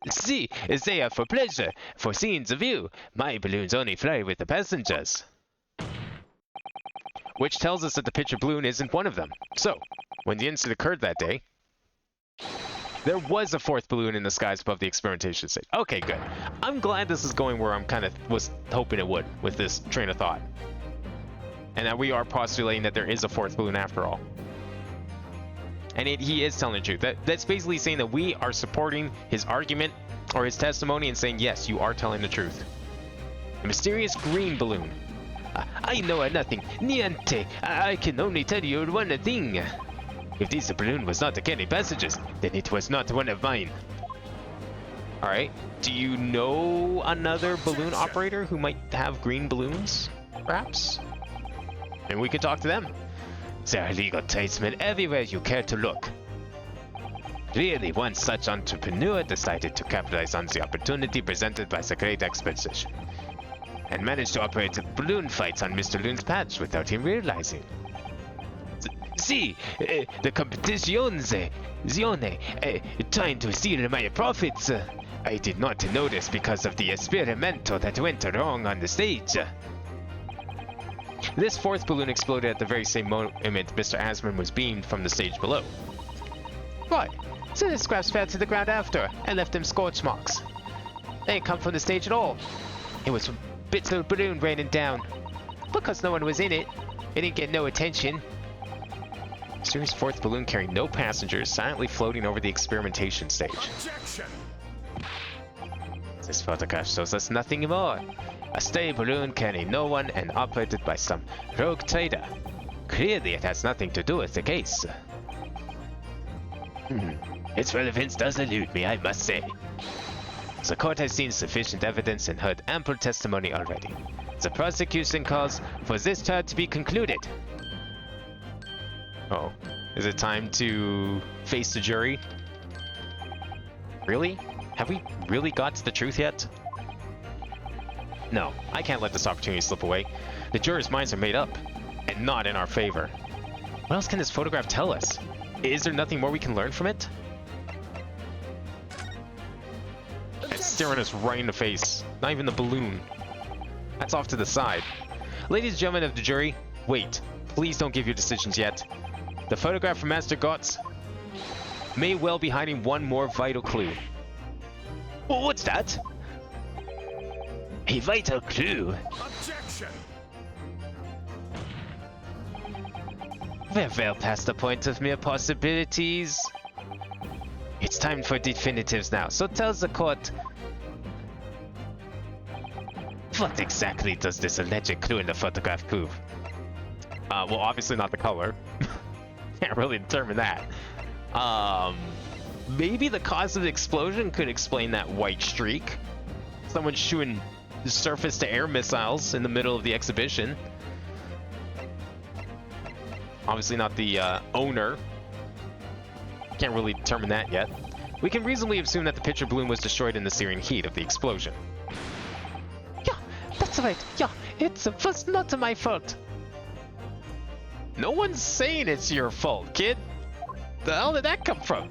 See, they are for pleasure, for seeing the view. My balloons only fly with the passengers. Which tells us that the pictured balloon isn't one of them. So, when the incident occurred that day, there was a fourth balloon in the skies above the experimentation stage. Okay, good. I'm glad this is going where I'm kind of was hoping it would with this train of thought. And that we are postulating that there is a fourth balloon after all. And he is telling the truth. That's basically saying that we are supporting his argument or his testimony and saying, yes, you are telling the truth. A mysterious green balloon. I know nothing. Niente. I can only tell you one thing. If this balloon was not to carry passengers, then it was not one of mine. Alright. Do you know another balloon operator who might have green balloons? Perhaps? And we could talk to them. There are legal tradesmen everywhere you care to look. Clearly, one such entrepreneur decided to capitalize on the opportunity presented by the Great Exposition, and managed to operate balloon fights on Mr. Loon's patch without him realizing. See, the competizione, trying to steal my profits. I did not notice because of the experimento that went wrong on the stage. This fourth balloon exploded at the very same moment Mr. Asman was beamed from the stage below. Right. So the scraps fell to the ground after and left them scorch marks. They didn't come from the stage at all. It was from Bit's little balloon raining down. Because no one was in it, it didn't get no attention. Mysterious fourth balloon carrying no passengers, silently floating over the experimentation stage. Objection! This photograph shows us nothing more. A stray balloon carrying no one and operated by some rogue trader. Clearly it has nothing to do with the case. Its relevance does elude me, I must say. The court has seen sufficient evidence and heard ample testimony already. The prosecution calls for this trial to be concluded. Oh, is it time to face the jury? Really? Have we really got to the truth yet? No, I can't let this opportunity slip away. The jurors' minds are made up, and not in our favor. What else can this photograph tell us? Is there nothing more we can learn from it? It's staring us right in the face. Not even the balloon. That's off to the side. Ladies and gentlemen of the jury, wait. Please don't give your decisions yet. The photograph from Master Gotts may well be hiding one more vital clue. What's that? A vital clue? Objection! We're well past the point of mere possibilities. It's time for definitives now, so tell the court. What exactly does this alleged clue in the photograph prove? Well, obviously not the color. Can't really determine that. Maybe the cause of the explosion could explain that white streak. Someone shooting surface-to-air missiles in the middle of the exhibition. Obviously not the owner. Can't really determine that yet. We can reasonably assume that the picture balloon was destroyed in the searing heat of the explosion. Yeah, that's right. Yeah, it was not my fault. No one's saying it's your fault, kid. The hell did that come from?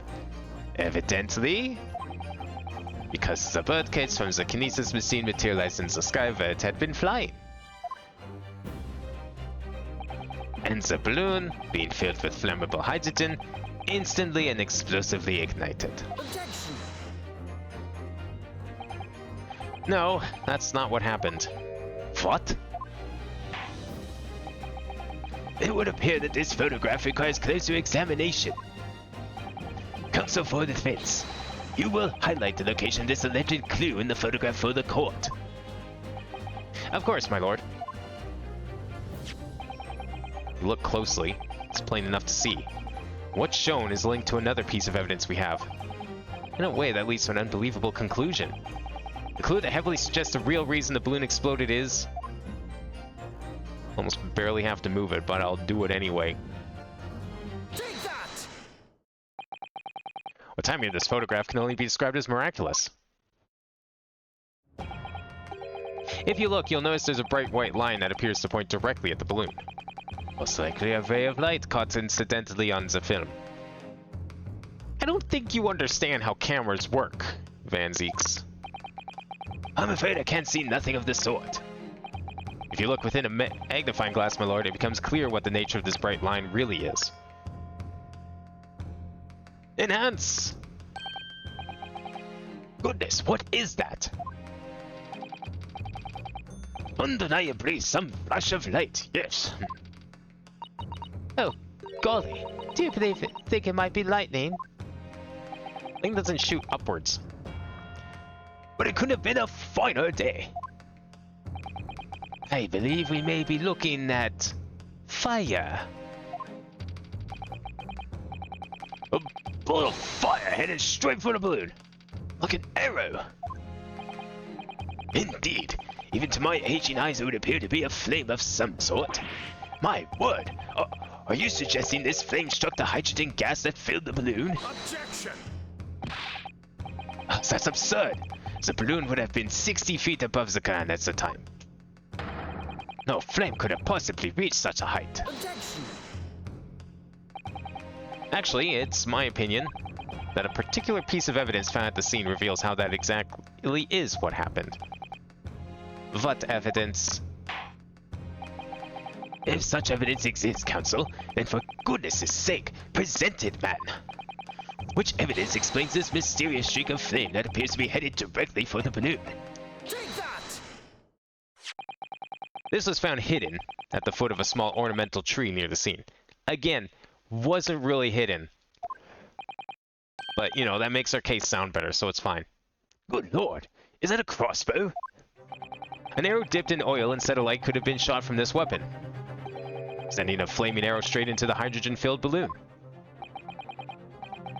Evidently, because the birdcage from the kinesis machine materialized in the sky where it had been flying. And the balloon, being filled with flammable hydrogen, instantly and explosively ignited. Objection! No, that's not what happened. What? It would appear that this photograph requires closer examination. Counsel for the defense, you will highlight the location of this alleged clue in the photograph for the court. Of course, my lord. Look closely. It's plain enough to see. What's shown is linked to another piece of evidence we have. In a way that leads to an unbelievable conclusion. The clue that heavily suggests the real reason the balloon exploded is... Almost barely have to move it, but I'll do it anyway. Take that! What timing of this photograph can only be described as miraculous. If you look, you'll notice there's a bright white line that appears to point directly at the balloon. Most likely a ray of light caught incidentally on the film. I don't think you understand how cameras work, Van Zeeks. I'm afraid I can't see nothing of the sort. If you look within a magnifying glass, my lord, it becomes clear what the nature of this bright line really is. Enhance! Goodness, what is that? Undeniably some flash of light, yes. Oh, golly. Do you think it might be lightning? Thing doesn't shoot upwards. But it couldn't have been a finer day. I believe we may be looking at fire. A ball of fire headed straight for the balloon. Like an arrow. Indeed, even to my aging eyes it would appear to be a flame of some sort. My word! Are you suggesting this flame struck the hydrogen gas that filled the balloon? Objection! That's absurd. The balloon would have been 60 feet above the ground at the time. No flame could have possibly reached such a height. Objection! Actually, it's my opinion that a particular piece of evidence found at the scene reveals how that exactly is what happened. What evidence? If such evidence exists, Counsel, then for goodness' sake, present it, man. Which evidence explains this mysterious streak of flame that appears to be headed directly for the balloon? Take that! This was found hidden at the foot of a small ornamental tree near the scene. Again, wasn't really hidden. But, you know, that makes our case sound better, so it's fine. Good lord, is that a crossbow? An arrow dipped in oil and set alight could have been shot from this weapon, sending a flaming arrow straight into the hydrogen-filled balloon.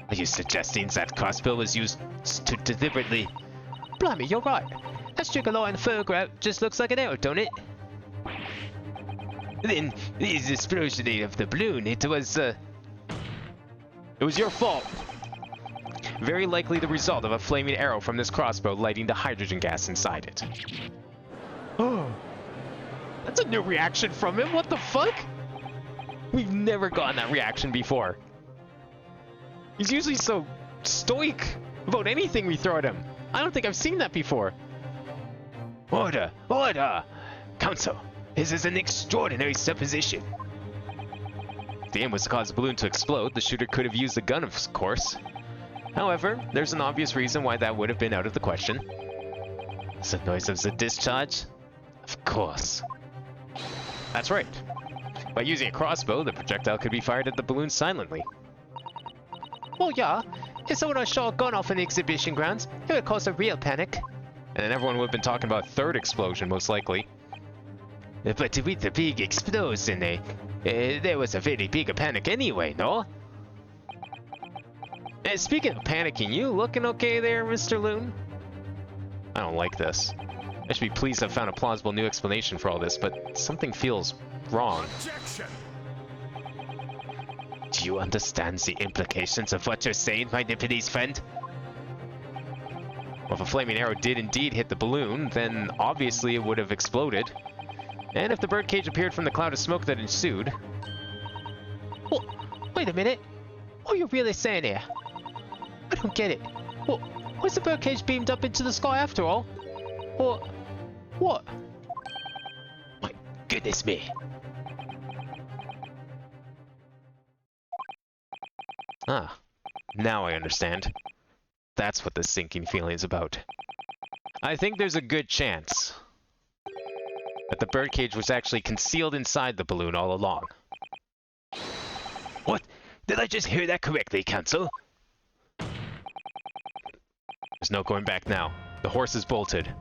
Are you suggesting that crossbow was used to deliberately... Blimey, you're right. That Strigaloy in the photograph just looks like an arrow, don't it? Then, the explosion of the balloon, it was your fault. Very likely the result of a flaming arrow from this crossbow lighting the hydrogen gas inside it. Oh, that's a new reaction from him. What the fuck? We've never gotten that reaction before. He's usually so stoic about anything we throw at him. I don't think I've seen that before. Order! Order! Counsel, this is an extraordinary supposition. If the aim was to cause the balloon to explode, the shooter could have used the gun, of course. However, there's an obvious reason why that would have been out of the question. The noise of the discharge? Of course. That's right. By using a crossbow, the projectile could be fired at the balloon silently. Well, yeah. If someone had shot a gun off in the exhibition grounds, it would cause a real panic. And then everyone would have been talking about a third explosion, most likely. But with the big explosion, there was a very big panic anyway, no? And speaking of panicking, you looking okay there, Mr. Loon? I don't like this. I should be pleased I've found a plausible new explanation for all this, but something feels wrong. Objection! Do you understand the implications of what you're saying, my Nipponese friend? Well, if a flaming arrow did indeed hit the balloon, then obviously it would have exploded. And if the birdcage appeared from the cloud of smoke that ensued... Oh, wait a minute. What are you really saying here? I don't get it. What? Was the birdcage beamed up into the sky after all? Or... what? My goodness me. Ah, now I understand. That's what this sinking feeling is about. I think there's a good chance that the birdcage was actually concealed inside the balloon all along. What? Did I just hear that correctly, Counsel? There's no going back now. The horse is bolted.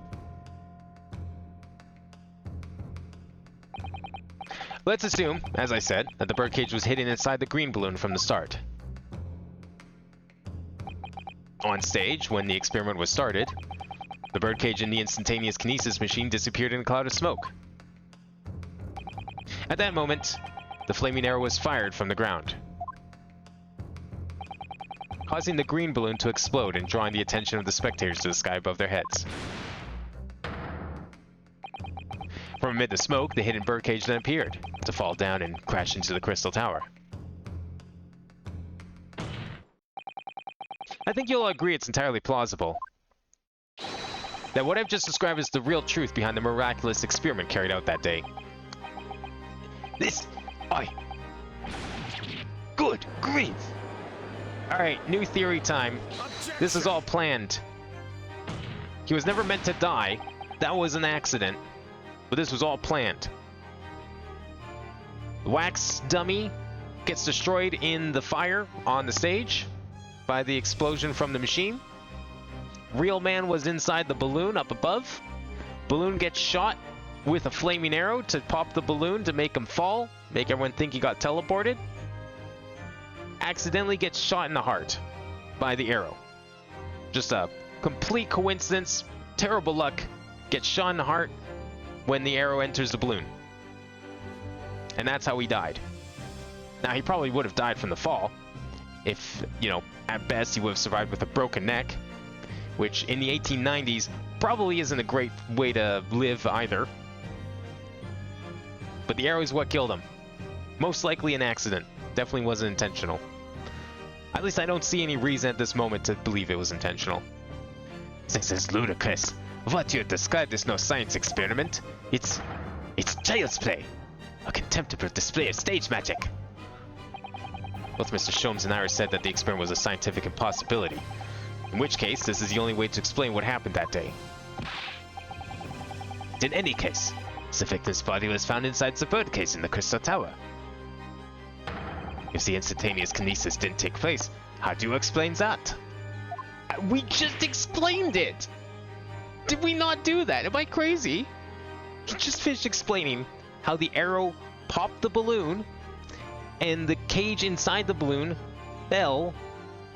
Let's assume, as I said, that the birdcage was hidden inside the green balloon from the start. On stage, when the experiment was started, the birdcage and the instantaneous kinesis machine disappeared in a cloud of smoke. At that moment, the flaming arrow was fired from the ground, causing the green balloon to explode and drawing the attention of the spectators to the sky above their heads. From amid the smoke, the hidden birdcage then appeared, to fall down and crash into the Crystal Tower. I think you'll agree it's entirely plausible that what I've just described is the real truth behind the miraculous experiment carried out that day. Good grief! Alright, new theory time. Objection. This is all planned. He was never meant to die. That was an accident. But this was all planned. The wax dummy gets destroyed in the fire on the stage by the explosion from the machine. Real man was inside the balloon up above. Balloon gets shot with a flaming arrow to pop the balloon to make him fall, make everyone think he got teleported. Accidentally gets shot in the heart by the arrow. Just a complete coincidence, terrible luck. Gets shot in the heart when the arrow enters the balloon. And that's how he died. Now, he probably would have died from the fall. If, you know, at best he would have survived with a broken neck. Which, in the 1890s, probably isn't a great way to live either. But the arrow is what killed him. Most likely an accident. Definitely wasn't intentional. At least I don't see any reason at this moment to believe it was intentional. This is ludicrous. What you described is no science experiment. It's child's play. A contemptible display of stage magic. Both Mr. Sholmes and Iris said that the experiment was a scientific impossibility. In which case, this is the only way to explain what happened that day. In any case, the victim's body was found inside the birdcage in the Crystal Tower. If the instantaneous kinesis didn't take place, how do you explain that? We just explained it! Did we not do that? Am I crazy? He just finished explaining how the arrow popped the balloon and the cage inside the balloon fell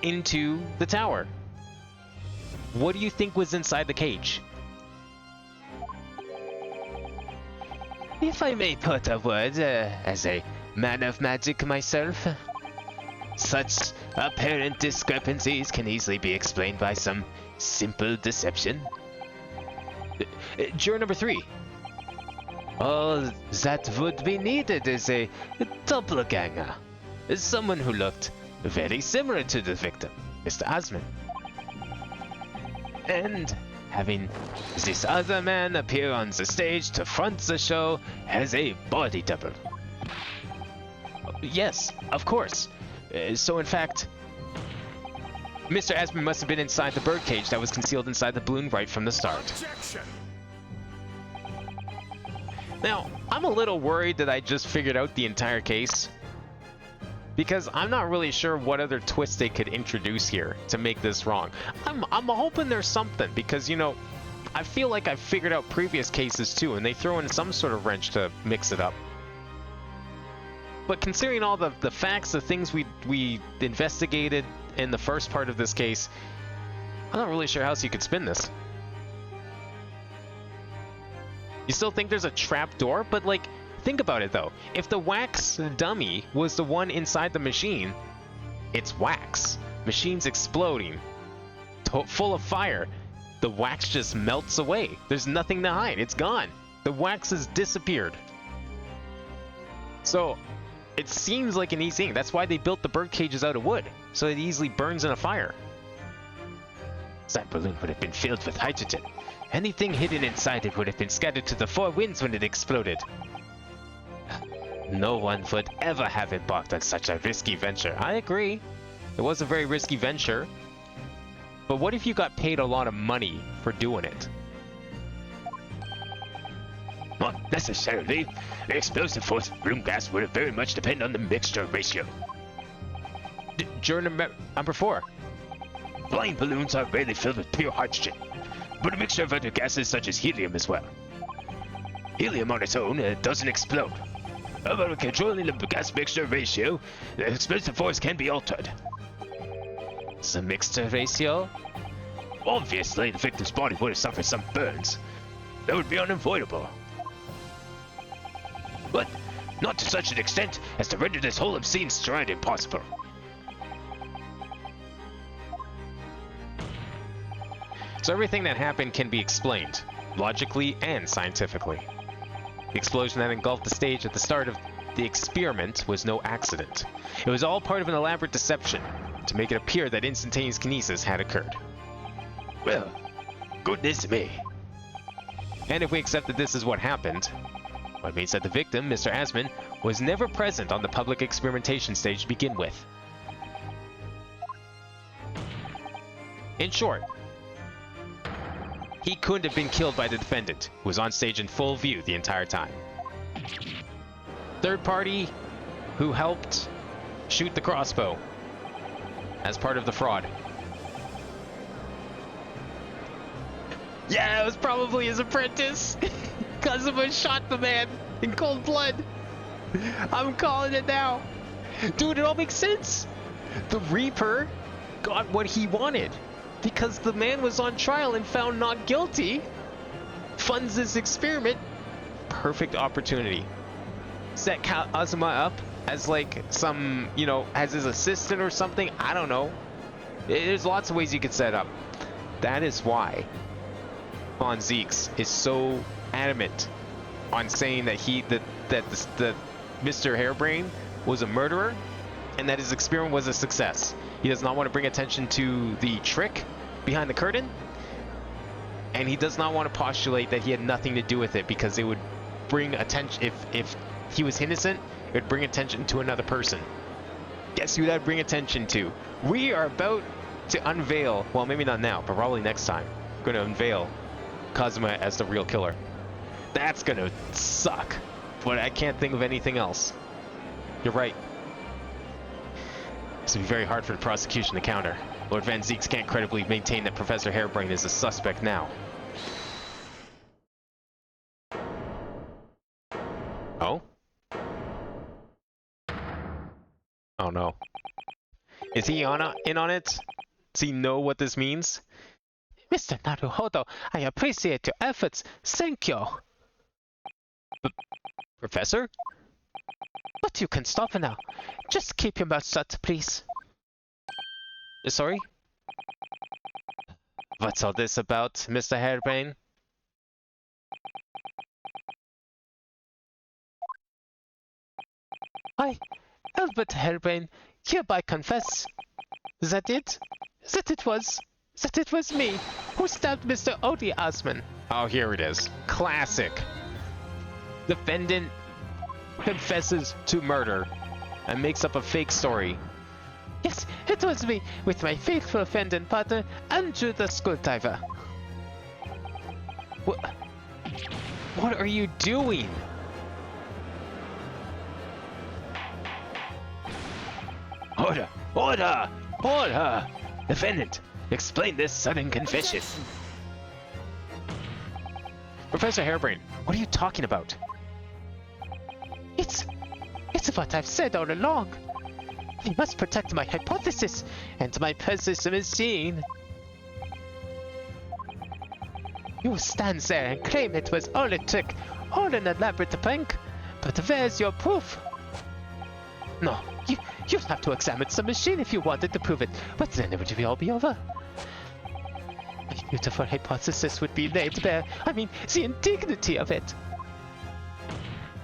into the tower. What do you think was inside the cage? If I may put a word, as a man of magic myself, such apparent discrepancies can easily be explained by some simple deception. Juror number 3. All that would be needed is a doppelganger, someone who looked very similar to the victim, Mr. Asman. And having this other man appear on the stage to front the show as a body double. Yes, of course. So in fact, Mr. Asman must have been inside the birdcage that was concealed inside the balloon right from the start. Objection. Now, I'm a little worried that I just figured out the entire case, because I'm not really sure what other twist they could introduce here to make this wrong. I'm hoping there's something, because, you know, I feel like I've figured out previous cases too, and they throw in some sort of wrench to mix it up. But considering all the facts, the things we investigated in the first part of this case, I'm not really sure how else you could spin this. You still think there's a trap door? But, like, think about it, though. If the wax dummy was the one inside the machine, it's wax. Machine's exploding. Full of fire. The wax just melts away. There's nothing to hide. It's gone. The wax has disappeared. So, it seems like an easy thing. That's why they built the bird cages out of wood, so it easily burns in a fire. That balloon would have been filled with hydrogen. Anything hidden inside it would have been scattered to the four winds when it exploded. No one would ever have embarked on such a risky venture. I agree. It was a very risky venture. But what if you got paid a lot of money for doing it? Not necessarily. The explosive force of room gas would have very much depend on the mixture ratio. Juror number 4. Flying balloons are rarely filled with pure hydrogen, but a mixture of other gases such as helium as well. Helium on its own doesn't explode. However, controlling the gas mixture ratio, the explosive force can be altered. The mixture ratio? Obviously, the victim's body would have suffered some burns. That would be unavoidable. But Not to such an extent as to render this whole obscene stride impossible. So everything that happened can be explained, logically and scientifically. The explosion that engulfed the stage at the start of the experiment was no accident. It was all part of an elaborate deception to make it appear that instantaneous kinesis had occurred. Well, goodness me. And if we accept that this is what happened, well, it means that the victim, Mr. Asman, was never present on the public experimentation stage to begin with. In short, he couldn't have been killed by the defendant, who was on stage in full view the entire time. Third party who helped shoot the crossbow as part of the fraud. Yeah, it was probably his apprentice. Kazuma shot the man in cold blood. I'm calling it now. Dude, it all makes sense. The Reaper got what he wanted because the man was on trial and found not guilty. Funds this experiment. Perfect opportunity. Set Kazuma up as like some, you know, as his assistant or something. I don't know. There's lots of ways you could set up. That is why Von Zeeks is so adamant on saying that the Mr. Hairbrain was a murderer and that his experiment was a success. He does not want to bring attention to the trick behind the curtain, and he does not want to postulate that he had nothing to do with it because it would bring attention. If he was innocent, it would bring attention to another person. Guess who that would bring attention to? We are about to unveil, well, maybe not now, but probably next time, we're going to unveil Kazuma as the real killer. That's gonna suck, but I can't think of anything else. You're right. This would be very hard for the prosecution to counter. Lord Van Zeeks can't credibly maintain that Professor Hairbrain is a suspect now. Oh? Oh no. Is he in on it? Does he know what this means? Mr. Naruhodo, I appreciate your efforts. Thank you. Professor? But you can stop now. Just keep your mouth shut, please. Sorry? What's all this about, Mr. Hairbrain? I, Albert Hairbrain, hereby confess that it was me who stabbed Mr. Odie Osman. Oh, here it is. Classic. Defendant confesses to murder and makes up a fake story. Yes, it was me, with my faithful friend and partner, Andrew the Skulldiver. What are you doing? Order! Order! Order! Defendant, explain this sudden confession. Professor Hairbrain, what are you talking about? It's what I've said all along. I must protect my hypothesis and my persistent machine. You stand there and claim it was all a trick, all an elaborate prank, but where's your proof? No, you'd have to examine some machine if you wanted to prove it, but then it would all be over. My beautiful hypothesis would be laid bare. I mean, the indignity of it.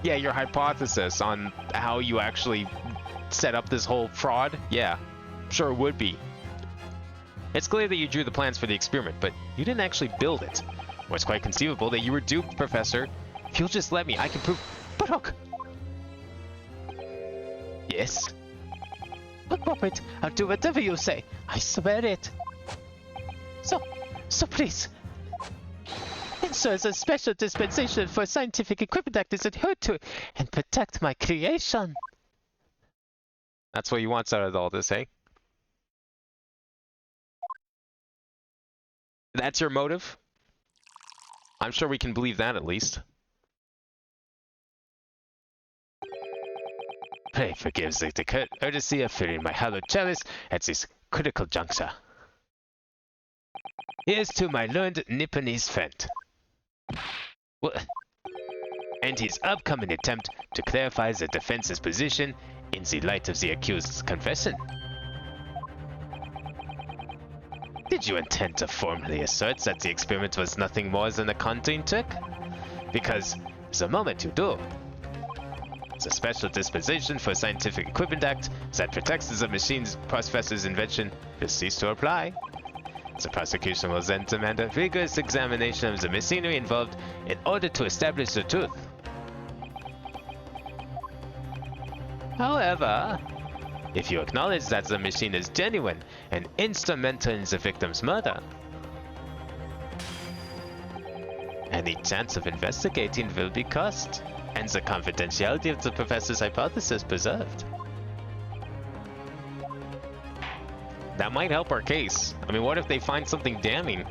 Yeah, your hypothesis on how you actually set up this whole fraud? Yeah, sure it would be. It's clear that you drew the plans for the experiment, but you didn't actually build it. Well, it's quite conceivable that you were duped, Professor. If you'll just let me, I can prove... But look! Yes? But Robert, I'll do whatever you say. I swear it. So please. Ensure a special dispensation for scientific equipment act is adhered to and protect my creation. That's what you want out of all this, eh? That's your motive? I'm sure we can believe that at least. Pray forgive the courtesy of filling my hollow chalice at this critical juncture. Here's to my learned Nipponese friend. What? and his upcoming attempt to clarify the defense's position in the light of the accused's confession. Did you intend to formally assert that the experiment was nothing more than a conjuring trick? Because the moment you do, the Special Dispensation for Scientific Equipment Act that protects the machine's professor's invention will cease to apply. The prosecution will then demand a rigorous examination of the machinery involved in order to establish the truth. However, if you acknowledge that the machine is genuine and instrumental in the victim's murder, any chance of investigating will be cursed, and the confidentiality of the professor's hypothesis preserved. That might help our case. I mean, what if they find something damning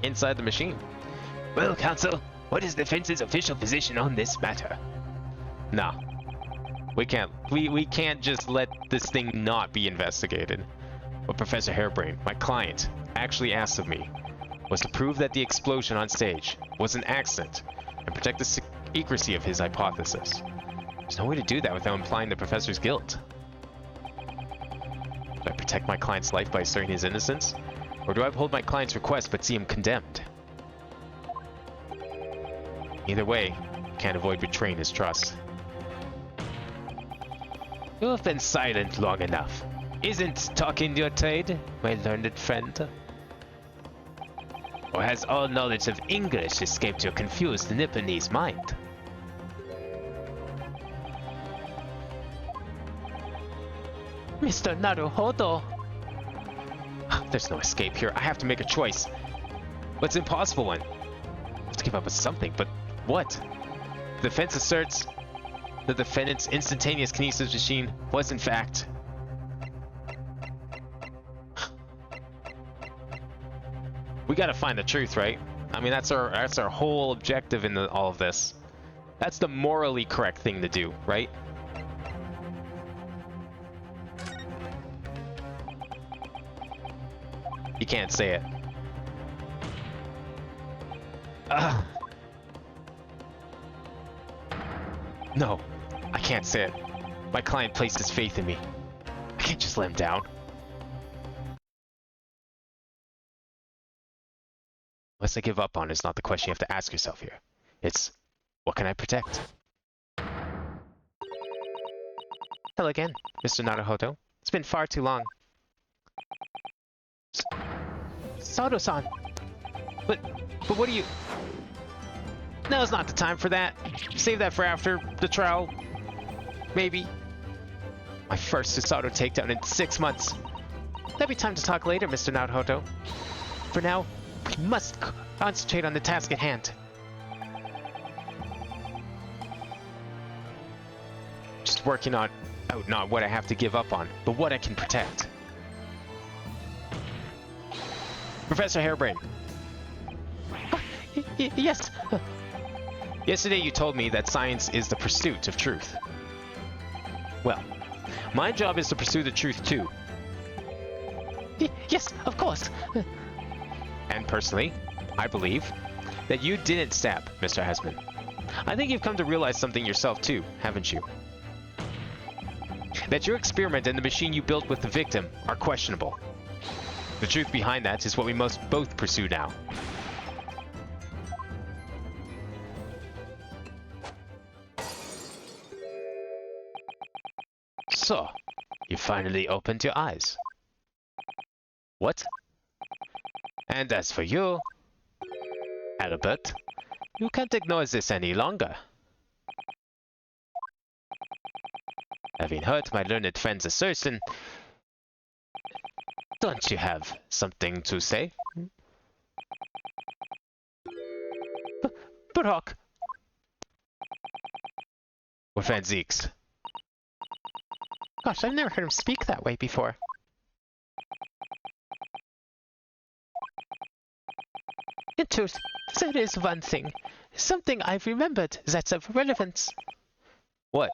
inside the machine? Well, counsel, what is the defense's official position on this matter? No. We can't. We can't just let this thing not be investigated. What Professor Harebrain, my client, actually asked of me was to prove that the explosion on stage was an accident and protect the secrecy of his hypothesis. There's no way to do that without implying the professor's guilt. Do I protect my client's life by asserting his innocence? Or do I uphold my client's request but see him condemned? Either way, I can't avoid betraying his trust. You have been silent long enough. Isn't talking your trade, my learned friend? Or has all knowledge of English escaped your confused Nipponese mind? Mr. Naruhodo! There's no escape here. I have to make a choice. What's an impossible one? I have to give up with something, but what? The defense asserts the defendant's instantaneous kinesis machine was in fact... We gotta find the truth, right? I mean, that's our whole objective in all of this. That's the morally correct thing to do, right? You can't say it. No, I can't say it. My client placed his faith in me. I can't just let him down. Unless I give up on is not the question you have to ask yourself here. It's, what can I protect? Hello again, Mr. Naruhodo. It's been far too long. Sato-san! But what do you... Now's not the time for that. Save that for after the trial. Maybe. My first Susato takedown in 6 months. There'll be time to talk later, Mr. Naruhodo. For now, we must concentrate on the task at hand. Just working on out not what I have to give up on, but what I can protect. Professor Harebrain. Yes. Yesterday you told me that science is the pursuit of truth. Well, my job is to pursue the truth too. Yes, of course. And personally, I believe that you didn't stab Mr. Hesman. I think you've come to realize something yourself too, haven't you? That your experiment and the machine you built with the victim are questionable. The truth behind that is what we must both pursue now. So, you finally opened your eyes. What? And as for you, Albert, you can't ignore this any longer. Having heard my learned friend's assertion, don't you have something to say? Brock! We're friends, Zeeks. Gosh, I've never heard him speak that way before. In truth, there is one thing. Something I've remembered that's of relevance. What?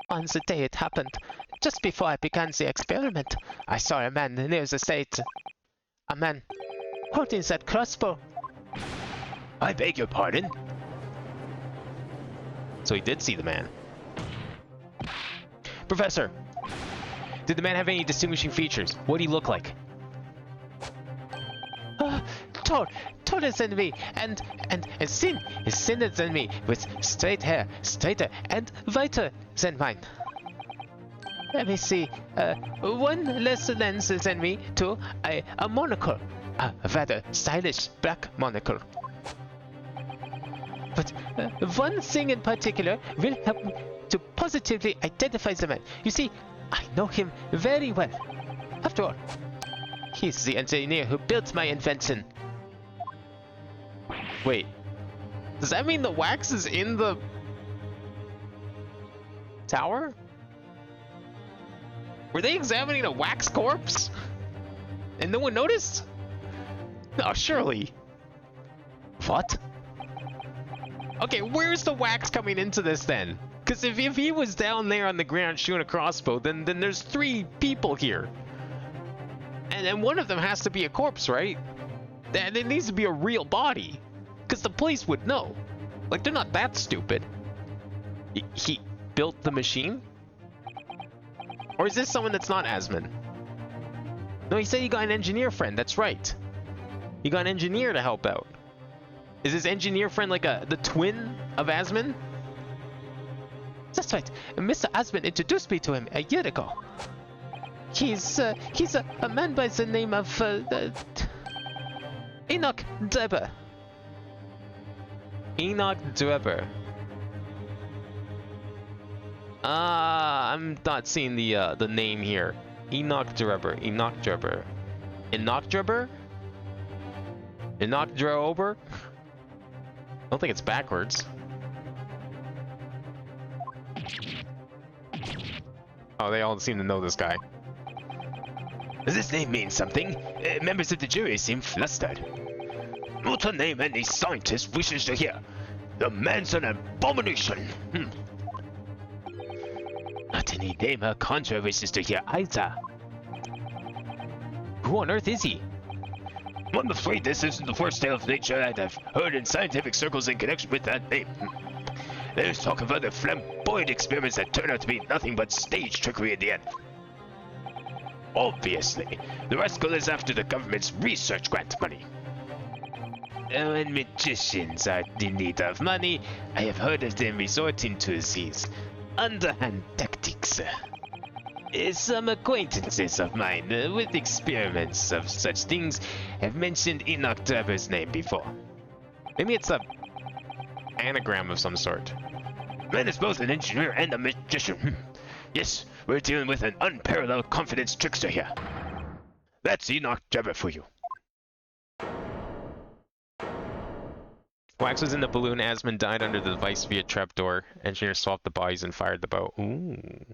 On the day it happened, just before I began the experiment, I saw a man near the stage. A man holding that crossbow. I beg your pardon? So he did see the man. Professor, did the man have any distinguishing features? What did he look like? Taller than me, and thinner than me, with straighter hair, and whiter than mine. Let me see. One less lens than me, two, a monocle. A rather stylish black monocle. But one thing in particular will help me to positively identify the man. You see, I know him very well. After all, he's the engineer who built my invention. Wait, does that mean the wax is in the tower? Were they examining a wax corpse? And no one noticed? No, surely. What? Okay, where's the wax coming into this then? Because if he was down there on the ground shooting a crossbow, then there's 3 people here. And one of them has to be a corpse, right? And it needs to be a real body. Because the police would know. Like, they're not that stupid. He built the machine? Or is this someone that's not Asmon? No, he said he got an engineer friend, that's right. He got an engineer to help out. Is his engineer friend like the twin of Asmon? That's right. Mr. Asmon introduced me to him a year ago. He's a man by the name of Enoch Drebber. Enoch Drebber. I'm not seeing the name here. Enoch Drebber. Enoch Drebber. Enoch Drebber? Enoch Drebber? I don't think it's backwards. Oh, they all seem to know this guy. Does this name mean something? Members of the jury seem flustered. Not a name any scientist wishes to hear. The man's an abomination. Not any name a conjuror wishes to hear either. Who on earth is he? I'm afraid this isn't the first tale of nature that I've heard in scientific circles in connection with that name. There's talk of other flamboyant experiments that turn out to be nothing but stage trickery in the end. Obviously, the rascal is after the government's research grant money. When magicians are in need of money, I have heard of them resorting to these underhand tactics. Some acquaintances of mine with experiments of such things have mentioned Enoch Drebber's name before. Maybe it's a anagram of some sort. Man is both an engineer and a magician. Yes, we're dealing with an unparalleled confidence trickster here. That's Enoch Drebber for you. Wax was in the balloon. Asmon died under the device via trapdoor. Engineer swapped the bodies and fired the bow. Ooh.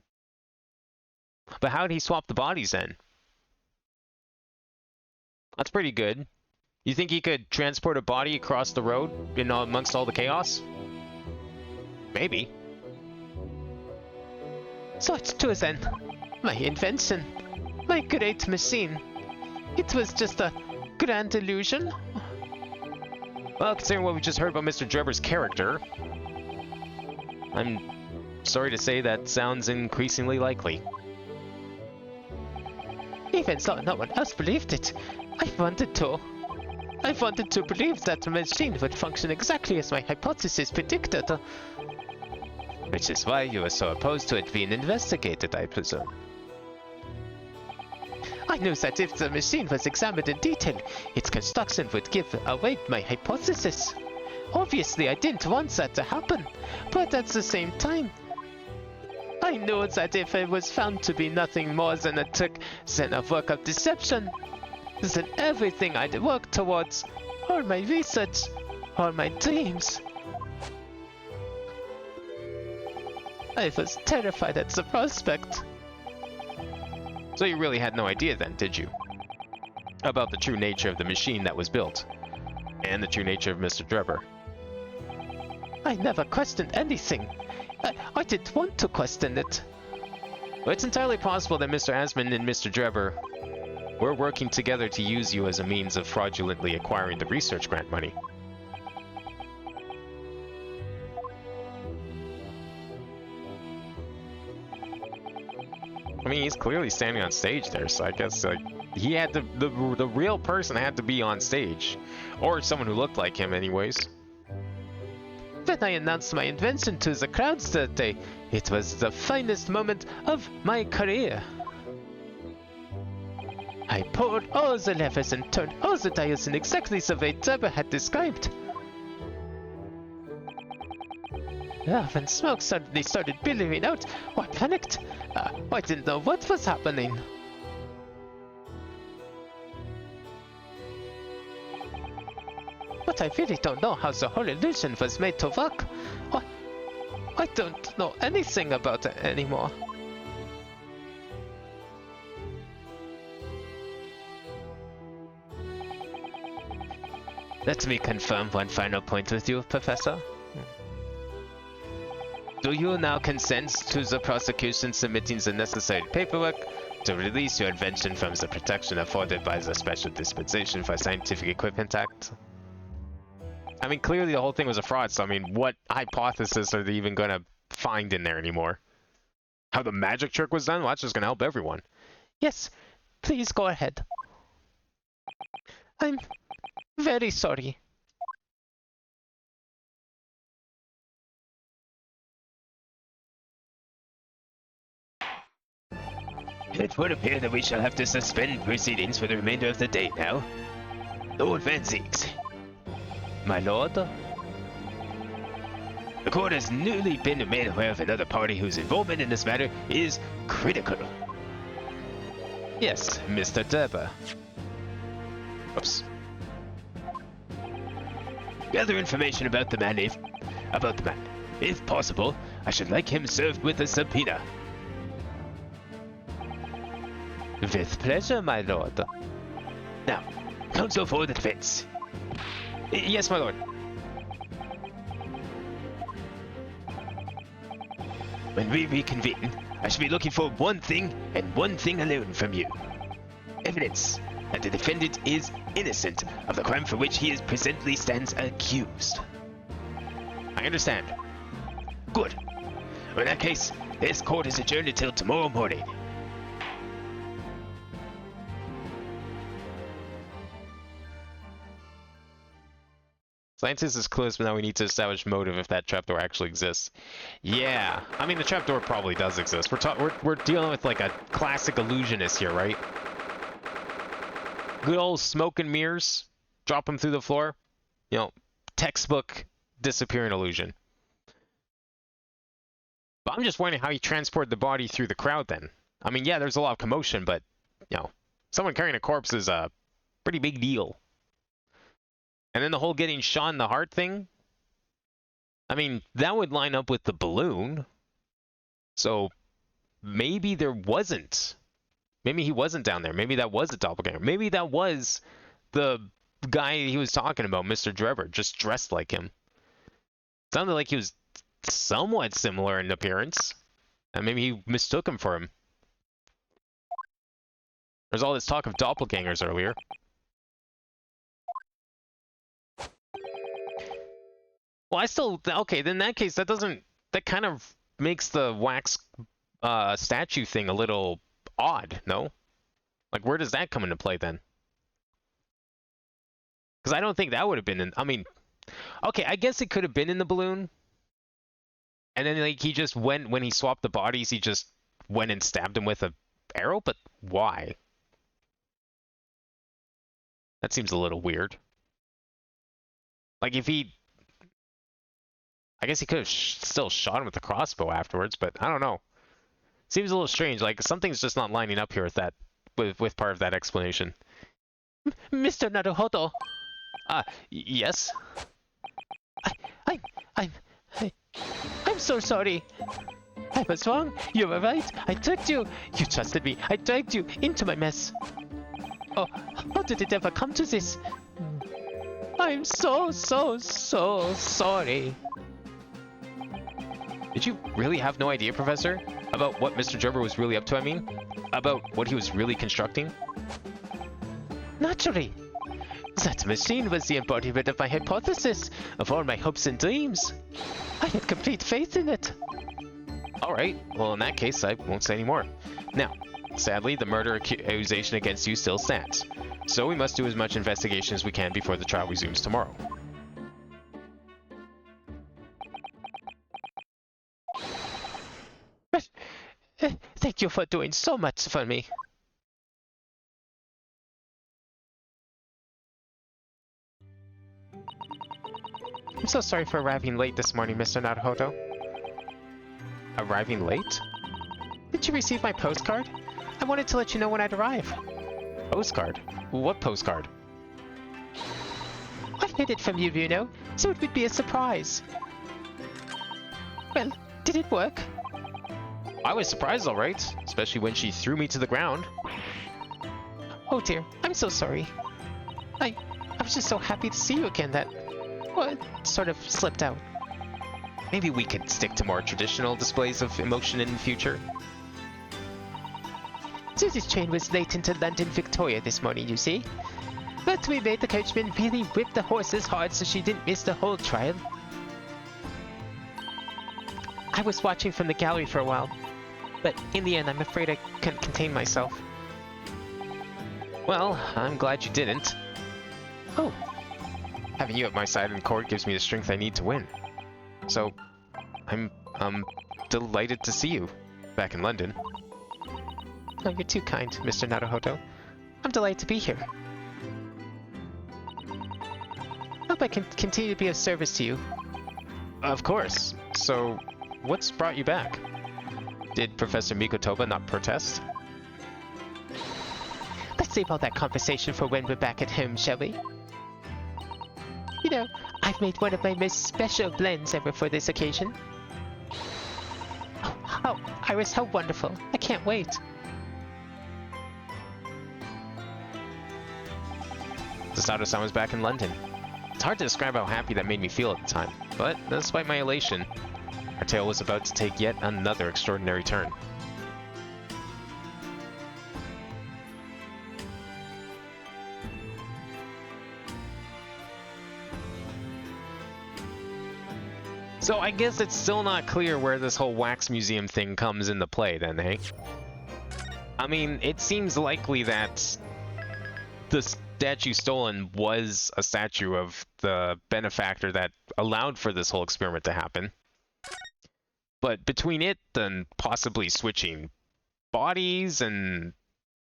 But how did he swap the bodies then? That's pretty good. You think he could transport a body across the road amongst all the chaos? Maybe. So it's true then. My invention. My great machine. It was just a grand illusion. Well, considering what we just heard about Mr. Drebber's character, I'm sorry to say that sounds increasingly likely. Even though no one else believed it, I wanted to. I wanted to believe that the machine would function exactly as my hypothesis predicted. Which is why you were so opposed to it being investigated, I presume. I knew that if the machine was examined in detail, its construction would give away my hypothesis. Obviously, I didn't want that to happen, but at the same time, I knew that if it was found to be nothing more than a trick, than a work of deception, then everything I'd worked towards, all my research, all my dreams, I was terrified at the prospect. So you really had no idea then, did you? About the true nature of the machine that was built, and the true nature of Mr. Drebber. I never questioned anything. I didn't want to question it. Well, it's entirely possible that Mr. Asmon and Mr. Drebber were working together to use you as a means of fraudulently acquiring the research grant money. mean, he's clearly standing on stage there, so I guess like he had to, the real person had to be on stage, or someone who looked like him, anyways. When I announced my invention to the crowds that day, it was the finest moment of my career. I pulled all the levers and turned all the dials in exactly the way Deborah had described. When smoke suddenly started billowing out, I panicked. I didn't know what was happening. But I really don't know how the whole illusion was made to work. I don't know anything about it anymore. Let me confirm one final point with you, Professor. Do you now consent to the prosecution submitting the necessary paperwork to release your invention from the protection afforded by the Special Dispensation for Scientific Equipment Act? I mean, clearly the whole thing was a fraud, so I mean, what hypothesis are they even gonna find in there anymore? How the magic trick was done? Well, that's just gonna help everyone. Yes, please go ahead. I'm very sorry. It would appear that we shall have to suspend proceedings for the remainder of the day now. Lord Van Zieks. My lord? The court has newly been made aware of another party whose involvement in this matter is critical. Yes, Mr. Deborah. Oops. Gather information about the man if possible, I should like him served with a subpoena. With pleasure, my lord. Now, counsel for the defense. Yes, my lord. When we reconvene, I shall be looking for one thing and one thing alone from you. Evidence that the defendant is innocent of the crime for which he is presently stands accused. I understand. Good. Well, in that case, this court is adjourned until tomorrow morning. Scientist is close, but now we need to establish motive if that trapdoor actually exists. Yeah, I mean the trapdoor probably does exist. We're dealing with like a classic illusionist here, right? Good old smoke and mirrors, drop them through the floor. You know, textbook disappearing illusion. But I'm just wondering how you transport the body through the crowd then. I mean, yeah, there's a lot of commotion, but you know, someone carrying a corpse is a pretty big deal. And then the whole getting shot in the heart thing, I mean, that would line up with the balloon. So maybe there wasn't. Maybe he wasn't down there. Maybe that was a doppelganger. Maybe that was the guy he was talking about, Mr. Drebber, just dressed like him. Sounded like he was somewhat similar in appearance. And maybe he mistook him for him. There's all this talk of doppelgangers earlier. Well, okay, then in that case, that kind of makes the wax statue thing a little odd, no? Like, where does that come into play then? Because I don't think that would have been I mean, okay, I guess it could have been in the balloon. And then, like, he just went, when he swapped the bodies, he just went and stabbed him with an arrow? But why? That seems a little weird. Like, if he... I guess he could have still shot him with the crossbow afterwards, but I don't know. Seems a little strange. Like something's just not lining up here with that, with part of that explanation. Mr. Naruhodo. Yes. I'm so sorry. I was wrong. You were right. I tricked you. You trusted me. I dragged you into my mess. Oh, how did it ever come to this? I'm so sorry. Did you really have no idea, Professor? About what Mr. Drebber was really up to, I mean? About what he was really constructing? Naturally. That machine was the embodiment of my hypothesis, of all my hopes and dreams. I had complete faith in it. Alright, well in that case I won't say any more. Now, sadly, the murder accusation against you still stands. So we must do as much investigation as we can before the trial resumes tomorrow. Thank you for doing so much for me. I'm so sorry for arriving late this morning, Mr. Naruhodo. Arriving late? Did you receive my postcard? I wanted to let you know when I'd arrive. Postcard? What postcard? I hid it from you, Vuno, so it would be a surprise. Well, did it work? I was surprised, alright, especially when she threw me to the ground. Oh dear, I'm so sorry. I was just so happy to see you again that, well, it sort of slipped out. Maybe we could stick to more traditional displays of emotion in the future. Susie's train was late into London Victoria this morning, you see. But we made the coachman really whip the horses hard so she didn't miss the whole trial. I was watching from the gallery for a while, but in the end I'm afraid I couldn't contain myself. Well, I'm glad you didn't. Oh, Having you at my side in court gives me the strength I need to win. So, I'm delighted to see you back in London. oh, you're too kind, Mr. Naruhodo. I'm delighted to be here. Hope I can continue to be of service to you. Of course. So, what's brought you back? Did Professor Mikotoba not protest? Let's save all that conversation for when we're back at home, shall we? You know, I've made one of my most special blends ever for this occasion. Oh, Iris, how wonderful. I can't wait. Sasato-san was back in London. It's hard to describe how happy that made me feel at the time, but despite my elation, our tale was about to take yet another extraordinary turn. So I guess it's still not clear where this whole wax museum thing comes into play then, eh? I mean, it seems likely that the statue stolen was a statue of the benefactor that allowed for this whole experiment to happen. But between it and possibly switching bodies and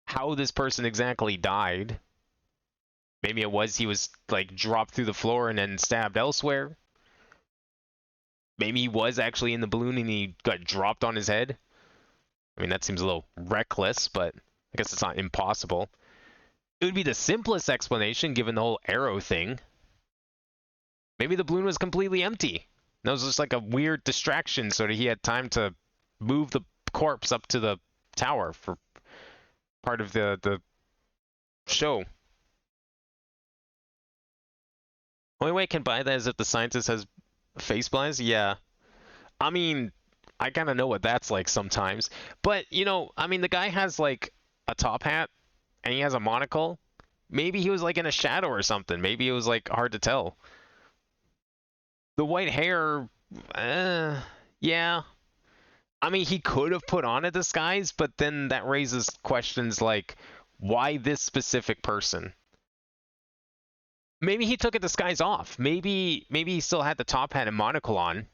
how this person exactly died, maybe it was he was like dropped through the floor and then stabbed elsewhere. Maybe he was actually in the balloon and he got dropped on his head. I mean, that seems a little reckless, but I guess it's not impossible. It would be the simplest explanation given the whole arrow thing. Maybe the balloon was completely empty. That was just like a weird distraction so that he had time to move the corpse up to the tower for part of the show. Only way I can buy that is if the scientist has face blinds. Yeah. I mean, I kind of know what that's like sometimes. But, you know, I mean, the guy has like a top hat and he has a monocle. Maybe he was like in a shadow or something. Maybe it was like hard to tell. The white hair, yeah. I mean, he could have put on a disguise, but then that raises questions like, why this specific person? Maybe he took a disguise off. Maybe he still had the top hat and monocle on,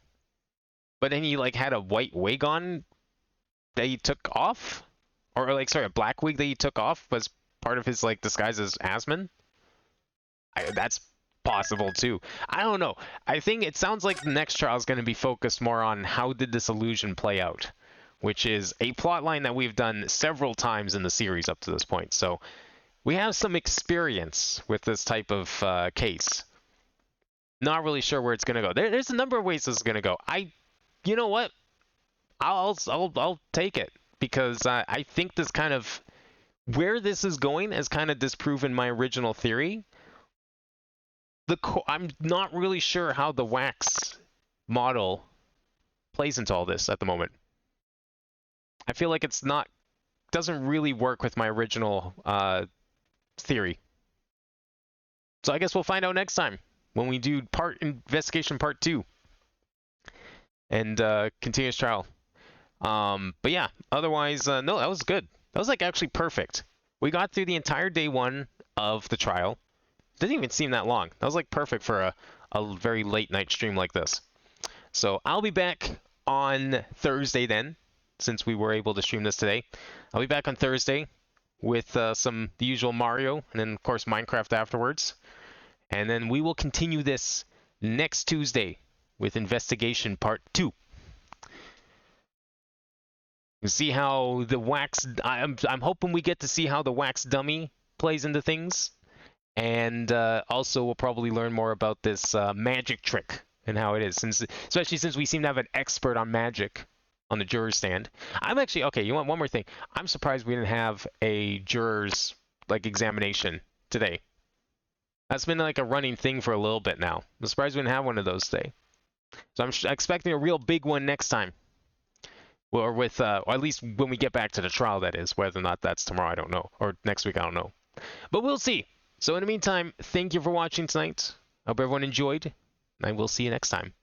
but then he like had a white wig on that he took off, or like sorry, a black wig that he took off was part of his like disguise as Asmon. That's possible too. I don't know. I think it sounds like the next trial is going to be focused more on how did this illusion play out, which is a plot line that we've done several times in the series up to this point. So we have some experience with this type of case. Not really sure where it's going to go. There's a number of ways this is going to go. You know what? I'll take it because I think this kind of where this is going has kind of disproven my original theory. I'm not really sure how the wax model plays into all this at the moment. I feel like doesn't really work with my original theory. So I guess we'll find out next time when we do investigation part 2 and continuous trial. But yeah, otherwise, no, that was good. That was like actually perfect. We got through the entire day one of the trial. Didn't even seem that long. That was like perfect for a very late night stream like this. So I'll be back on Thursday then, since we were able to stream this today. I'll be back on Thursday with the usual Mario, and then of course Minecraft afterwards. And then we will continue this next Tuesday with Investigation Part 2. You see how the wax... I'm hoping we get to see how the wax dummy plays into things. And also we'll probably learn more about this magic trick and how it is, especially since we seem to have an expert on magic on the juror's stand. I'm actually... Okay, you want one more thing? I'm surprised we didn't have a juror's examination today. That's been like a running thing for a little bit now. I'm surprised we didn't have one of those today. So I'm expecting a real big one next time. Or with, or at least when we get back to the trial, that is. Whether or not that's tomorrow, I don't know. Or next week, I don't know. But we'll see. So in the meantime, thank you for watching tonight. I hope everyone enjoyed. And we'll see you next time.